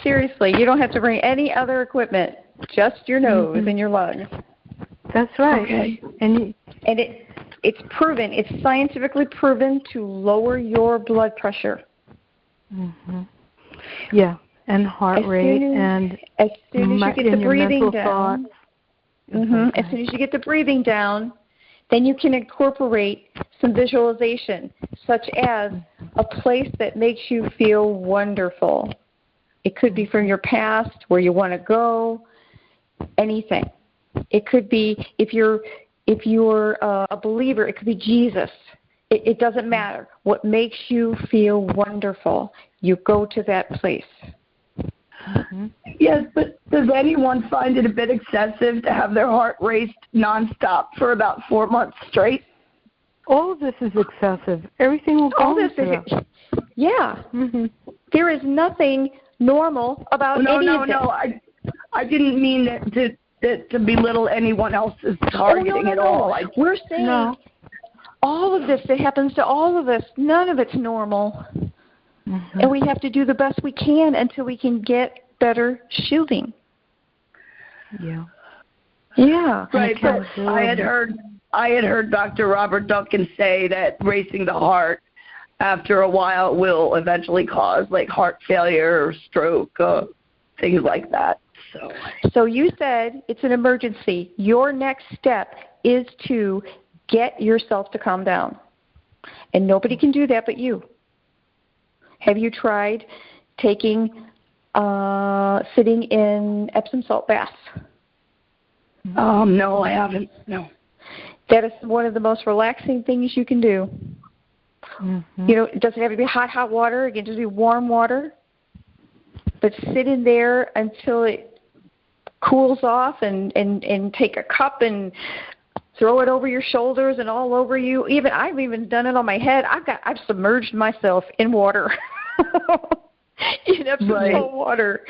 J: Seriously, you don't have to bring any other equipment, just your nose and your lungs.
B: That's right.
K: Okay.
J: And it's proven, it's scientifically proven to lower your blood pressure.
B: Mm-hmm. Yeah, and heart rate, and
J: as soon as you get the breathing down.
B: Okay.
J: As soon as you get the breathing down, then you can incorporate some visualization, such as a place that makes you feel wonderful. It could be from your past, where you want to go, anything. It could be, if you're a believer, it could be Jesus. It doesn't matter. What makes you feel wonderful, you go to that place.
B: Mm-hmm.
K: Yes, but does anyone find it a bit excessive to have their heart raced nonstop for about 4 months straight?
B: All of this is excessive. Everything will go into that.
J: Yeah.
B: Mm-hmm.
J: There is nothing normal about any of this.
K: No. I didn't mean that to belittle anyone else's targeting at all.
J: We're saying all of this that happens to all of us, none of it's normal. Mm-hmm. And we have to do the best we can until we can get better shielding.
B: Yeah.
J: Yeah.
K: Right. So I had heard Dr. Robert Duncan say that racing the heart after a while will eventually cause like heart failure or stroke, things like that.
J: So you said it's an emergency. Your next step is to get yourself to calm down. And nobody can do that but you. Have you tried sitting in Epsom salt baths?
K: No, I haven't. No.
J: That is one of the most relaxing things you can do.
B: Mm-hmm.
J: It doesn't have to be hot water. It can just be warm water. But sit in there until it cools off and take a cup and throw it over your shoulders and all over you. I've even done it on my head. I've submerged myself in water. In Epsom salt water.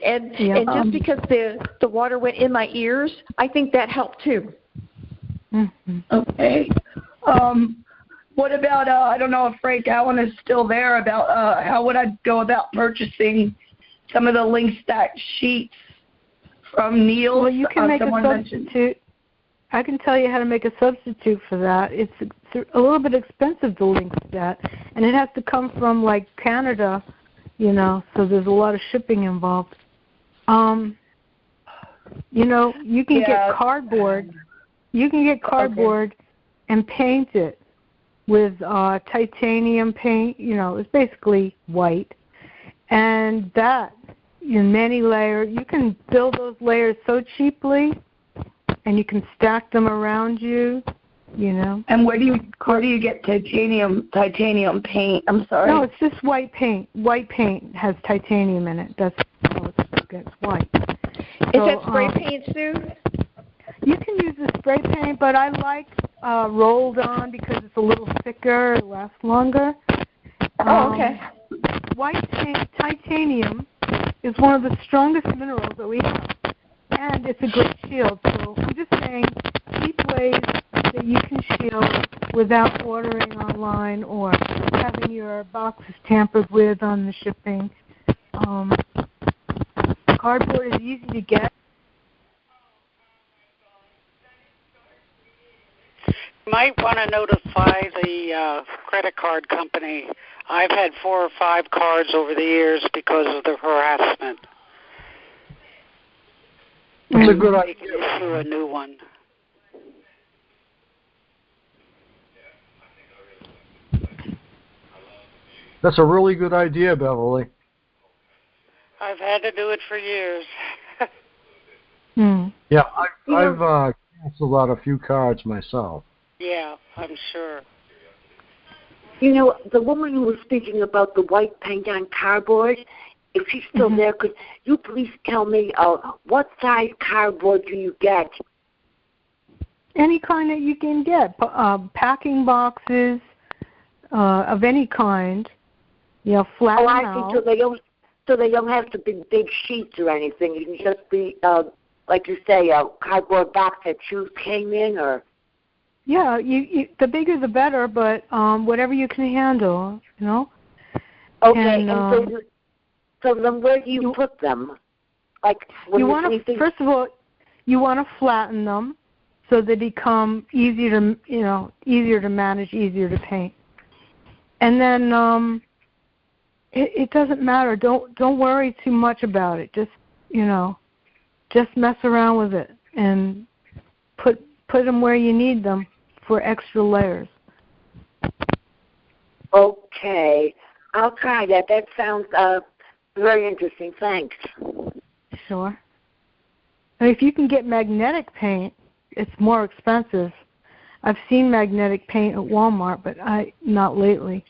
J: And just because the water went in my ears, I think that helped too.
K: Mm-hmm. Okay. What about, I don't know if Frank Allen is still there, about how would I go about purchasing some of the link stack sheets from Nils?
B: Well, you can make a substitute. I can tell you how to make a substitute for that. It's a little bit expensive to link that, and it has to come from, like, Canada, you know, so there's a lot of shipping involved. You know, you can get cardboard. You can get cardboard and paint it with titanium paint. You know, it's basically white. And that, in many layers, you can build those layers so cheaply, and you can stack them around you, you know.
K: And where do you get titanium paint? I'm sorry.
B: No, it's just white paint. White paint has titanium in it. That's how it gets white.
J: Is that spray paint, Sue?
B: You can use the spray paint, but I like rolled on because it's a little thicker, it lasts longer.
J: Okay.
B: White paint, titanium, is one of the strongest minerals that we have. And it's a great shield. So I'm just saying, cheap ways that you can shield without ordering online or having your boxes tampered with on the shipping. Cardboard is easy to get.
L: You might want to notify the credit card company. I've had 4 or 5 cards over the years because of the harassment.
A: It's a good idea.
L: You can issue a new one.
A: That's a really good idea, Beverly.
L: I've had to do it for years.
A: Yeah, I've canceled out a few cards myself.
L: Yeah, I'm sure.
C: You know, the woman who was speaking about the white paint on cardboard, if she's still there, could you please tell me what size cardboard do you get?
B: Any kind that you can get. Packing boxes of any kind. You know, flat
C: them out. So they don't have to be big sheets or anything. You can just be, like you say, a cardboard box that shoes came in, or.
B: Yeah, you the bigger the better, but whatever you can handle, you know.
C: Okay, so then where do you put them? Like when
B: you want to, first of all, you want to flatten them so they become easier to manage, easier to paint. And then it doesn't matter. Don't worry too much about it. Just just mess around with it and put them where you need them for extra layers.
C: Okay, I'll try that. That sounds very interesting. Thanks.
B: Sure. And if you can get magnetic paint, it's more expensive. I've seen magnetic paint at Walmart, but not lately.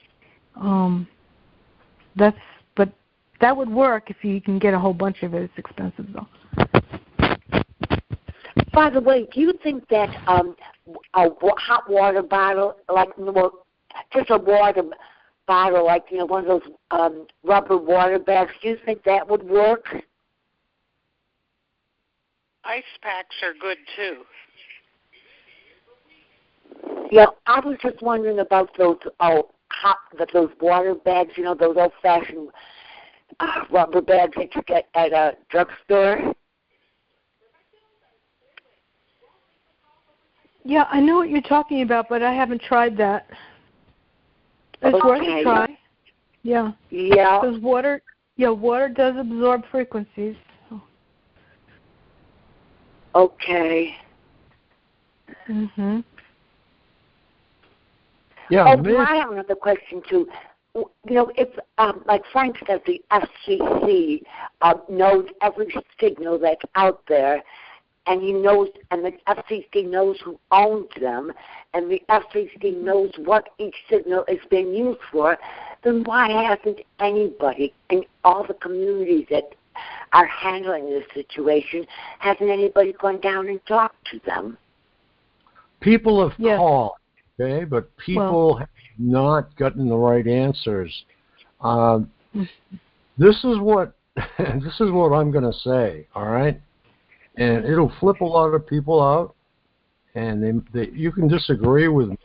B: But that would work if you can get a whole bunch of it. It's expensive though.
C: By the way, do you think that a hot water bottle, just a water bottle, like one of those rubber water bags, do you think that would work?
L: Ice packs are good too.
C: Yeah, I was just wondering about those those water bags, those old-fashioned rubber bags that you get at a drugstore.
B: Yeah, I know what you're talking about, but I haven't tried that. It's worth a try. Yeah.
C: Yeah.
B: Because water does absorb frequencies. So.
C: Okay.
B: Mhm.
A: Yeah.
C: I have another question too. If like Frank said, the FCC knows every signal that's out there, and the FCC knows who owns them, and the FCC knows what each signal is being used for, then why hasn't anybody in all the communities that are handling this situation, hasn't anybody gone down and talked to them?
A: People have called, okay, but people have not gotten the right answers. This is what I'm going to say, all right? And it'll flip a lot of people out, and you can disagree with me.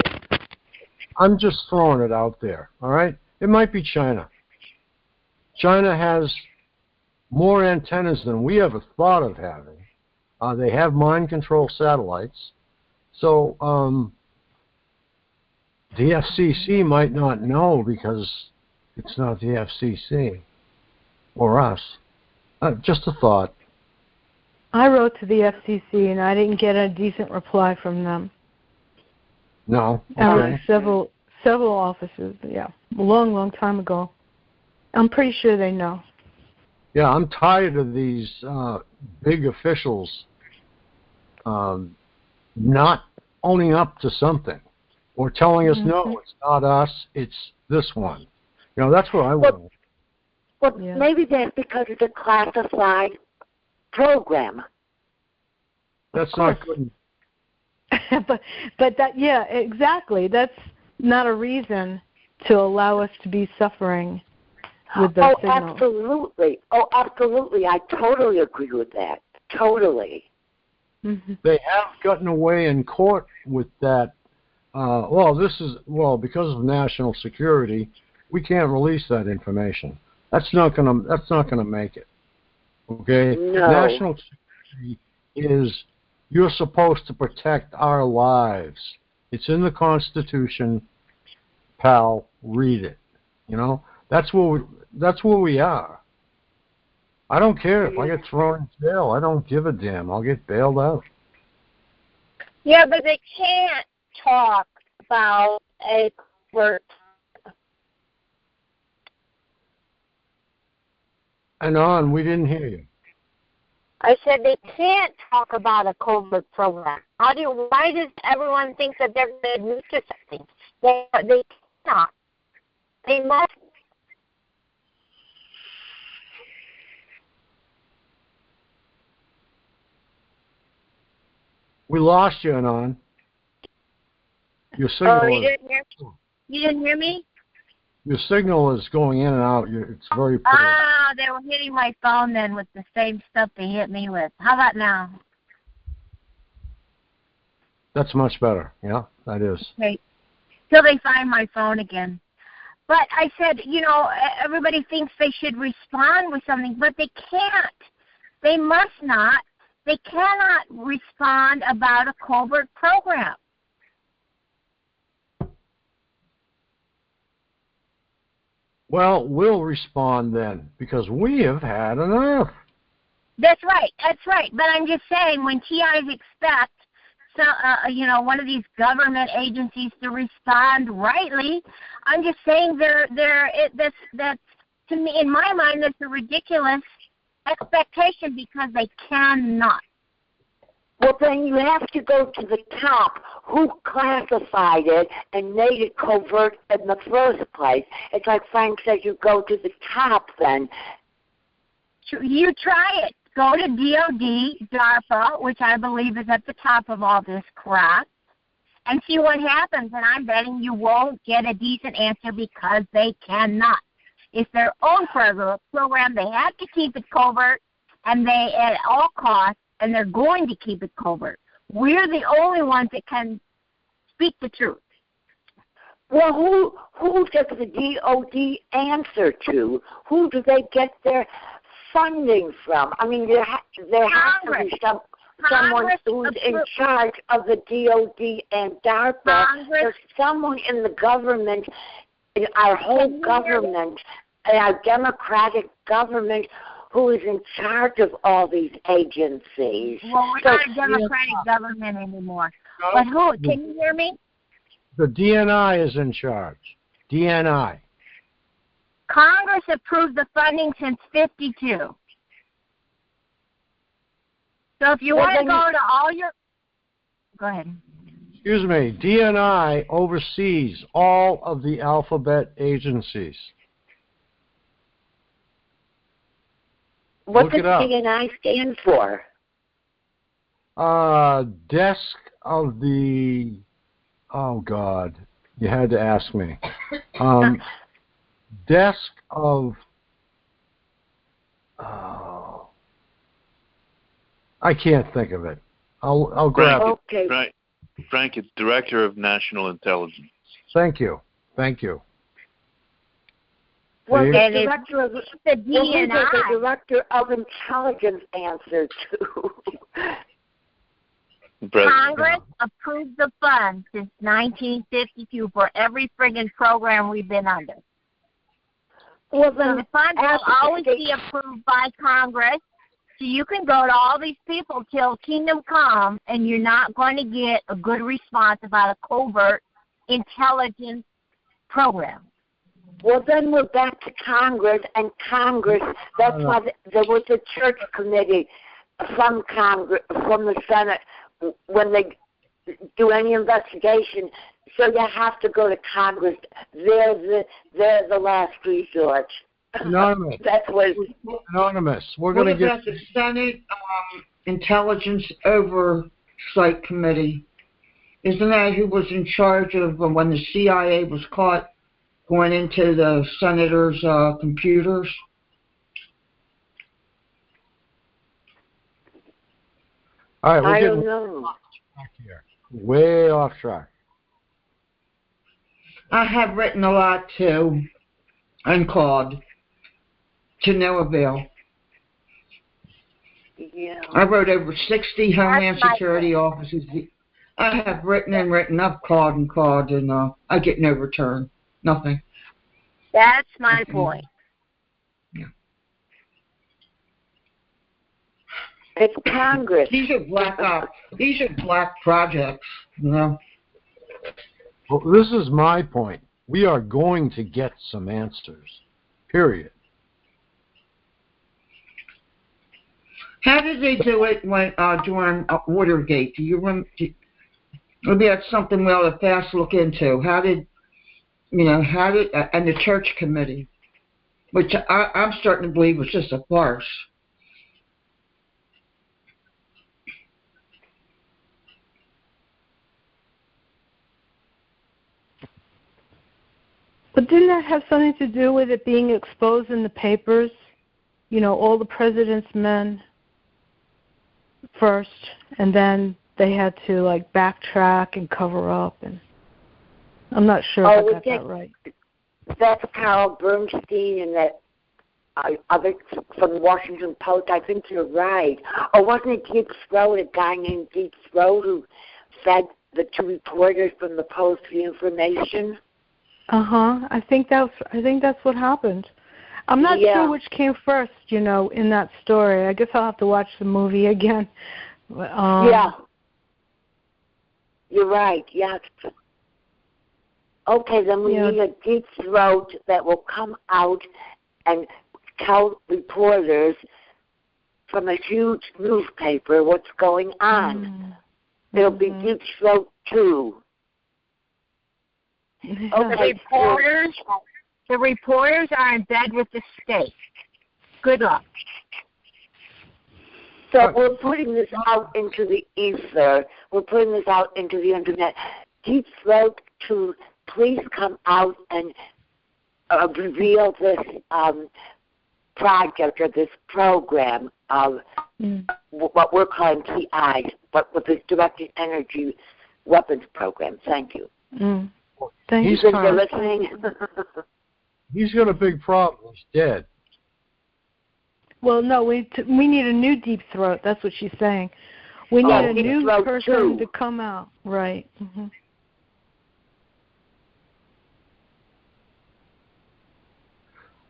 A: I'm just throwing it out there, all right? It might be China. China has more antennas than we ever thought of having. They have mind control satellites. So the FCC might not know because it's not the FCC or us. Just a thought.
B: I wrote to the FCC and I didn't get a decent reply from them.
A: No. Okay.
B: Several offices, a long time ago. I'm pretty sure they know.
A: Yeah, I'm tired of these big officials not owning up to something or telling us, no, it's not us, it's this one. That's what I want.
C: Well, maybe that's because it's a classified program.
A: That's not good.
B: but that, exactly. That's not a reason to allow us to be suffering with the signal.
C: Absolutely. Oh, absolutely. I totally agree with that. Totally.
B: Mm-hmm.
A: They have gotten away in court with that. Because of national security, we can't release that information. That's not gonna make it. Okay?
C: No.
A: National security is you're supposed to protect our lives. It's in the Constitution, pal. Read it. That's where we are. I don't care if I get thrown in jail. I don't give a damn. I'll get bailed out.
E: Yeah, but they can't talk about a covert.
A: And we didn't hear you.
E: I said they can't talk about a covert program. Why does everyone think that they're going to admit to something? They cannot. They must.
A: We lost you, Anon. Your signal.
E: Oh, you didn't hear me? You didn't hear me?
A: Your signal is going in and out. It's very poor.
E: They were hitting my phone then with the same stuff they hit me with. How about now?
A: That's much better. Yeah, that is.
E: Okay. Till they find my phone again. But I said, everybody thinks they should respond with something, but they can't. They must not. They cannot respond about a covert program.
A: Well, we'll respond then, because we have had enough.
E: That's right. But I'm just saying, when TIs expect, one of these government agencies to respond rightly, I'm just saying that's to me, in my mind, that's a ridiculous expectation because they cannot.
C: Well, then you have to go to the top. Who classified it and made it covert in the first place? It's like Frank says, you go to the top then.
E: You try it. Go to DOD, DARPA, which I believe is at the top of all this crap, and see what happens. And I'm betting you won't get a decent answer because they cannot. It's their own program. They have to keep it covert, and they at all costs, and they're going to keep it covert. We're the only ones that can speak the truth.
C: Well, who does the DOD answer to? Who do they get their funding from? I mean, there has to be someone who's in charge of the DOD and DARPA. There's someone in the government, in our whole government, our democratic government, who is in charge of all these agencies.
E: Well, we're not a democratic government anymore. No. But who? Can you hear me?
A: The DNI is in charge. DNI.
E: Congress approved the funding since 52. So if you want to go to all your... Go ahead.
A: Excuse me. DNI oversees all of the alphabet agencies.
C: What
A: Look
C: does
A: it up.
C: TNI stand for?
A: Desk of the... Oh, God. You had to ask me. Desk of... I can't think of it. I'll grab it.
C: Okay.
M: Frank, it's Director of National Intelligence.
A: Thank you. Thank you.
C: Well,
A: See?
C: the
N: And
C: director of
N: it's the DNI.
C: the director of intelligence answer to.
N: Congress approved the funds since 1952 for every friggin' program we've been under.
C: Well,
N: So
C: then
N: the funds will always be approved by Congress. So you can go to all these people till kingdom come, and you're not going to get a good response about a covert intelligence program.
C: Well, then we're back to Congress, and Congress, that's why there was a church committee from Congress, from the Senate, when they do any investigation. So you have to go to Congress. They're the last resort.
A: Anonymous.
C: That's what.
A: Anonymous. We're going to get...
O: What about the Senate Intelligence Oversight Committee? Isn't that who was in charge of when the CIA was caught going into the senators' computers?
A: All right, we're
C: I
A: getting
C: don't know.
A: here. Way off track.
O: I have written a lot too, and called, to no avail.
C: Yeah.
O: I wrote over 60 Homeland Security offices. I have written and written. I've called and called, and I get no return. Nothing.
N: That's my point.
O: Yeah.
C: It's Congress.
O: These are black projects, you know.
A: Well, this is my point. We are going to get some answers. Period.
O: How did they do it when during Watergate? Do you remember? Maybe that's something we ought to fast look into. And the church committee, which I'm starting to believe was just a farce.
B: But didn't that have something to do with it being exposed in the papers? You know, all the president's men first, and then they had to, like, backtrack and cover up. And I'm not sure if I got that right.
C: That's Carl Bernstein and that other from the Washington Post. I think you're right. Or wasn't it Deep Throat, a guy named Deep Throat, who fed the two reporters from the Post the information?
B: I think that's what happened. I'm not sure which came first, you know, in that story. I guess I'll have to watch the movie again.
C: Yeah. You're right. Yes. Okay, then we need a Deep Throat that will come out and tell reporters from a huge newspaper what's going on. It'll be Deep Throat 2.
N: Okay, the reporters are in bed with the state. Good luck.
C: So we're putting this out into the ether. We're putting this out into the internet. Deep Throat 2, please come out and reveal this project or this program of what we're calling TI, but with this directed energy weapons program. Thank you.
B: Thank you.
C: You're listening.
A: He's got a big problem. He's dead.
B: Well, no, we need a new Deep Throat. That's what she's saying. We need a new person to come out. Right.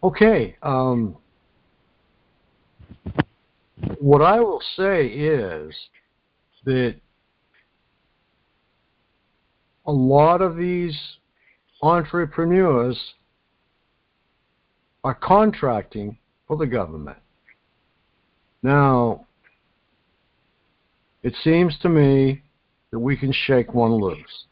A: Okay. What I will say is that a lot of these entrepreneurs are contracting for the government. Now, it seems to me that we can shake one loose.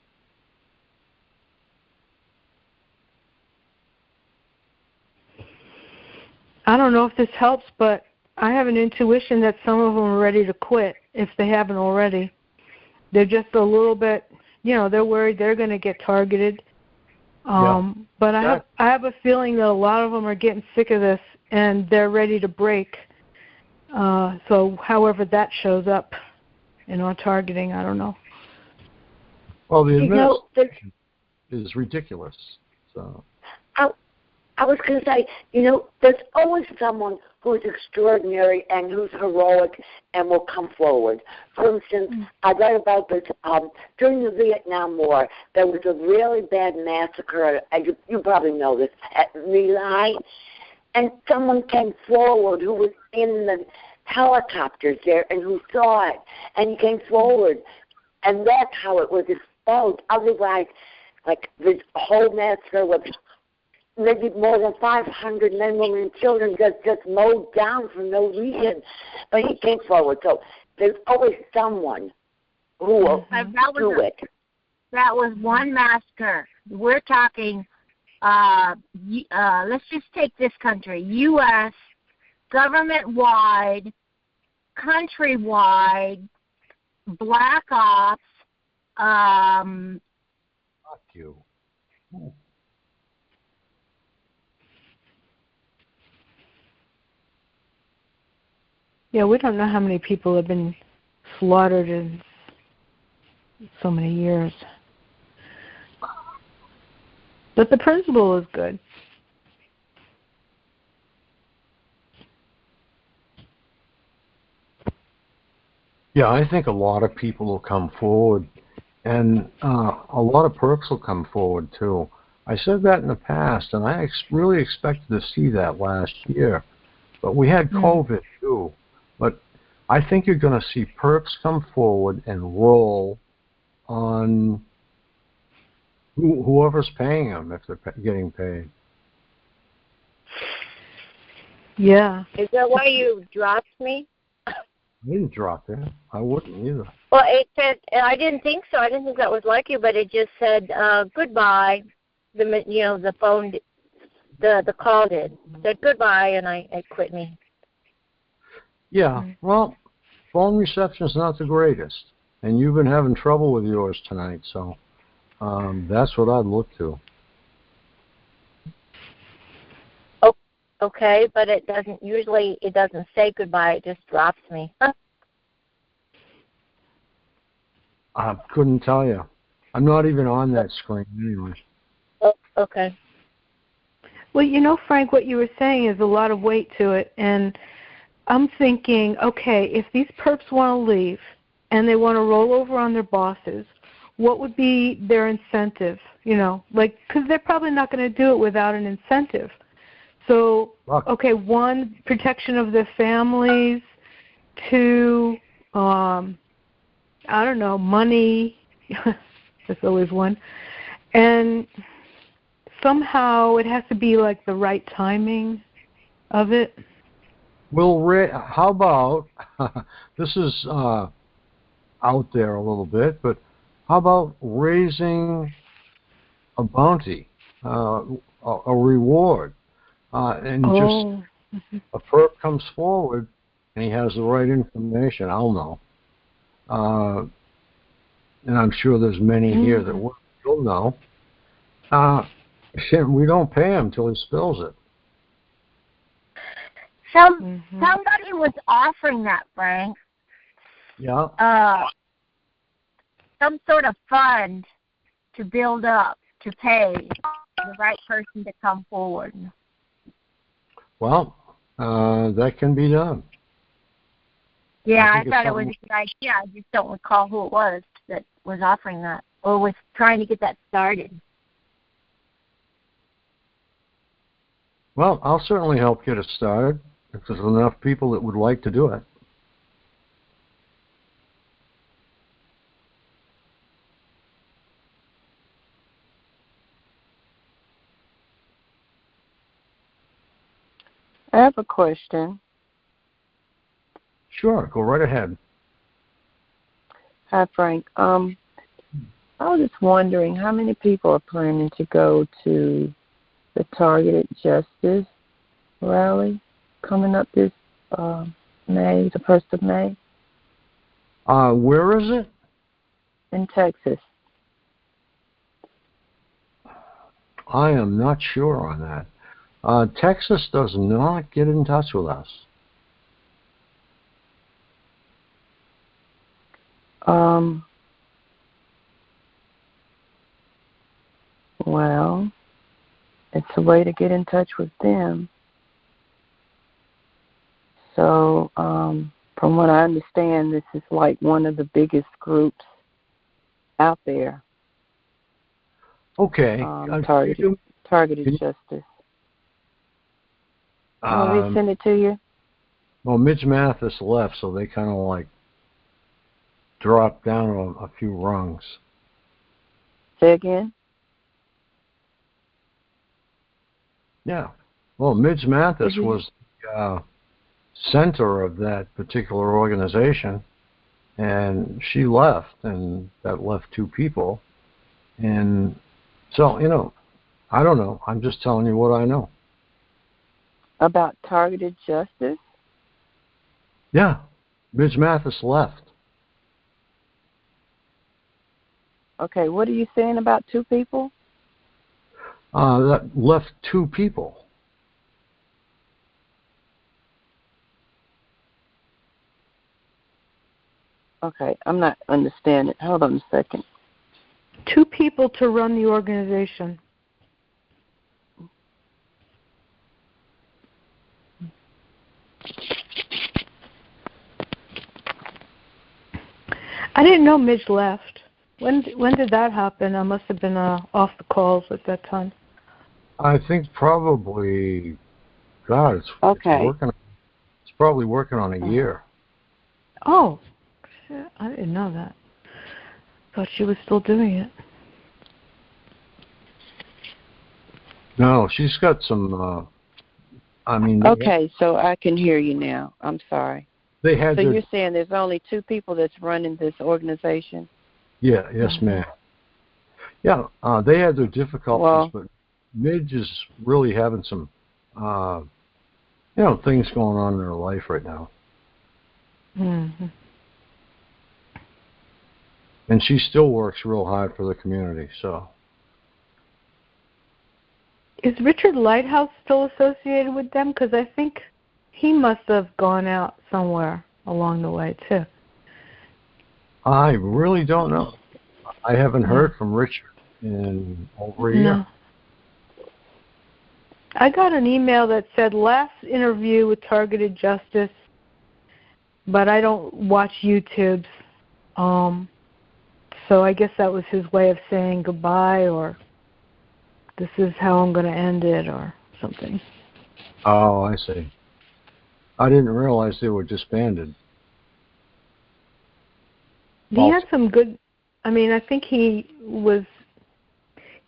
B: I don't know if this helps, but I have an intuition that some of them are ready to quit if they haven't already. They're just a little bit, they're worried they're going to get targeted. But I have a feeling that a lot of them are getting sick of this and they're ready to break. So however that shows up in our targeting, I don't know.
A: Well, the administration is ridiculous. So
C: I was going to say, there's always someone who's extraordinary and who's heroic and will come forward. For instance, I read about this during the Vietnam War. There was a really bad massacre, and you probably know this, at My Lai, and someone came forward who was in the helicopters there and who saw it, and he came forward, and that's how it was exposed. Otherwise, like this whole massacre was maybe more than 500 men, women, and children just mowed down for no reason. But he came forward. So there's always someone who will do it.
N: That was one massacre. We're talking, let's just take this country, U.S., government-wide, countrywide, black ops.
A: Fuck you.
B: Yeah, we don't know how many people have been slaughtered in so many years. But the principle is good.
A: Yeah, I think a lot of people will come forward, and a lot of perps will come forward too. I said that in the past, and I really expected to see that last year. But we had COVID too. But I think you're going to see perps come forward and roll on whoever's paying them if they're getting paid.
B: Yeah.
N: Is that why you dropped me?
A: I didn't drop it. I wouldn't either.
N: Well, it said, I didn't think so. I didn't think that was like you, but it just said goodbye. The phone, the call did. It said goodbye, and I quit me.
A: Yeah, well, phone reception's not the greatest, and you've been having trouble with yours tonight, so that's what I'd look to.
N: Oh, okay, but it doesn't say goodbye. It just drops me.
A: I couldn't tell you. I'm not even on that screen anyway.
N: Oh, okay.
B: Well, Frank, what you were saying is a lot of weight to it, and I'm thinking, okay, if these perps want to leave and they want to roll over on their bosses, what would be their incentive? Because they're probably not going to do it without an incentive. So, okay, one, protection of their families. Two, I don't know, money. That's always one. And somehow it has to be like the right timing of it.
A: Well, how about, this is out there a little bit, but how about raising a bounty, a reward, and just a perp comes forward and he has the right information, I'll know. And I'm sure there's many here that will know. We don't pay him till he spills it.
N: Somebody was offering that, Frank.
A: Yeah.
N: Some sort of fund to build up, to pay the right person to come forward.
A: Well, that can be done.
N: Yeah, I thought it was a good idea. I just don't recall who it was that was offering that or was trying to get that started.
A: Well, I'll certainly help get it started if there's enough people that would like to do it.
P: I have a question.
A: Sure, go right ahead.
P: Hi, Frank. I was just wondering how many people are planning to go to the Targeted Justice rally coming up this May, the 1st of May.
A: Where is it?
P: In Texas.
A: I am not sure on that. Texas does not get in touch with us.
P: Well, it's a way to get in touch with them. So, from what I understand, this is like one of the biggest groups out there.
A: Okay.
P: Targeted justice. Will they send it to you?
A: Well, Midge Mathis left, so they kind of like dropped down a few rungs.
P: Say again?
A: Yeah. Well, Midge Mathis was the center of that particular organization, and she left, and that left two people. And so, I don't know. I'm just telling you what I know.
P: About targeted justice?
A: Yeah. Midge Mathis left.
P: Okay, what are you saying about two people?
A: That left two people.
P: Okay, I'm not understanding. Hold on a second.
B: Two people to run the organization. I didn't know Midge left. When did that happen? I must have been off the calls at that time.
A: I think probably, God, it's probably working on a year.
B: Oh, shit, I didn't know that. Thought she was still doing it.
A: No, she's got some,
P: Okay, so I can hear you now. I'm sorry.
A: They had
P: so you're saying there's only two people that's running this organization?
A: Yeah, yes, ma'am. Yeah, they had their difficulties, but Midge is really having some, things going on in her life right now.
B: Mm-hmm.
A: And she still works real hard for the community, so.
B: Is Richard Lighthouse still associated with them? Because I think he must have gone out somewhere along the way, too.
A: I really don't know. I haven't heard from Richard in over a year.
B: I got an email that said last interview with Targeted Justice, but I don't watch YouTubes. So I guess that was his way of saying goodbye, or this is how I'm going to end it, or something.
A: Oh, I see. I didn't realize they were disbanded.
B: He had some good, I think he was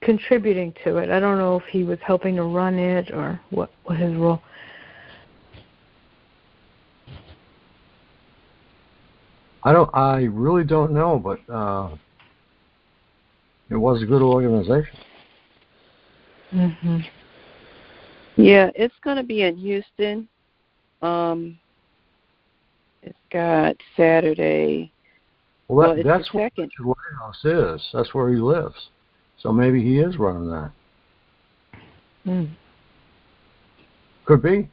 B: contributing to it. I don't know if he was helping to run it or what his role.
A: I really don't know, but it was a good organization.
P: Mm-hmm. Yeah, it's going to be in Houston. It's got Saturday.
A: Well, that's where Richard Lighthouse is. That's where he lives. So maybe he is running that. Could be.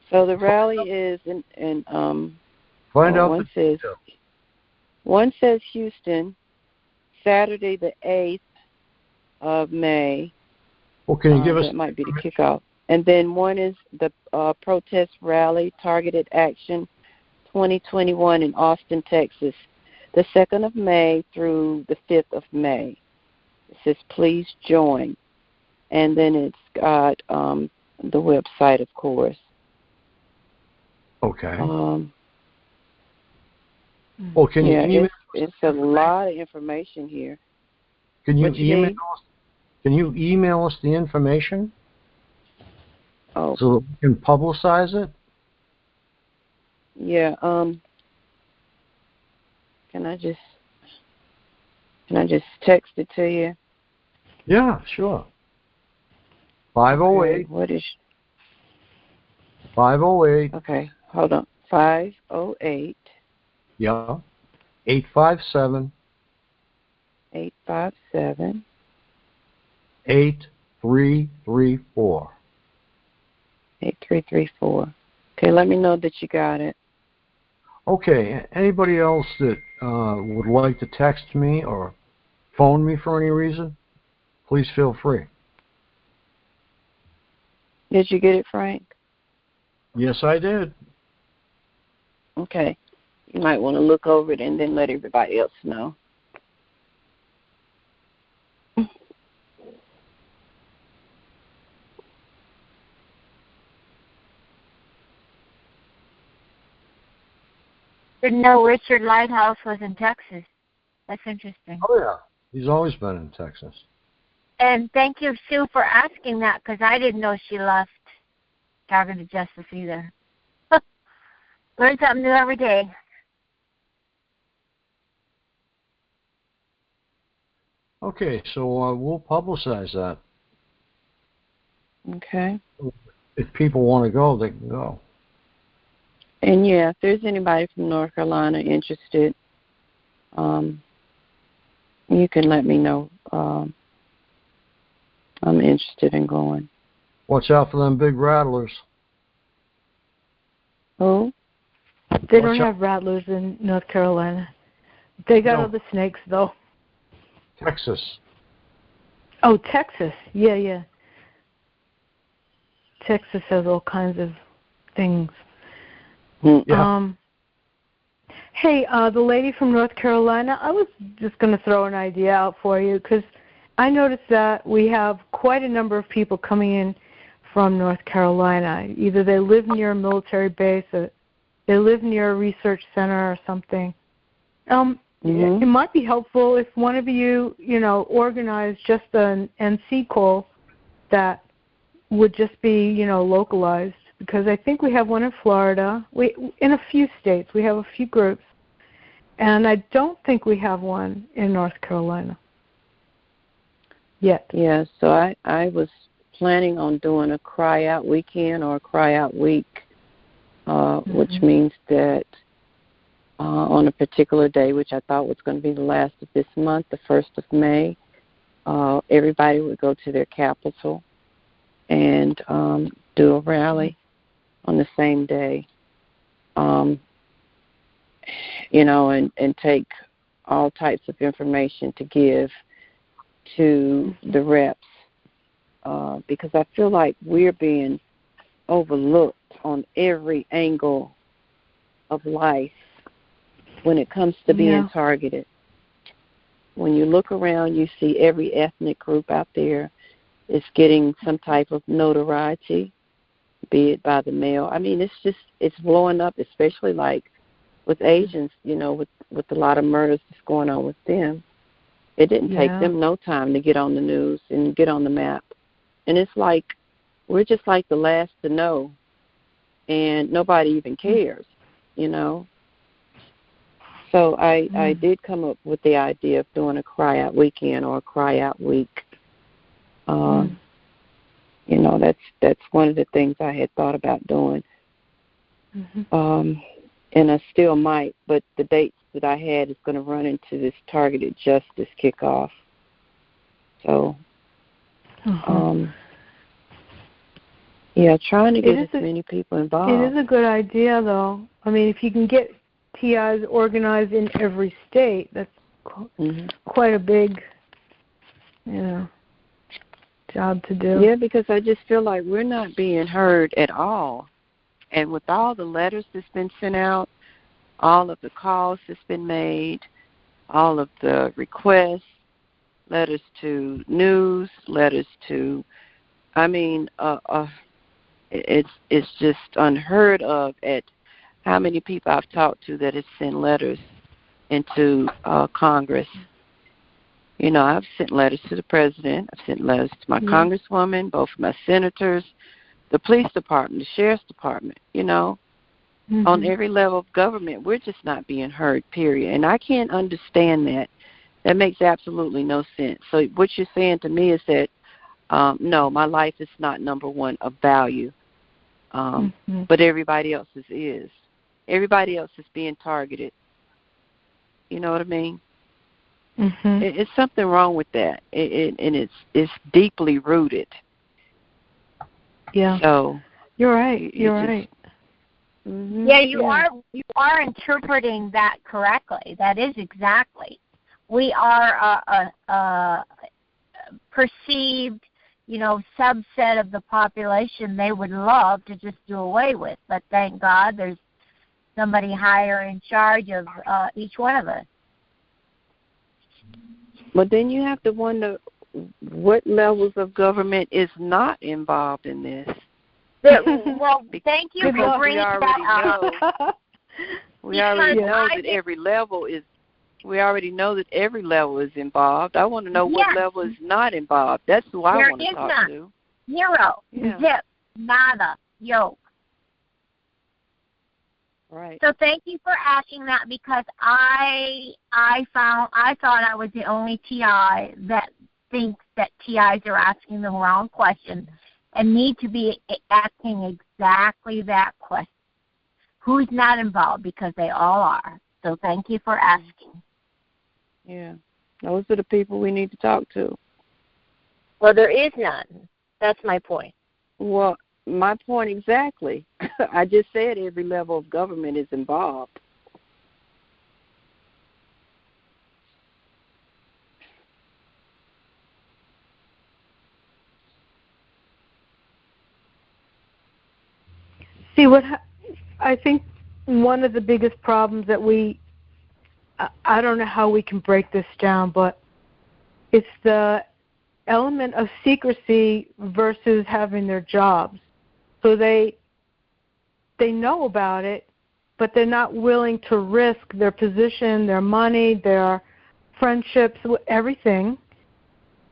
P: So the rally is in
A: find out.
P: One says Houston, Saturday the 8th of May.
A: Well, can you give us?
P: That might be the kickoff. And then one is the protest rally, Targeted Action 2021 in Austin, Texas, the 2nd of May through the 5th of May. It says, please join. And then it's got the website, of course.
A: Okay. Well, can you email?
P: It's a lot of information here.
A: Can you email us? Can you email us the information?
P: Oh.
A: So that we can publicize it?
P: Yeah. Can I just text it to you?
A: Yeah, sure. 508.
P: What is?
A: 508.
P: Okay. Hold on. 508.
A: Yeah. 857.
P: 857.
A: 8334.
P: 8334. Okay, let me know that you got it.
A: Okay, anybody else that would like to text me or phone me for any reason, please feel free.
P: Did you get it, Frank?
A: Yes, I did.
P: Okay. You might want to look over it and then let everybody else know.
N: Didn't know Richard Lighthouse was in Texas. That's interesting.
A: Oh, yeah. He's always been in Texas.
N: And thank you, Sue, for asking that, because I didn't know she left Targeted Justice either. Learn something new every day.
A: Okay, so we'll publicize that.
P: Okay.
A: If people want to go, they can go.
P: And yeah, if there's anybody from North Carolina interested, you can let me know. I'm interested in going.
A: Watch out for them big rattlers.
P: Who?
B: They don't have rattlers in North Carolina. They got other snakes, though.
A: Texas.
B: Oh, Texas. Yeah. Texas has all kinds of things.
A: Yeah.
B: Hey, the lady from North Carolina, I was just going to throw an idea out for you because I noticed that we have quite a number of people coming in from North Carolina. Either they live near a military base or they live near a research center or something. It might be helpful if one of you, organized just an NC call that would just be, localized. Because I think we have one in Florida. In a few states, we have a few groups. And I don't think we have one in North Carolina yet.
P: Yeah, so I was planning on doing a cry out weekend or a cry out week, which means that on a particular day, which I thought was going to be the last of this month, the 1st of May, everybody would go to their capital and do a rally on the same day, and take all types of information to give to the reps, because I feel like we're being overlooked on every angle of life when it comes to being targeted. When you look around, you see every ethnic group out there is getting some type of notoriety, be it by the mail. I mean, it's blowing up, especially like with Asians, with a lot of murders that's going on with them. It didn't take them no time to get on the news and get on the map. And it's like we're just like the last to know, and nobody even cares, So I did come up with the idea of doing a cry out weekend or a cry out week. That's one of the things I had thought about doing. And I still might, but the dates that I had is going to run into this targeted justice kickoff. So, trying to get as many people involved.
B: It is a good idea, though. I mean, if you can get TIs organized in every state, that's quite a big, job to do.
P: Yeah, because I just feel like we're not being heard at all. And with all the letters that's been sent out, all of the calls that's been made, all of the requests, letters to news, letters to, it's just unheard of at how many people I've talked to that have sent letters into Congress. I've sent letters to the president. I've sent letters to my congresswoman, both of my senators, the police department, the sheriff's department, on every level of government. We're just not being heard, period. And I can't understand that. That makes absolutely no sense. So what you're saying to me is that, no, my life is not number one of value. but everybody else's is. Everybody else is being targeted. You know what I mean? It's something wrong with that, and it's deeply rooted.
B: Yeah.
P: So
B: you're right. You're right.
N: Yeah, you are interpreting that correctly. That is exactly. We are a perceived, subset of the population they would love to just do away with. But thank God there's somebody higher in charge of each one of us.
P: But then you have to wonder what levels of government is not involved in this.
N: Well, thank you for bringing that up.
P: We already know that every level is. We already know that every level is involved. I want to know what level is not involved. That's who I want to talk to.
N: Zero, zip, nada, yoke.
P: Right.
N: So thank you for asking that, because I thought I was the only TI that thinks that TIs are asking the wrong question and need to be asking exactly that question. Who's not involved? Because they all are. So thank you for asking.
P: Yeah. Those are the people we need to talk to.
N: Well, there is none. That's my point.
P: Well, my point exactly. I just said every level of government is involved.
B: See, I think one of the biggest problems that I don't know how we can break this down, but it's the element of secrecy versus having their jobs. So they know about it, but they're not willing to risk their position, their money, their friendships, everything,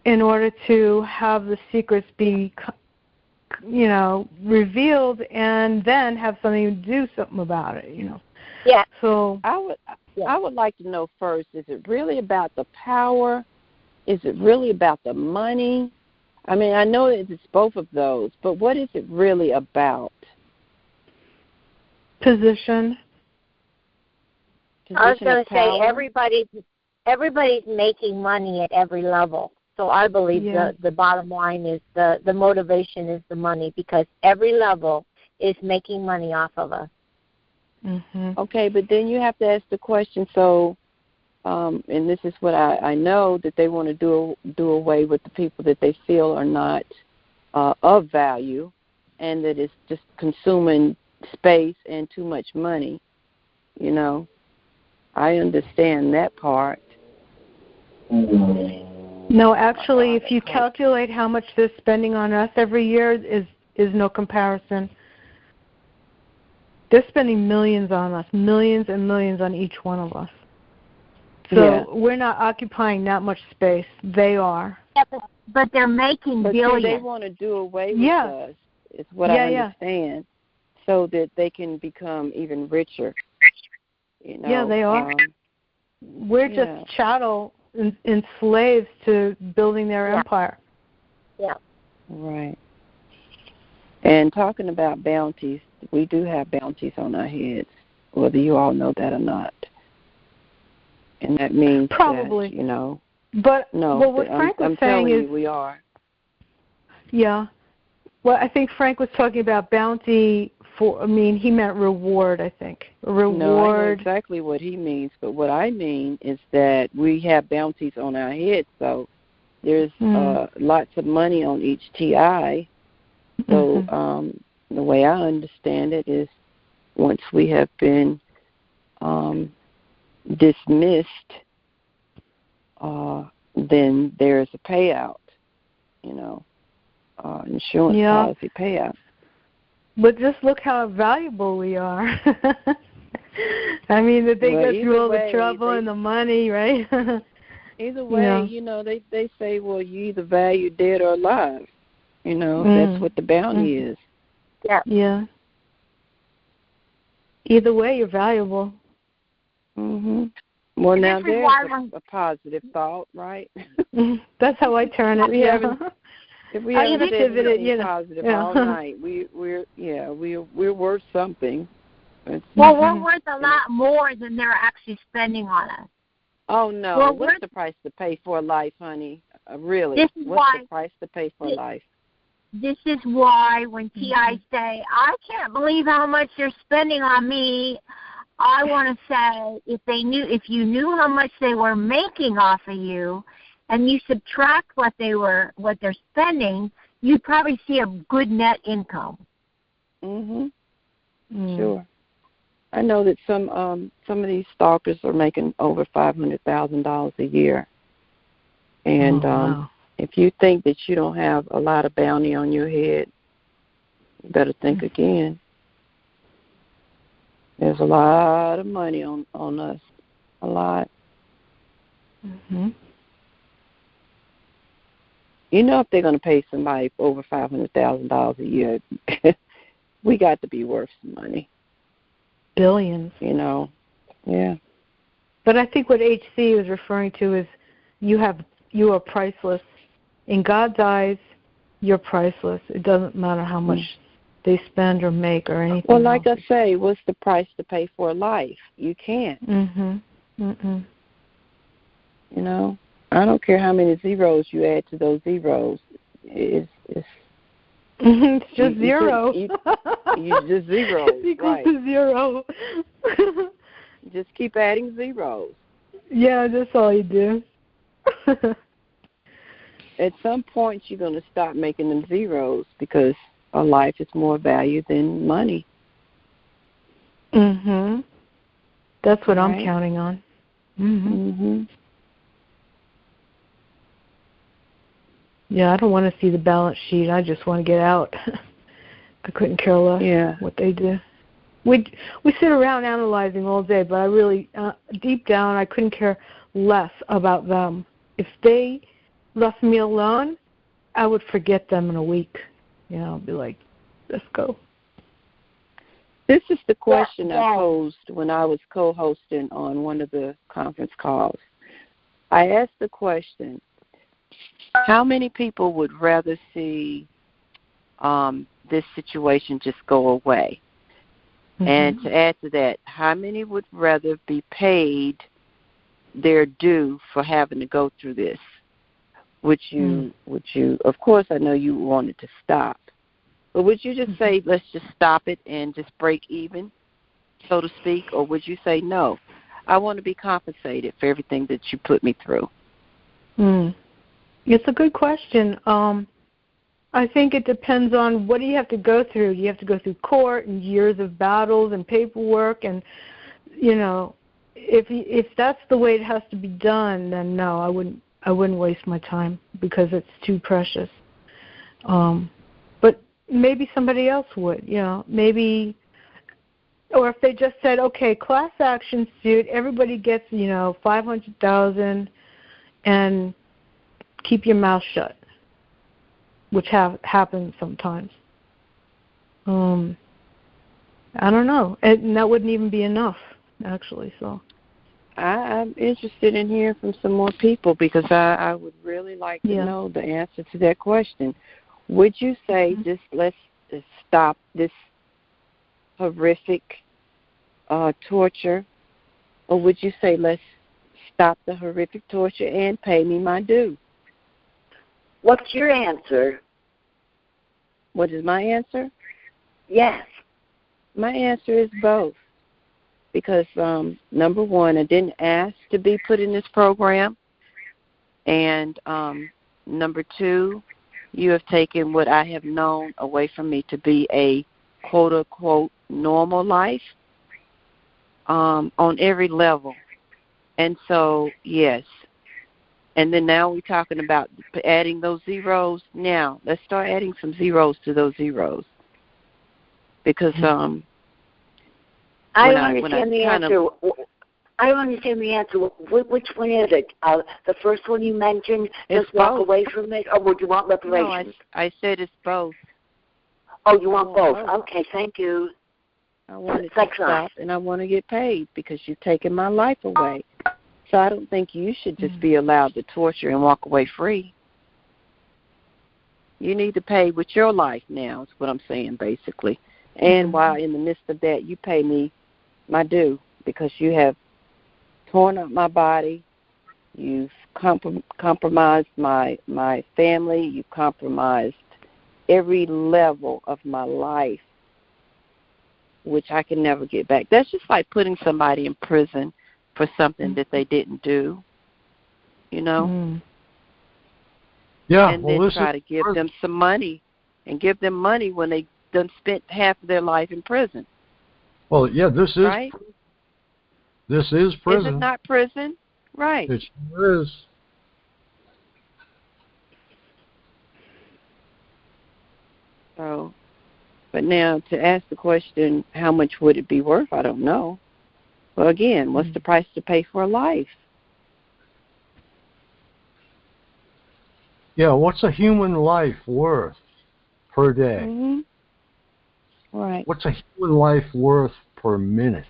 B: in order to have the secrets be, revealed, and then have something to do something about it.
N: Yeah.
P: So I would like to know first: is it really about the power? Is it really about the money? I mean, I know it's both of those, but what is it really about?
B: Position.
N: I was going to say everybody's making money at every level. So I believe the bottom line is the motivation is the money, because every level is making money off of us.
P: Okay, but then you have to ask the question, so, and this is what I know, that they want to do away with the people that they feel are not of value, and that it's just consuming space and too much money. I understand that part.
B: No, actually, if you calculate how much they're spending on us every year, is no comparison. They're spending millions on us, millions and millions on each one of us. So we're not occupying that much space. They are.
N: Yeah, but they're making billions.
P: They want to do away with us, is what I understand, so that they can become even richer.
B: Yeah, they are. We're just chattel and slaves to building their empire.
N: Yeah.
P: Right. And talking about bounties, we do have bounties on our heads, whether you all know that or not. And that means
B: probably
P: that,
B: But
P: no,
B: what Frank was
P: I'm
B: saying
P: telling
B: is
P: you, we are.
B: Yeah. Well, I think Frank was talking about bounty he meant reward, I think. Reward.
P: No, I know exactly what he means, but what I mean is that we have bounties on our heads, so there's lots of money on each TI. So the way I understand it is once we have been dismissed, then there's a payout, insurance policy payout.
B: But just look how valuable we are. I mean, that they go through all the trouble and the money, right?
P: Either way, they say, well, you either value dead or alive. That's what the bounty is.
N: Yeah.
B: Yeah. Either way, you're valuable.
P: Well, now there's a positive thought, right?
B: That's how I turn it.
P: If we haven't said anything positive all
B: Yeah.
P: night, we're worth something.
N: Well, we're worth a lot more than they're actually spending on us.
P: Oh no!
N: Well,
P: what's the price to pay for a life, honey? Really? What's the price to pay for a life?
N: This is why when TI say, I can't believe how much they're spending on me, I want to say if you knew how much they were making off of you, and you subtract what they're spending, you'd probably see a good net income.
P: Sure. I know that some of these stalkers are making over $500,000 a year, and
B: wow.
P: if you think that you don't have a lot of bounty on your head, you better think again. There's a lot of money on us, a lot. You know, if they're going to pay somebody over $500,000 a year, we got to be worth some money.
B: Billions.
P: You know, yeah.
B: But I think what HC is referring to is you are priceless. In God's eyes, you're priceless. It doesn't matter how much they spend or make or anything.
P: Well, like I say, what's the price to pay for a life? You can't.
B: You
P: know, I don't care how many zeros you add to those zeros. It's
B: just zero.
P: You just zeros.
B: It's equal to zero.
P: Just keep adding zeros.
B: Yeah, that's all you do.
P: At some point, you're going to stop making them zeros because a life is more value than money.
B: That's what I'm counting on. Yeah, I don't want to see the balance sheet. I just want to get out. I couldn't care less what they do. We sit around analyzing all day, but I really, deep down, I couldn't care less about them. If they left me alone, I would forget them in a week. You know, I'd be like, let's go.
P: This is the question I posed when I was co-hosting on one of the conference calls. I asked the question, how many people would rather see this situation just go away? And to add to that, how many would rather be paid their due for having to go through this? Would you, of course I know you wanted to stop, but would you just say, let's just stop it and just break even, so to speak? Or would you say, no, I want to be compensated for everything that you put me through?
B: It's a good question. I think it depends on what do you have to go through. You have to go through court and years of battles and paperwork, and you know, if that's the way it has to be done, then no, I wouldn't waste my time because it's too precious. But maybe somebody else would, you know, maybe, or if they just said, okay, class action suit, everybody gets, you know, $500,000, and keep your mouth shut, which happens sometimes. I don't know, and that wouldn't even be enough, actually. So
P: I'm interested in hearing from some more people because I would really like to know the answer to that question. Would you say let's stop this horrific torture, or would you say let's stop the horrific torture and pay me my due?
C: What's your answer?
P: What is my answer?
C: Yes.
P: My answer is both. Because, number one, I didn't ask to be put in this program. And number two, you have taken what I have known away from me to be a quote-unquote normal life on every level. And so, yes. And then now we're talking about adding those zeros. Now, let's start adding some zeros to those zeros. Because
C: I don't understand the answer. I don't understand the answer. Which one is it? The first one you mentioned, just walk away from it, or would you want reparations?
P: No, I said it's both.
C: Oh, you want both? Okay, thank you.
P: I want it to stop, and I want to get paid because you've taken my life away. So I don't think you should just be allowed to torture and walk away free. You need to pay with your life now, is what I'm saying, basically. And while in the midst of that, you pay me my due because you have torn up my body. You've compromised my family. You've compromised every level of my life, which I can never get back. That's just like putting somebody in prison for something that they didn't do, you know?
A: Yeah,
P: and then try to give them some money and give them money when they done spent half of their life in prison.
A: Well, yeah, this is
P: right?
A: This is prison.
P: Is it not prison? Right.
A: It sure is.
P: So, but now to ask the question, how much would it be worth? I don't know. Well, again, what's the price to pay for a life?
A: Yeah, what's a human life worth per day?
P: Mm-hmm. Right.
A: What's a human life worth per minute?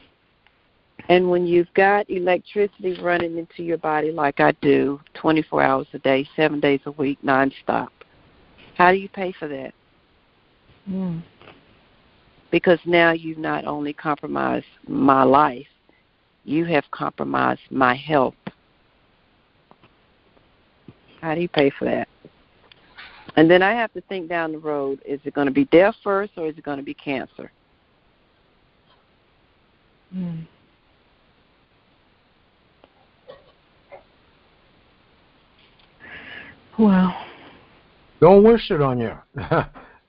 P: And when you've got electricity running into your body like I do, 24 hours a day, 7 days a week, nonstop, how do you pay for that? Because now you've not only compromised my life, you have compromised my health. How do you pay for that? And then I have to think down the road, is it going to be death first or is it going to be cancer?
B: Wow.
A: Don't wish it on you.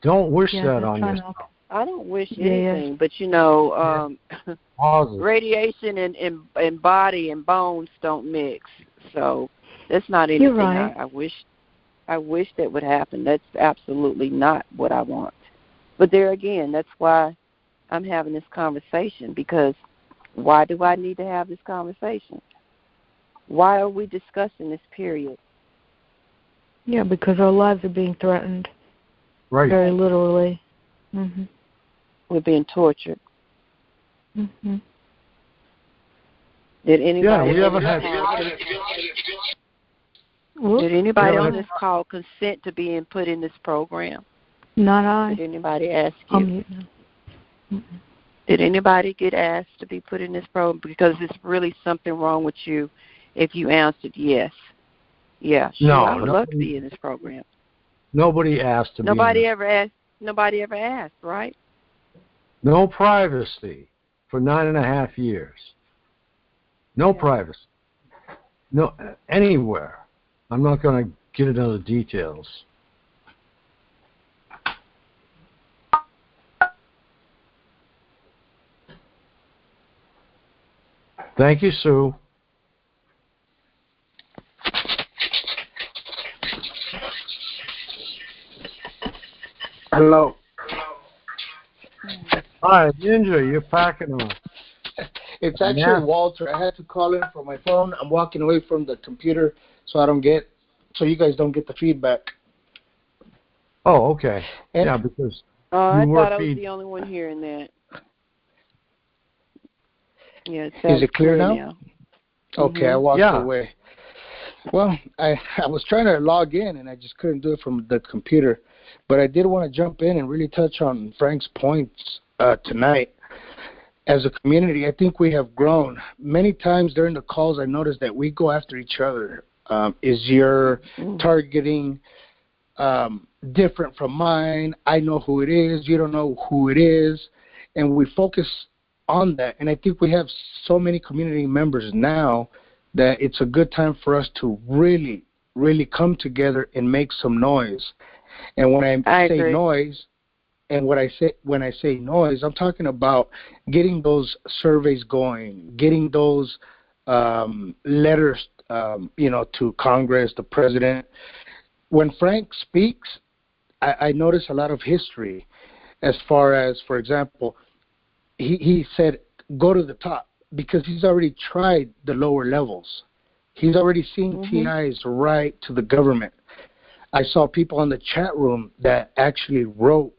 A: Don't wish that on yourself.
P: I don't wish anything, but you know, radiation and body and bones don't mix. So that's not anything.
B: You're right.
P: I wish that would happen. That's absolutely not what I want. But there again, that's why I'm having this conversation, because why do I need to have this conversation? Why are we discussing this period?
B: Yeah, because our lives are being threatened.
A: Right.
B: Very literally. Mm-hmm.
P: We're being tortured.
B: Mm-hmm.
P: Did anybody?
A: Yeah, we haven't had.
P: Did anybody on this call consent to being put in this program?
B: Not I.
P: Did anybody ask you? Did anybody get asked to be put in this program? Because there's really something wrong with you if you answered yes. Yeah, sure,
A: No,
P: I would love to be in this program.
A: Nobody asked to
P: Nobody
A: be in
P: ever asked. Nobody ever asked, right?
A: No privacy for 9.5 years. No privacy. No, anywhere. I'm not going to get into the details. Thank you, Sue.
Q: Hello.
A: Hi, Ninja, you're packing on.
Q: It's actually Walter. I had to call in from my phone. I'm walking away from the computer so you guys don't get the feedback.
A: Oh, okay.
Q: And
A: yeah, because
P: I thought I was the only one hearing that. Yeah,
Q: is it clear now? Okay, I walked away. Well, I was trying to log in and I just couldn't do it from the computer. But I did want to jump in and really touch on Frank's points tonight. As a community, I think we have grown. Many times during the calls, I noticed that we go after each other. Is your targeting different from mine? I know who it is. You don't know who it is. And we focus on that. And I think we have so many community members now that it's a good time for us to really, really come together and make some noise. And when I say noise, and when I say noise, I'm talking about getting those surveys going, getting those letters, to Congress, the president. When Frank speaks, I notice a lot of history, as far as, for example, he said go to the top because he's already tried the lower levels. He's already seen TIs right to the government. I saw people in the chat room that actually wrote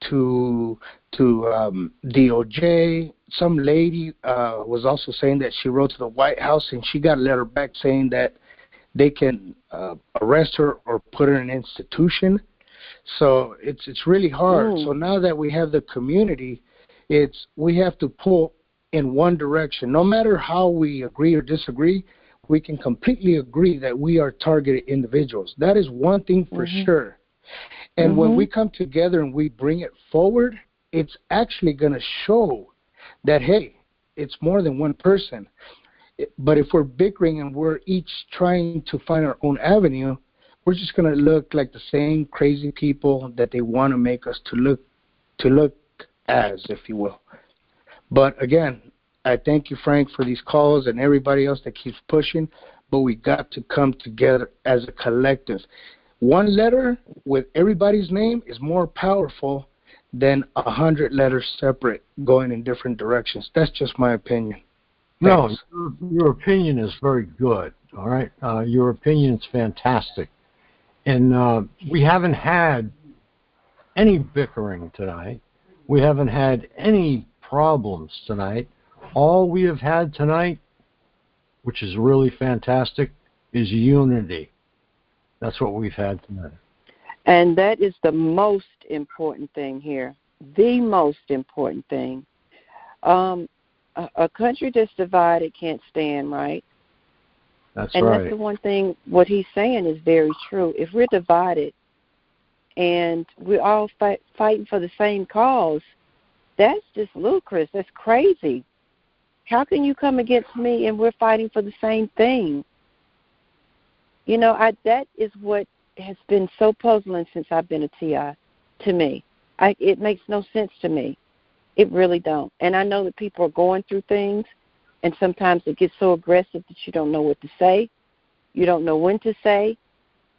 Q: to DOJ. Some lady was also saying that she wrote to the White House and she got a letter back saying that they can arrest her or put her in an institution. So it's really hard. So now that we have the community, we have to pull in one direction. No matter how we agree or disagree, we can completely agree that we are targeted individuals. That is one thing for sure. And when we come together and we bring it forward, it's actually going to show that, hey, it's more than one person. But if we're bickering and we're each trying to find our own avenue, we're just going to look like the same crazy people that they want to make us to look as, if you will. But again, I thank you, Frank, for these calls and everybody else that keeps pushing, but we got to come together as a collective. One letter with everybody's name is more powerful than 100 letters separate going in different directions. That's just my opinion. Thanks.
A: No, your opinion is very good, all right? Your opinion is fantastic. And we haven't had any bickering tonight. We haven't had any problems tonight. All we have had tonight, which is really fantastic, is unity. That's what we've had tonight.
P: And that is the most important thing here. The most important thing. A country that's divided can't stand, right?
A: That's
P: and
A: right.
P: And that's the one thing, what he's saying is very true. If we're divided and we're all fighting for the same cause, that's just ludicrous. That's crazy. How can you come against me and we're fighting for the same thing? You know, that is what has been so puzzling since I've been a TI to me. It makes no sense to me. It really don't. And I know that people are going through things, and sometimes it gets so aggressive that you don't know what to say. You don't know when to say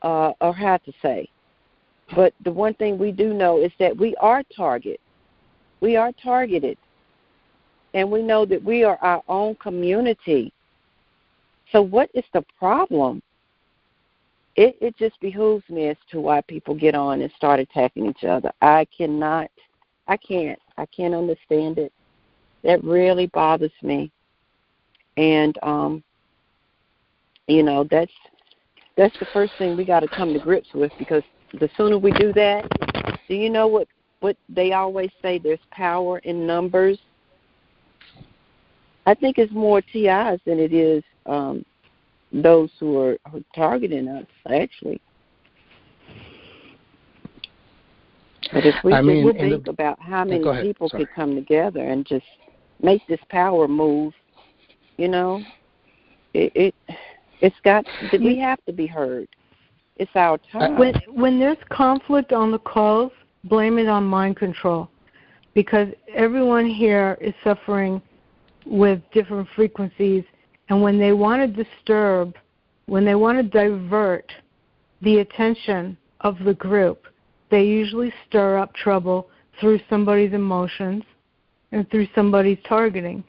P: or how to say. But the one thing we do know is that we are targeted. We are targeted. And we know that we are our own community. So what is the problem? It just behooves me as to why people get on and start attacking each other. I can't understand it. That really bothers me. And, you know, that's the first thing we got to come to grips with, because the sooner we do that, do you know what they always say, there's power in numbers? I think it's more TIs than it is those who are targeting us, actually. But if we think about how many people could come together and just make this power move, you know, we have to be heard. It's our time.
B: When there's conflict on the calls, blame it on mind control, because everyone here is suffering with different frequencies, and when they want to disturb, when they want to divert the attention of the group, they usually stir up trouble through somebody's emotions and through somebody's targeting.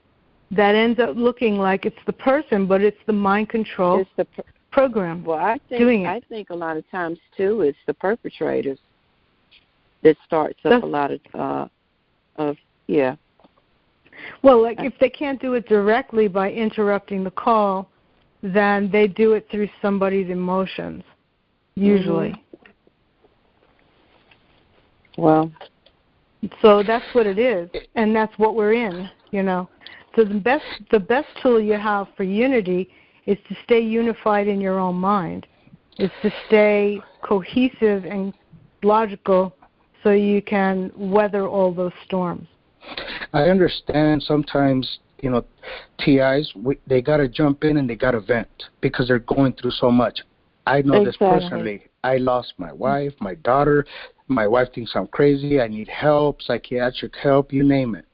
B: That ends up looking like it's the person, but it's the mind control program.
P: Well, I think a lot of times, too, it's the perpetrators that starts up a lot of.
B: Well, like if they can't do it directly by interrupting the call, then they do it through somebody's emotions, usually.
P: Mm-hmm. Well.
B: So that's what it is, and that's what we're in, you know. So the best tool you have for unity is to stay unified in your own mind, is to stay cohesive and logical so you can weather all those storms.
Q: I understand sometimes, you know, TIs, they got to jump in and they got to vent because they're going through so much. I know this personally. I lost my wife, my daughter. My wife thinks I'm crazy. I need help, psychiatric help, you name it.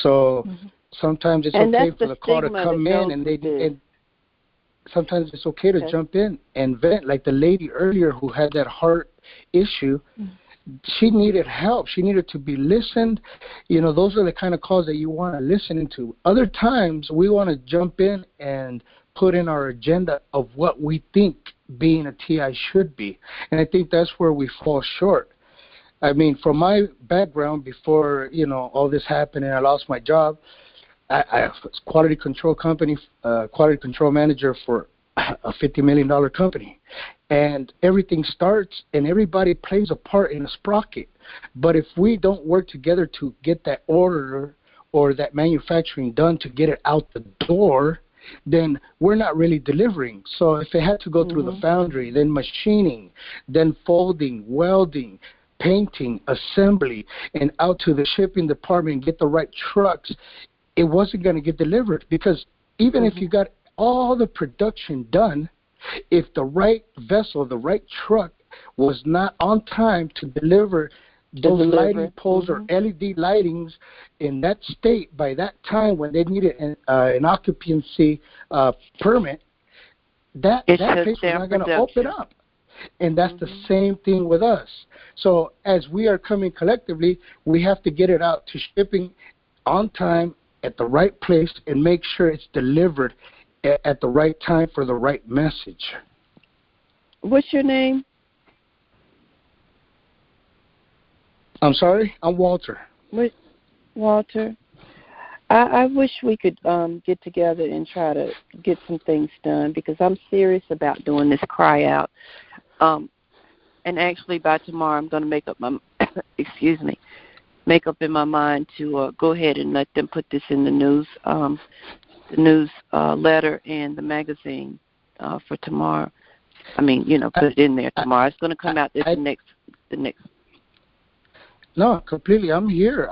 Q: So sometimes it's okay for the call to come in, and sometimes it's okay to jump in and vent. Like the lady earlier who had that heart issue, she needed help. She needed to be listened. You know, those are the kind of calls that you want to listen into. Other times, we want to jump in and put in our agenda of what we think being a TI should be. And I think that's where we fall short. I mean, from my background, before, you know, all this happened and I lost my job, I was quality control company, quality control manager for a $50 million company. And everything starts and everybody plays a part in a sprocket. But if we don't work together to get that order or that manufacturing done to get it out the door, then we're not really delivering. So if it had to go through the foundry, then machining, then folding, welding, painting, assembly, and out to the shipping department and get the right trucks, it wasn't going to get delivered. Because even if you got all the production done, if the right vessel, the right truck was not on time to deliver those lighting poles or LED lightings in that state by that time when they needed an occupancy permit, that place was not going to open up. And that's the same thing with us. So as we are coming collectively, we have to get it out to shipping on time at the right place and make sure it's delivered at the right time for the right message.
P: What's your name?
Q: I'm sorry? I'm Walter.
P: Walter. I wish we could get together and try to get some things done because I'm serious about doing this cry out. And actually by tomorrow I'm going to make up my make up in my mind to go ahead and let them put this in the news letter and the magazine for tomorrow. I mean, put it in there tomorrow. It's going to come out the next.
Q: No, completely. I'm here.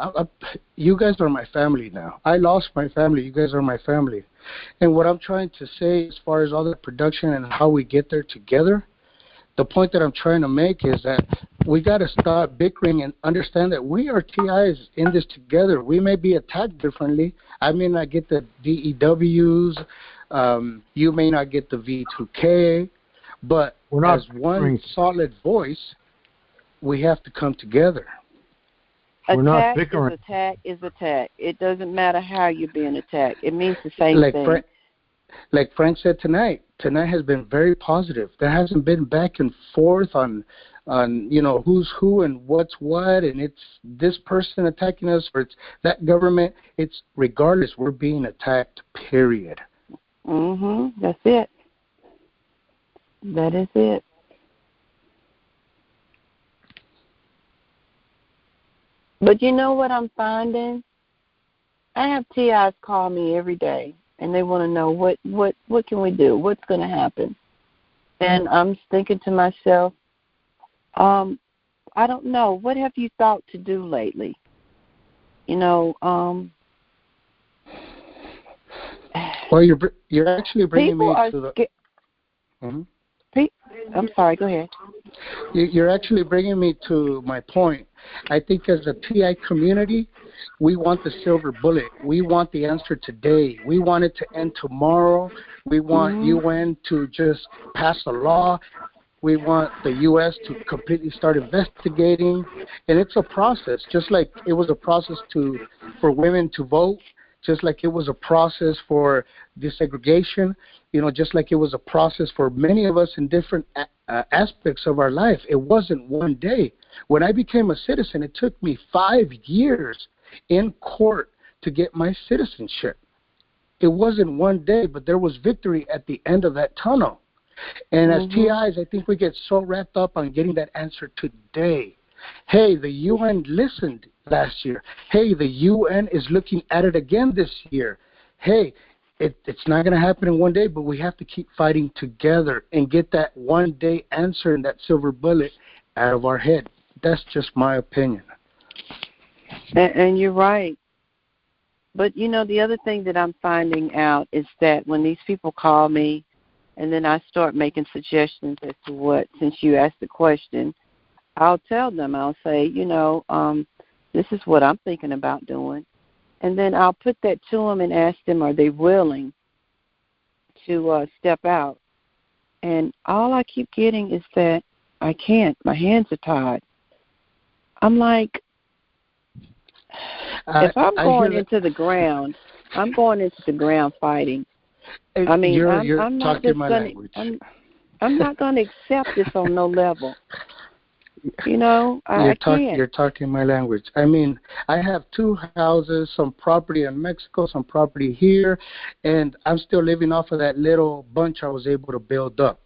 Q: You guys are my family now. I lost my family. You guys are my family. And what I'm trying to say as far as all the production and how we get there together, the point that I'm trying to make is that we got to stop bickering and understand that we are TIs in this together. We may be attacked differently. I may not get the DEWs. You may not get the V2K. But as one solid voice, we have to come together.
P: Attack is attack. It doesn't matter how you're being attacked. It means the same thing.
Q: Like Frank said tonight has been very positive. There hasn't been back and forth on who's who and what's what, and it's this person attacking us or it's that government. It's regardless, we're being attacked, period.
P: That's it. That is it. But you know what I'm finding? I have TIs call me every day, and they want to know what can we do? What's going to happen? And I'm thinking to myself, I don't know. What have you thought to do lately?
Q: Well, you're actually bringing me to the.
P: I'm sorry, go ahead.
Q: You're actually bringing me to my point. I think as a TI community, we want the silver bullet. We want the answer today. We want it to end tomorrow. We want UN to just pass a law. We want the U.S. to completely start investigating. And it's a process, just like it was a process for women to vote, just like it was a process for desegregation, just like it was a process for many of us in different aspects of our life. It wasn't one day. When I became a citizen, it took me 5 years in court to get my citizenship. It wasn't one day, but there was victory at the end of that tunnel. And as TIs, I think we get so wrapped up on getting that answer today. Hey, the UN listened last year. Hey, the UN is looking at it again this year. Hey, it's not going to happen in one day, but we have to keep fighting together and get that one day answer and that silver bullet out of our head. That's just my opinion.
P: And you're right. But, the other thing that I'm finding out is that when these people call me and then I start making suggestions as to what, since you asked the question, I'll tell them, I'll say, this is what I'm thinking about doing. And then I'll put that to them and ask them, are they willing to step out? And all I keep getting is that I can't. My hands are tied. I'm like, if I'm going into the ground, I'm going into the ground fighting. I mean, I'm not just going to. I'm not going to accept this on no level. You know, I can't.
Q: You're talking my language. I mean, I have 2 houses, some property in Mexico, some property here, and I'm still living off of that little bunch I was able to build up.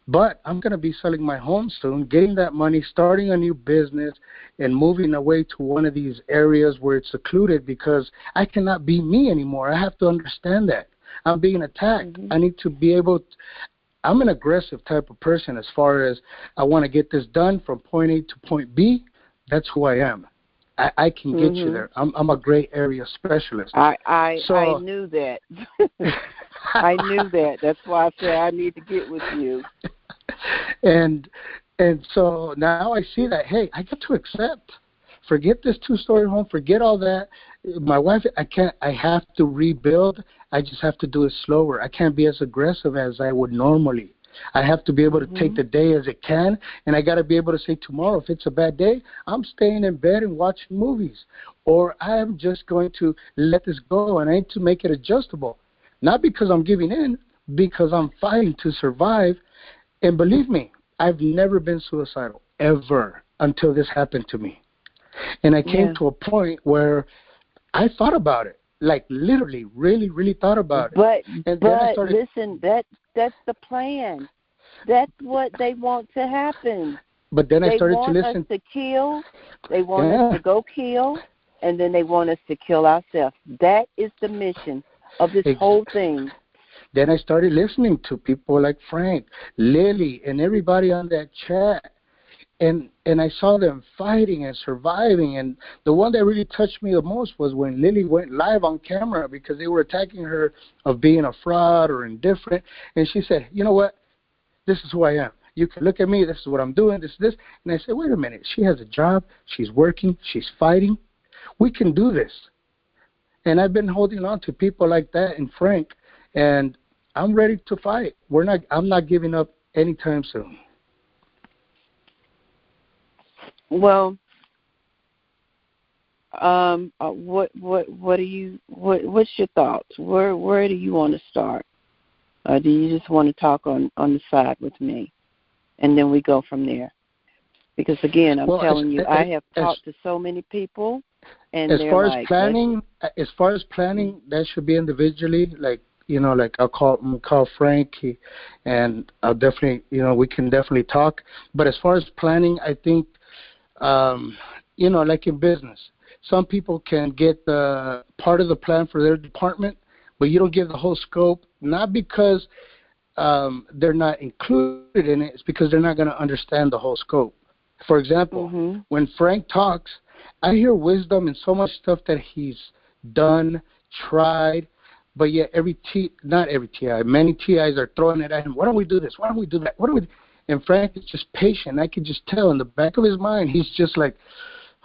Q: But I'm going to be selling my home soon, getting that money, starting a new business, and moving away to one of these areas where it's secluded because I cannot be me anymore. I have to understand that. I'm being attacked. Mm-hmm. I need to be able to, I'm an aggressive type of person as far as I want to get this done from point A to point B. That's who I am. I can get you there. I'm a gray area specialist.
P: I knew that. I knew that. That's why I said I need to get with you.
Q: And so now I see that, hey, I get to accept. Forget this 2-story home. Forget all that. My wife, I have to rebuild. I just have to do it slower. I can't be as aggressive as I would normally. I have to be able to take the day as it can, and I got to be able to say tomorrow, if it's a bad day, I'm staying in bed and watching movies. Or I'm just going to let this go, and I need to make it adjustable. Not because I'm giving in, because I'm fighting to survive. And believe me, I've never been suicidal, ever, until this happened to me. And I came to a point where I thought about it, like literally, really, really thought about it.
P: But listen, that's the plan. That's what they want to happen.
Q: But then I started to listen.
P: They want us to kill. They want us to go kill, and then they want us to kill ourselves. That is the mission of this whole thing.
Q: Then I started listening to people like Frank, Lily, and everybody on that chat. And I saw them fighting and surviving. And the one that really touched me the most was when Lily went live on camera because they were attacking her of being a fraud or indifferent. And she said, you know what? This is who I am. You can look at me. This is what I'm doing. This. And I said, wait a minute. She has a job. She's working. She's fighting. We can do this. And I've been holding on to people like that and Frank. And I'm ready to fight. I'm not giving up anytime soon.
P: Well, what's your thoughts? Where do you want to start? Do you just want to talk on the side with me, and then we go from there? Because again, I'm telling you, I have talked to so many people, and
Q: as far as planning, that should be individually. Like I'll call Frank, and I'll definitely, we can definitely talk. But as far as planning, I think. Like in business, some people can get the part of the plan for their department, but you don't give the whole scope, not because they're not included in it, it's because they're not going to understand the whole scope. For example, when Frank talks, I hear wisdom and so much stuff that he's done, tried, but yet many TIs are throwing it at him. Why don't we do this? Why don't we do that? And Frank is just patient. I could just tell in the back of his mind, he's just like,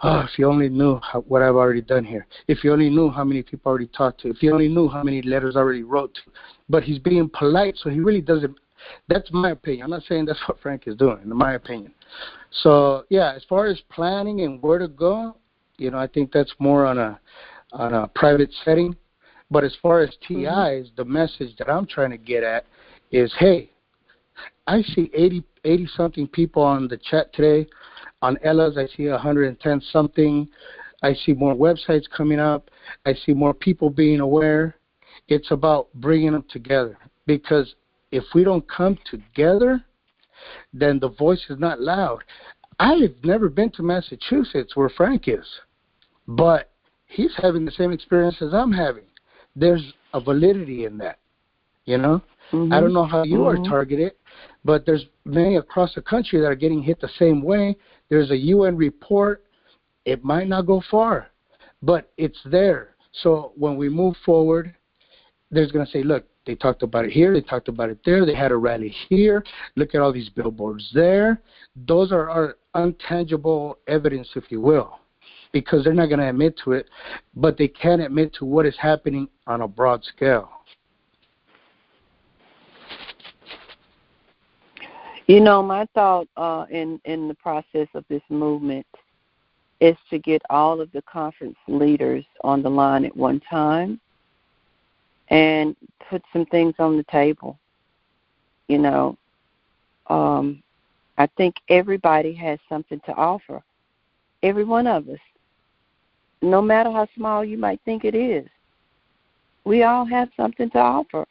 Q: oh, if you only knew what I've already done here. If you only knew how many people I already talked to. If you only knew how many letters I already wrote to. But he's being polite, so he really doesn't. That's my opinion. I'm not saying that's what Frank is doing, in my opinion. So, yeah, as far as planning and where to go, I think that's more on a private setting. But as far as TIs, the message that I'm trying to get at is, hey, I see 80-something people on the chat today. On Ella's, I see 110-something. I see more websites coming up. I see more people being aware. It's about bringing them together. Because if we don't come together, then the voice is not loud. I've never been to Massachusetts where Frank is. But he's having the same experience as I'm having. There's a validity in that, I don't know how you are targeted, but there's many across the country that are getting hit the same way. There's a UN report. It might not go far, but it's there. So when we move forward, there's going to say, look, they talked about it here. They talked about it there. They had a rally here. Look at all these billboards there. Those are our intangible evidence, if you will, because they're not going to admit to it, but they can admit to what is happening on a broad scale.
P: My thought in the process of this movement is to get all of the conference leaders on the line at one time and put some things on the table. I think everybody has something to offer. Every one of us. No matter how small you might think it is. We all have something to offer.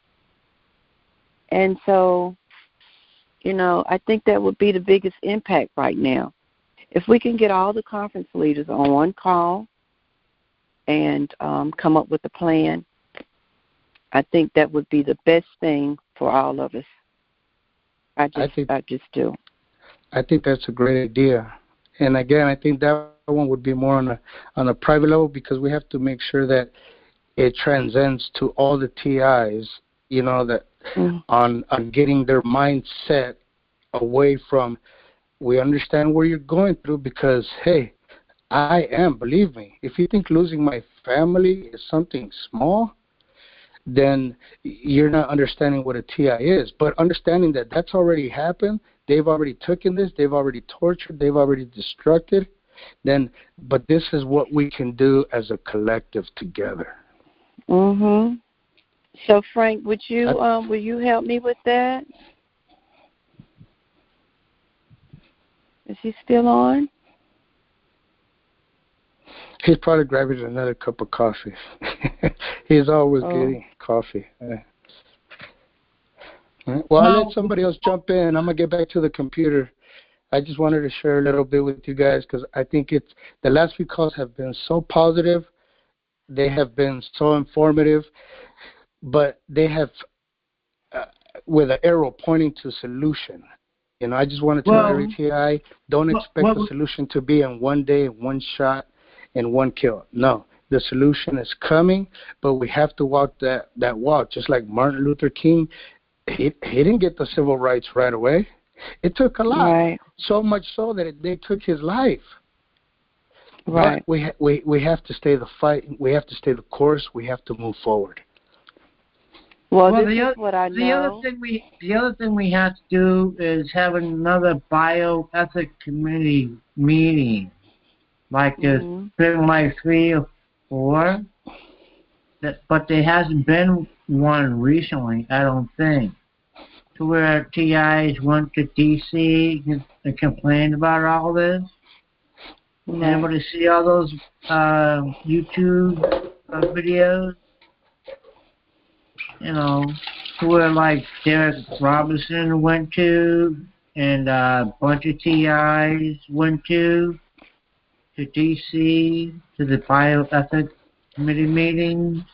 P: And so, I think that would be the biggest impact right now. If we can get all the conference leaders on one call and come up with a plan, I think that would be the best thing for all of us. I just do.
Q: I think that's a great idea. And again, I think that one would be more on a private level, because we have to make sure that it transcends to all the TIs, that on getting their mindset away from, we understand where you're going through, because, hey, believe me, if you think losing my family is something small, then you're not understanding what a TI is. But understanding that that's already happened, they've already taken this, they've already tortured, they've already destructed, but this is what we can do as a collective together.
P: Mhm. So Frank, will you help me with that? Is he still on?
Q: He's probably grabbing another cup of coffee. He's always getting coffee. Right. Well, I'll let somebody else jump in. I'm going to get back to the computer. I just wanted to share a little bit with you guys, because I think the last few calls have been so positive. They have been so informative, but they have, with an arrow pointing to solution. I just want to tell every TI, don't expect the solution to be in one day, one shot, and one kill. No, the solution is coming, but we have to walk that walk. Just like Martin Luther King, he didn't get the civil rights right away. It took a lot, right. So much so that they took his life. Right. But we have to stay the fight. We have to stay the course. We have to move forward.
P: Well, this is what I know.
D: The other thing we have to do is have another bioethics committee meeting. Like there's been like 3 or 4, but there hasn't been one recently, I don't think, to where TIs went to D.C. and complained about all this. Right. Anybody see all those YouTube videos? To where like Derek Robinson went to, and a bunch of TIs went to D.C. to the bioethics committee meeting.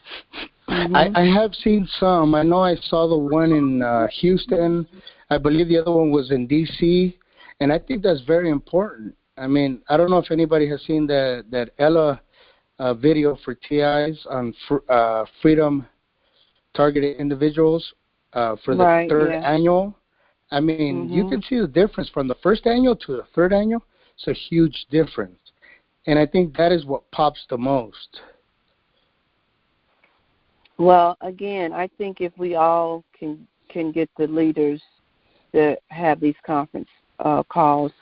Q: I have seen some. I know I saw the one in Houston. I believe the other one was in D.C., and I think that's very important. I mean, I don't know if anybody has seen that Ella video for TIs on freedom targeted individuals for the third annual. I mean, you can see the difference from the first annual to the third annual. It's a huge difference. And I think that is what pops the most.
P: Well, again, I think if we all can get the leaders that have these conference calls,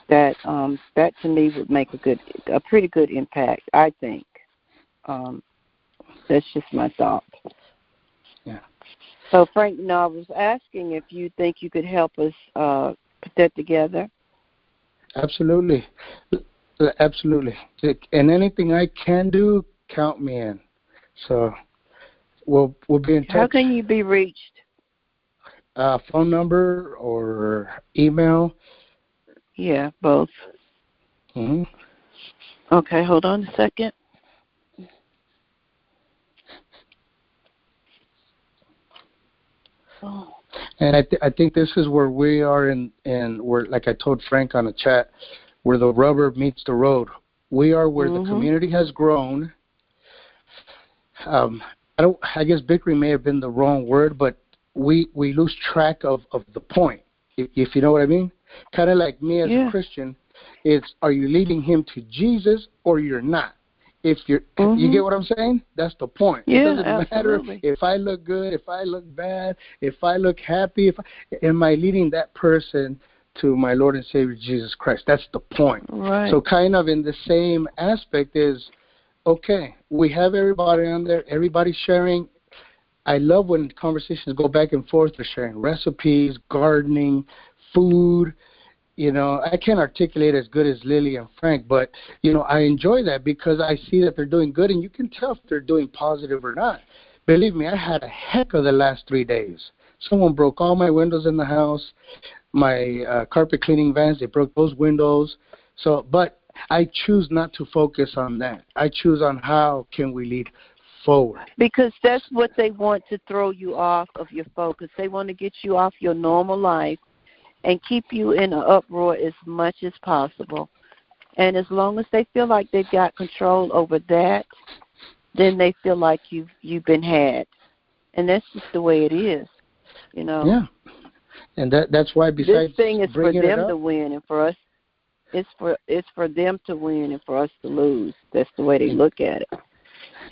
P: that to me would make a pretty good impact, I think. That's just my thought.
Q: Yeah.
P: So, Frank, I was asking if you think you could help us put that together.
Q: Absolutely. Absolutely. And anything I can do, count me in. So we'll be in touch.
P: How can you be reached?
Q: Phone number or email?
P: Yeah, both. Okay, hold on a second.
Q: Oh. And I think this is where we are in where, like I told Frank on the chat, where the rubber meets the road. We are where the community has grown. I guess bickering may have been the wrong word, but we lose track of the point, if you know what I mean. Kind of like me as a Christian, are you leading him to Jesus or you're not? If you get what I'm saying? That's the point.
P: Yeah,
Q: it doesn't matter if I look good, if I look bad, if I look happy. Am I leading that person to my Lord and Savior Jesus Christ? That's the point.
P: Right.
Q: So kind of in the same aspect is, okay, we have everybody on there, everybody sharing. I love when conversations go back and forth. They're sharing recipes, gardening, food, I can't articulate as good as Lily and Frank, but, I enjoy that because I see that they're doing good, and you can tell if they're doing positive or not. Believe me, I had a heck of the last 3 days. Someone broke all my windows in the house. My carpet cleaning vans, they broke those windows. But I choose not to focus on that. I choose on how can we lead forward.
P: Because that's what they want to throw you off of your focus. They want to get you off your normal life and keep you in an uproar as much as possible. And as long as they feel like they've got control over that, then they feel like you've been had. And that's just the way it is,
Q: Yeah. And that's why besides
P: this thing is for them
Q: to
P: win, and for us, it's for them to win and for us to lose. That's the way they look at it.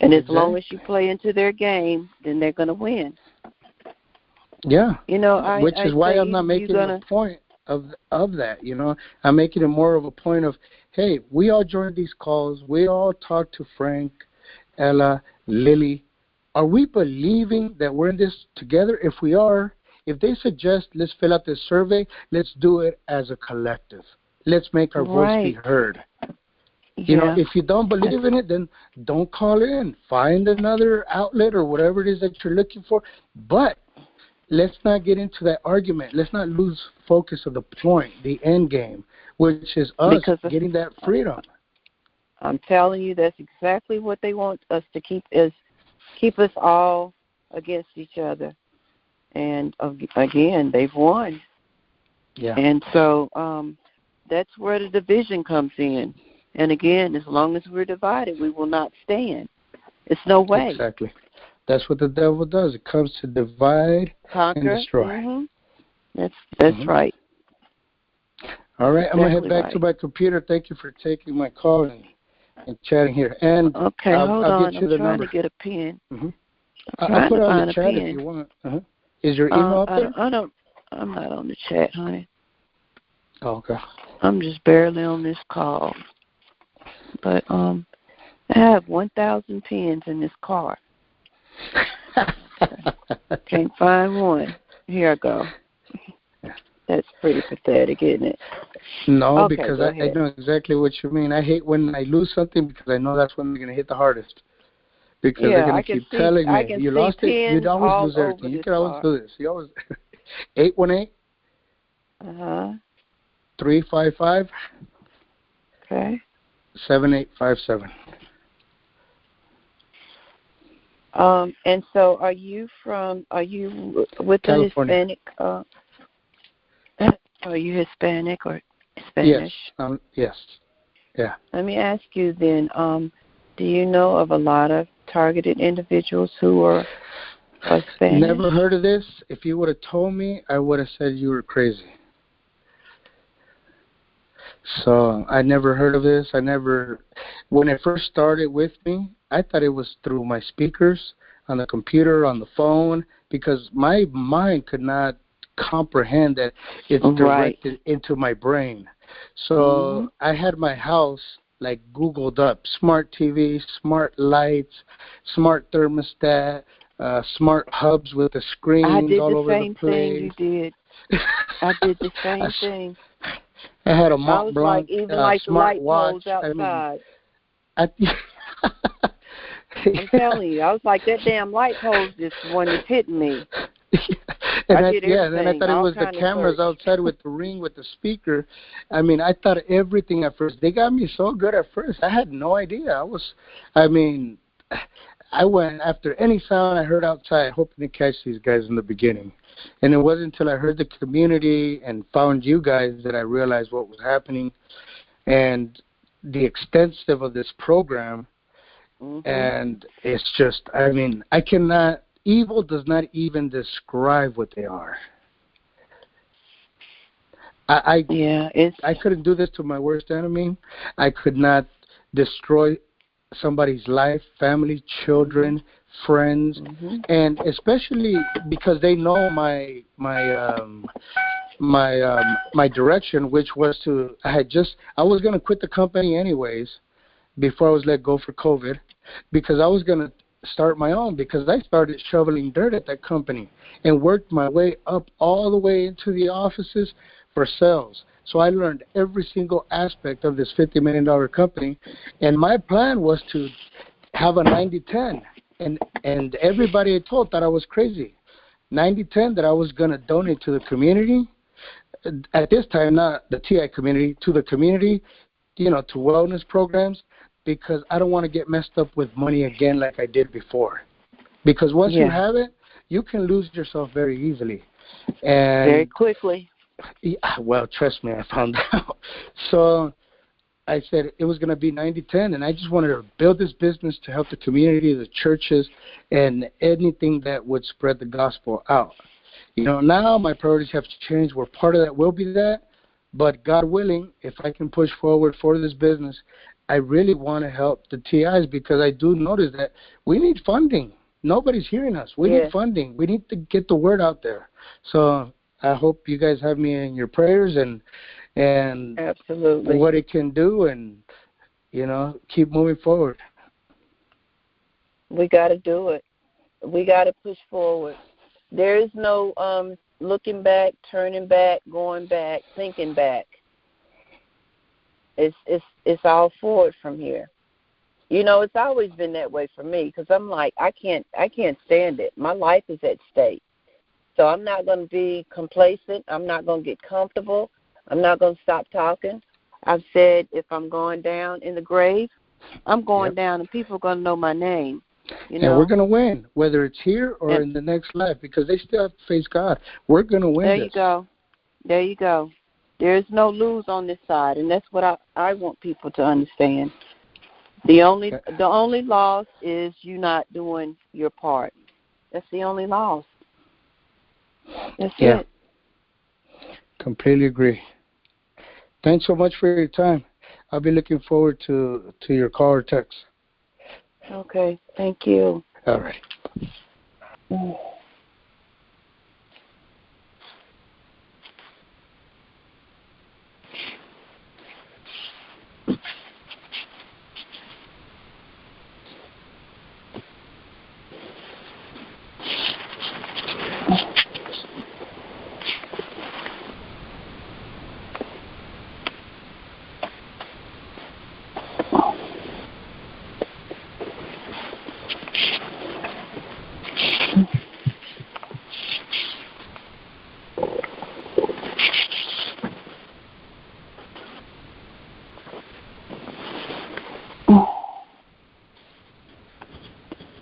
P: And as long as you play into their game, then they're going to win.
Q: Yeah. Which is why I'm not making a point of that. I'm making it more of a point of, hey, we all joined these calls. We all talked to Frank, Ella, Lily. Are we believing that we're in this together? If we are, if they suggest let's fill out this survey, let's do it as a collective. Let's make our voice be heard. If you don't believe in it, then don't call in. Find another outlet or whatever it is that you're looking for. But let's not get into that argument. Let's not lose focus of the point, the end game, which is us getting that freedom.
P: I'm telling you, that's exactly what they want us to keep us all against each other. And again, they've won.
Q: Yeah.
P: And so that's where the division comes in. And again, as long as we're divided, we will not stand. It's no way.
Q: Exactly. That's what the devil does. It comes to divide and destroy.
P: Mm-hmm. That's right.
Q: All right, I'm going to head back to my computer. Thank you for taking my call and chatting here. And
P: okay, hold on. I'm trying to get a pen.
Q: Mm-hmm. I'll put it on the chat if you want. Is your email up there?
P: I'm not on the chat, honey.
Q: Oh, okay.
P: I'm just barely on this call. But I have 1,000 pens in this car. Can't find one. Here I go. That's pretty pathetic, isn't it?
Q: No,
P: okay,
Q: because I know exactly what you mean. I hate when I lose something because I know that's when they're going to hit the hardest. Because they're going to keep telling me, you lost it, you'd always lose everything. You can always do this. You always 818 355
P: okay
Q: 7857.
P: And so are you with the Hispanic? Are you Hispanic or Spanish?
Q: Yes. Yes. Yeah.
P: Let me ask you then, do you know of a lot of targeted individuals who are Spanish?
Q: Never heard of this. If you would have told me, I would have said you were crazy. So I never heard of this. When it first started with me, I thought it was through my speakers on the computer, on the phone, because my mind could not comprehend that it's directed into my brain. So I had my house like Googled up, smart TV, smart lights, smart thermostat, smart hubs with the screens all over the place.
P: I did the same thing you did. I did the same thing.
Q: I had a Mont Blanc smart watch.
P: Outside. I'm telling you, I was like, that damn light pole just one is hitting me.
Q: And then I thought it was the cameras outside with the ring with the speaker. I mean, I thought everything at first. They got me so good at first. I had no idea. I went after any sound I heard outside, hoping to catch these guys in the beginning. And it wasn't until I heard the community and found you guys that I realized what was happening and the extensive of this program. And it's just, I cannot, evil does not even describe what they are. I couldn't do this to my worst enemy. I could not destroy somebody's life, family, children, friends, and especially because they know my direction, which was I was going to quit the company anyways before I was let go for COVID, because I was going to start my own, because I started shoveling dirt at that company and worked my way up all the way into the offices for sales. So I learned every single aspect of this $50 million company, and my plan was to have a 90-10, and everybody I told thought I was crazy. 90-10 that I was going to donate to the community, at this time, not the TI community, to the community, to wellness programs, because I don't want to get messed up with money again like I did before. Because once you have it, you can lose yourself very easily. And
P: very quickly.
Q: Yeah, well, trust me, I found out. So I said it was going to be 90-10, and I just wanted to build this business to help the community, the churches, and anything that would spread the gospel out. Now my priorities have changed where part of that will be that, but God willing, if I can push forward for this business, I really want to help the TIs, because I do notice that we need funding. Nobody's hearing us. We need funding. We need to get the word out there. So I hope you guys have me in your prayers and
P: absolutely
Q: what it can do, and keep moving forward.
P: We got to do it. We got to push forward. There is no looking back, turning back, going back, thinking back. It's all forward from here. It's always been that way for me, because I'm like, I can't stand it. My life is at stake. So I'm not going to be complacent. I'm not going to get comfortable. I'm not going to stop talking. I've said if I'm going down in the grave, I'm going down, and people are going to know my name.
Q: And we're going to win, whether it's here or in the next life, because they still have to face God. We're going to win
P: There
Q: this.
P: you go. There you go. There is no lose on this side, and that's what I want people to understand. The only loss is you not doing your part. That's the only loss. That's it.
Q: Completely agree. Thanks so much for your time. I'll be looking forward to your call or text.
P: Okay. Thank you.
Q: All right.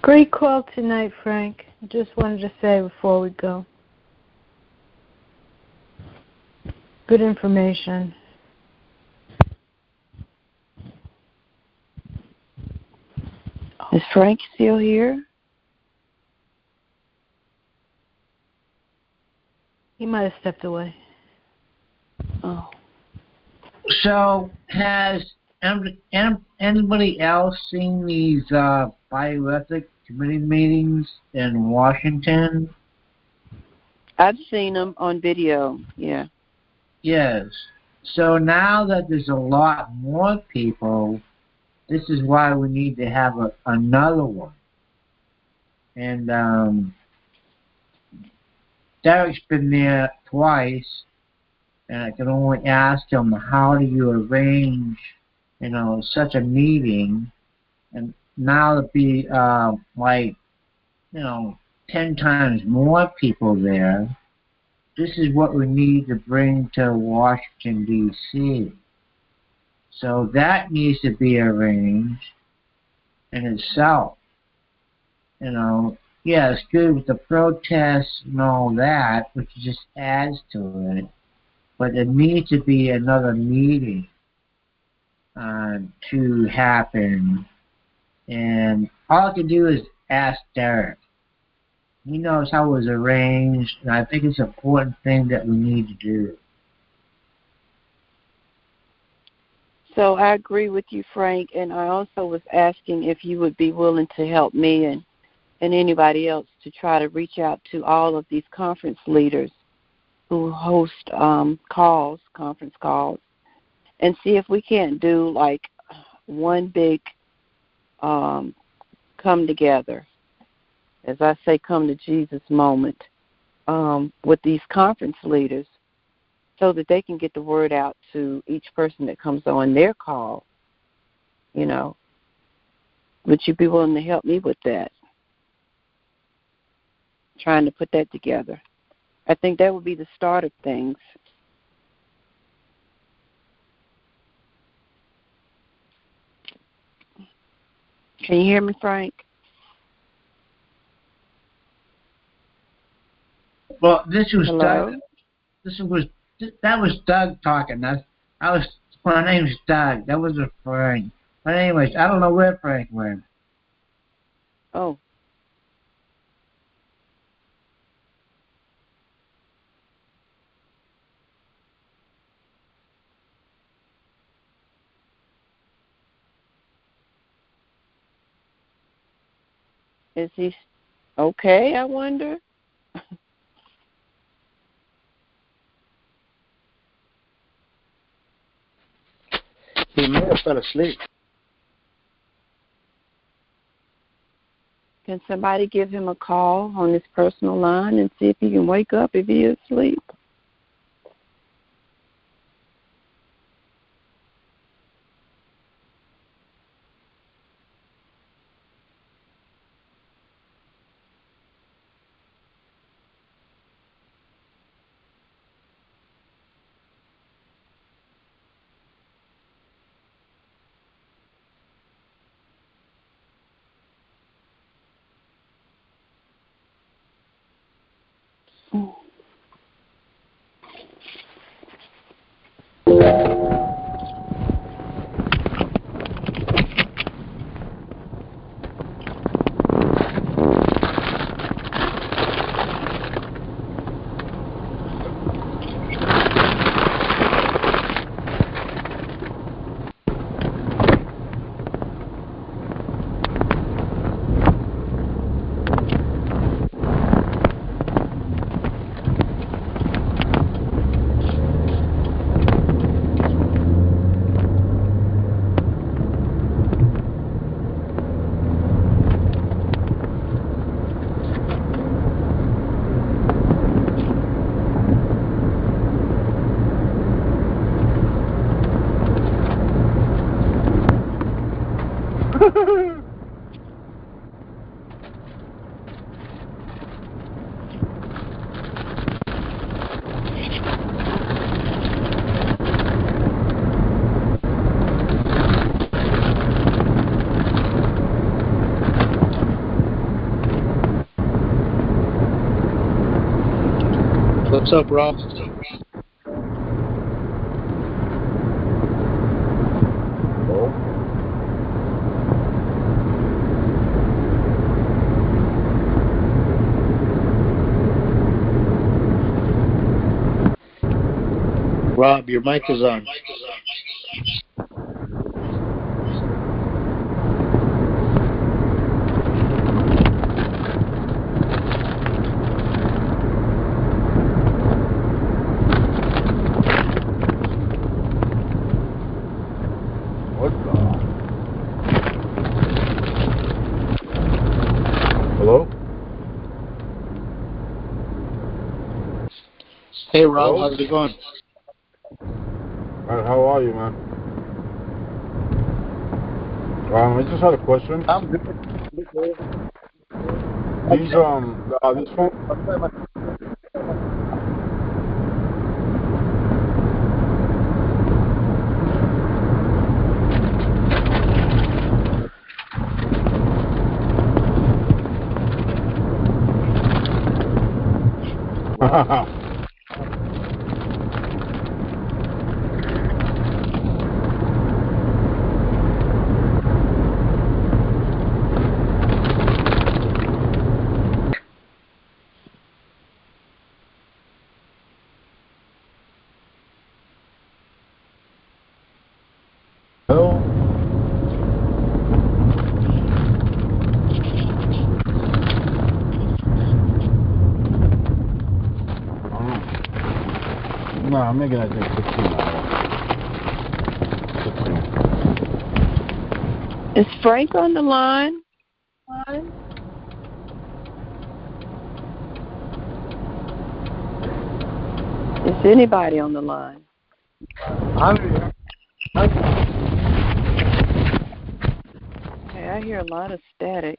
B: Great call tonight, Frank. I just wanted to say before we go. Good information.
P: Is Frank still here?
B: He might have stepped away.
P: Oh.
D: So, has anybody else seen these bioethic committee meetings in Washington?
P: I've seen them on video, yeah.
D: Yes. So now that there's a lot more people, this is why we need to have another one. And Derek's been there twice, and I can only ask him, how do you arrange, such a meeting, and now to be 10 times more people there. This is what we need to bring to Washington, D.C. So that needs to be arranged in itself. Yeah, it's good with the protests and all that, which just adds to it. But there needs to be another meeting to happen. And all I can do is ask Derek. He knows how it was arranged, and I think it's an important thing that we need to do.
P: So I agree with you, Frank, and I also was asking if you would be willing to help me and anybody else to try to reach out to all of these conference leaders who host conference calls, and see if we can't do like one big come together, as I say, come to Jesus moment with these conference leaders so that they can get the word out to each person that comes on their call. You know, would you be willing to help me with that? Trying to put that together. I think that would be the start of things. Can you hear me, Frank?
D: Well, this was
P: Hello?
D: Doug. That was Doug talking. My name's Doug. That wasn't Frank. But anyways, I don't know where Frank went.
P: Oh. Is he okay, I wonder?
Q: He may have fell asleep.
P: Can somebody give him a call on his personal line and see if he can wake up if he is asleep?
Q: What's up, Rob? Rob, your mic is on.
R: What the? Hello?
Q: Hey, Rob,
R: Hello?
Q: how's it going?
R: How are you, man? I just had a question.
Q: I'm good.
R: These this phone. Hello? No, I'm making I think 16 hours. 16.
P: Is Frank on the line? Is anybody on the line?
A: I'm here.
P: Okay, I hear a lot of static.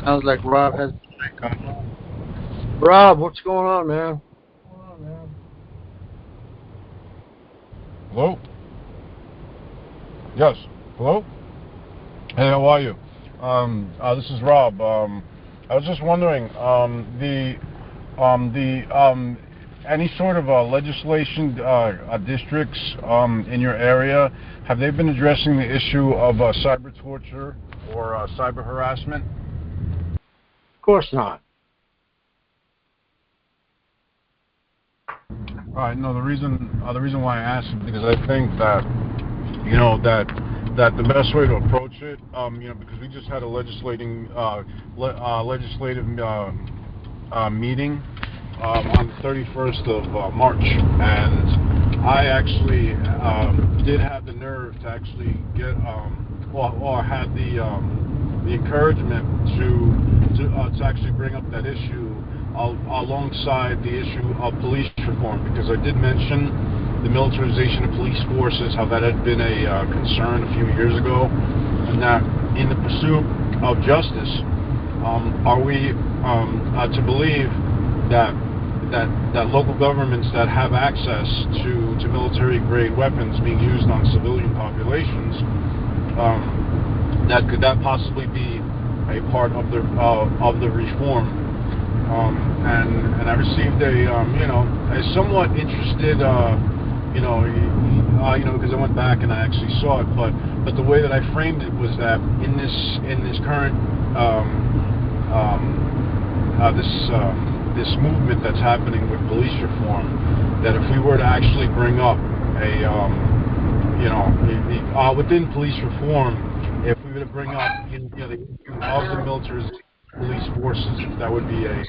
Q: Sounds like Rob has the mic on.
A: Rob, what's going on, man?
R: Hello? Yes. Hello? Hey, how are you? This is Rob. I was just wondering, any sort of legislation districts in your area, have they been addressing the issue of cyber torture or cyber harassment?
A: Of course not.
R: All right. No, the reason why I asked is because I think that that the best way to approach it, because we just had a legislative meeting on the 31st of March, and I actually did have the nerve to actually get or had the encouragement to actually bring up that issue alongside the issue of police reform, because I did mention the militarization of police forces, how that had been a concern a few years ago, and that in the pursuit of justice, are we to believe that local governments that have access to military-grade weapons being used on civilian populations, could that possibly be a part of the reform? And I received a somewhat interested, because I went back and I actually saw it, but the way that I framed it was that in this current this movement that's happening with police reform, that if we were to actually bring up within police reform, if we were to bring up the issue of the militarization police forces, that would be a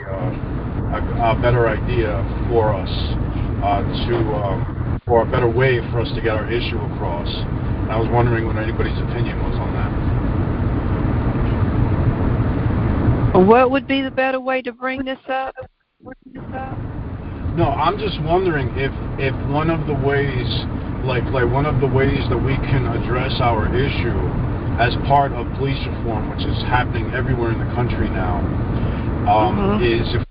R: better idea for us or a better way for us to get our issue across. And I was wondering what anybody's opinion was on that.
P: What would be the better way to bring this up?
R: No, I'm just wondering if one of the ways, like one of the ways that we can address our issue as part of police reform, which is happening everywhere in the country now, is if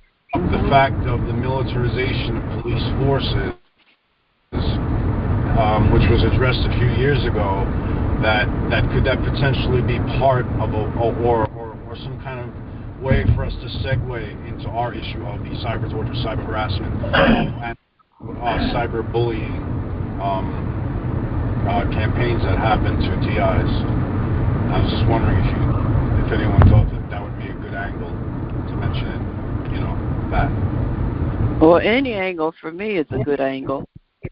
R: the fact of the militarization of police forces, which was addressed a few years ago, that could potentially be part of or some kind of way for us to segue into our issue of the cyber torture, cyber harassment, and cyber-bullying campaigns that happen to TIs. I was just wondering if anyone thought that would be a good angle to mention it, that.
P: Well, any angle for me is a good angle.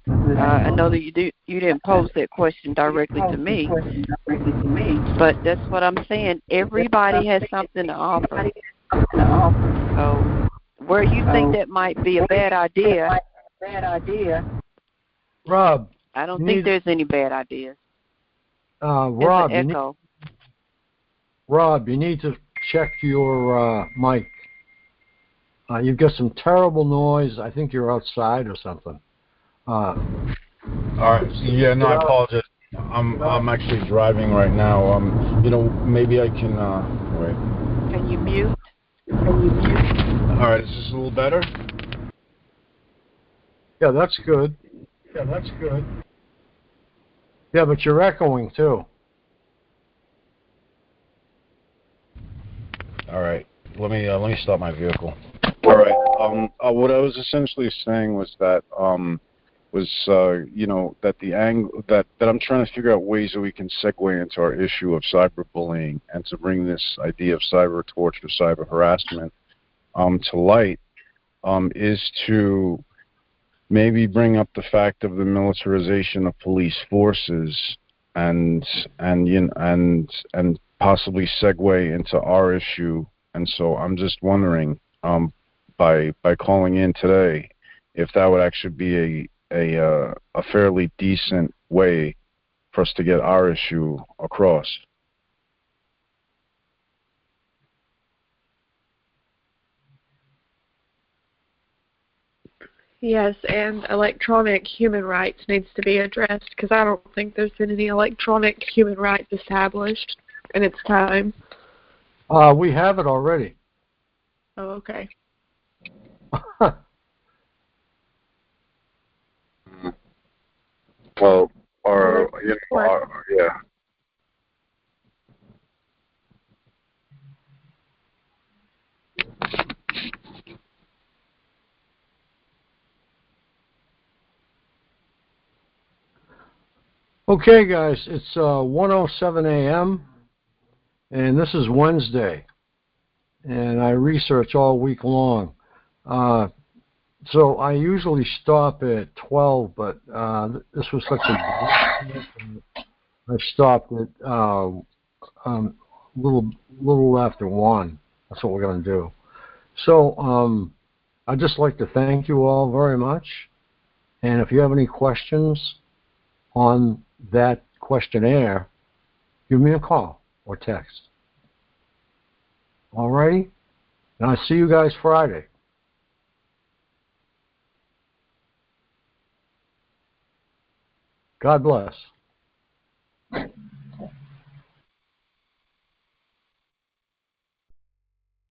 P: I know that you didn't pose that question directly to me, but that's what I'm saying. Everybody has something to offer. So where you think that might be a bad idea,
A: Rob,
P: I don't think there's any bad ideas.
A: Rob, you need to check your mic. You've got some terrible noise. I think you're outside or something.
R: All right. Yeah. No, I apologize. I'm actually driving right now. Maybe I can wait.
P: Can you mute?
R: All right. Is this a little better?
A: Yeah, that's good. Yeah, but you're echoing too.
R: All right. Let me stop my vehicle. All right. What I was essentially saying was that that the angle that I'm trying to figure out ways that we can segue into our issue of cyberbullying and to bring this idea of cyber torture, cyber harassment to light, is to maybe bring up the fact of the militarization of police forces and possibly segue into our issue. And so I'm just wondering, by calling in today, if that would actually be a fairly decent way for us to get our issue across.
S: Yes, and electronic human rights needs to be addressed because I don't think there's been any electronic human rights established, and it's time.
A: We have it already.
S: Oh, okay.
M: Well, yeah.
A: Okay, guys, it's 1:07 a.m. and this is Wednesday, and I research all week long. So I usually stop at 12, but this was such a I stopped at little after 1. That's what we're going to do. So I'd just like to thank you all very much, and if you have any questions on that questionnaire, give me a call or text. All righty? And I'll see you guys Friday. God bless.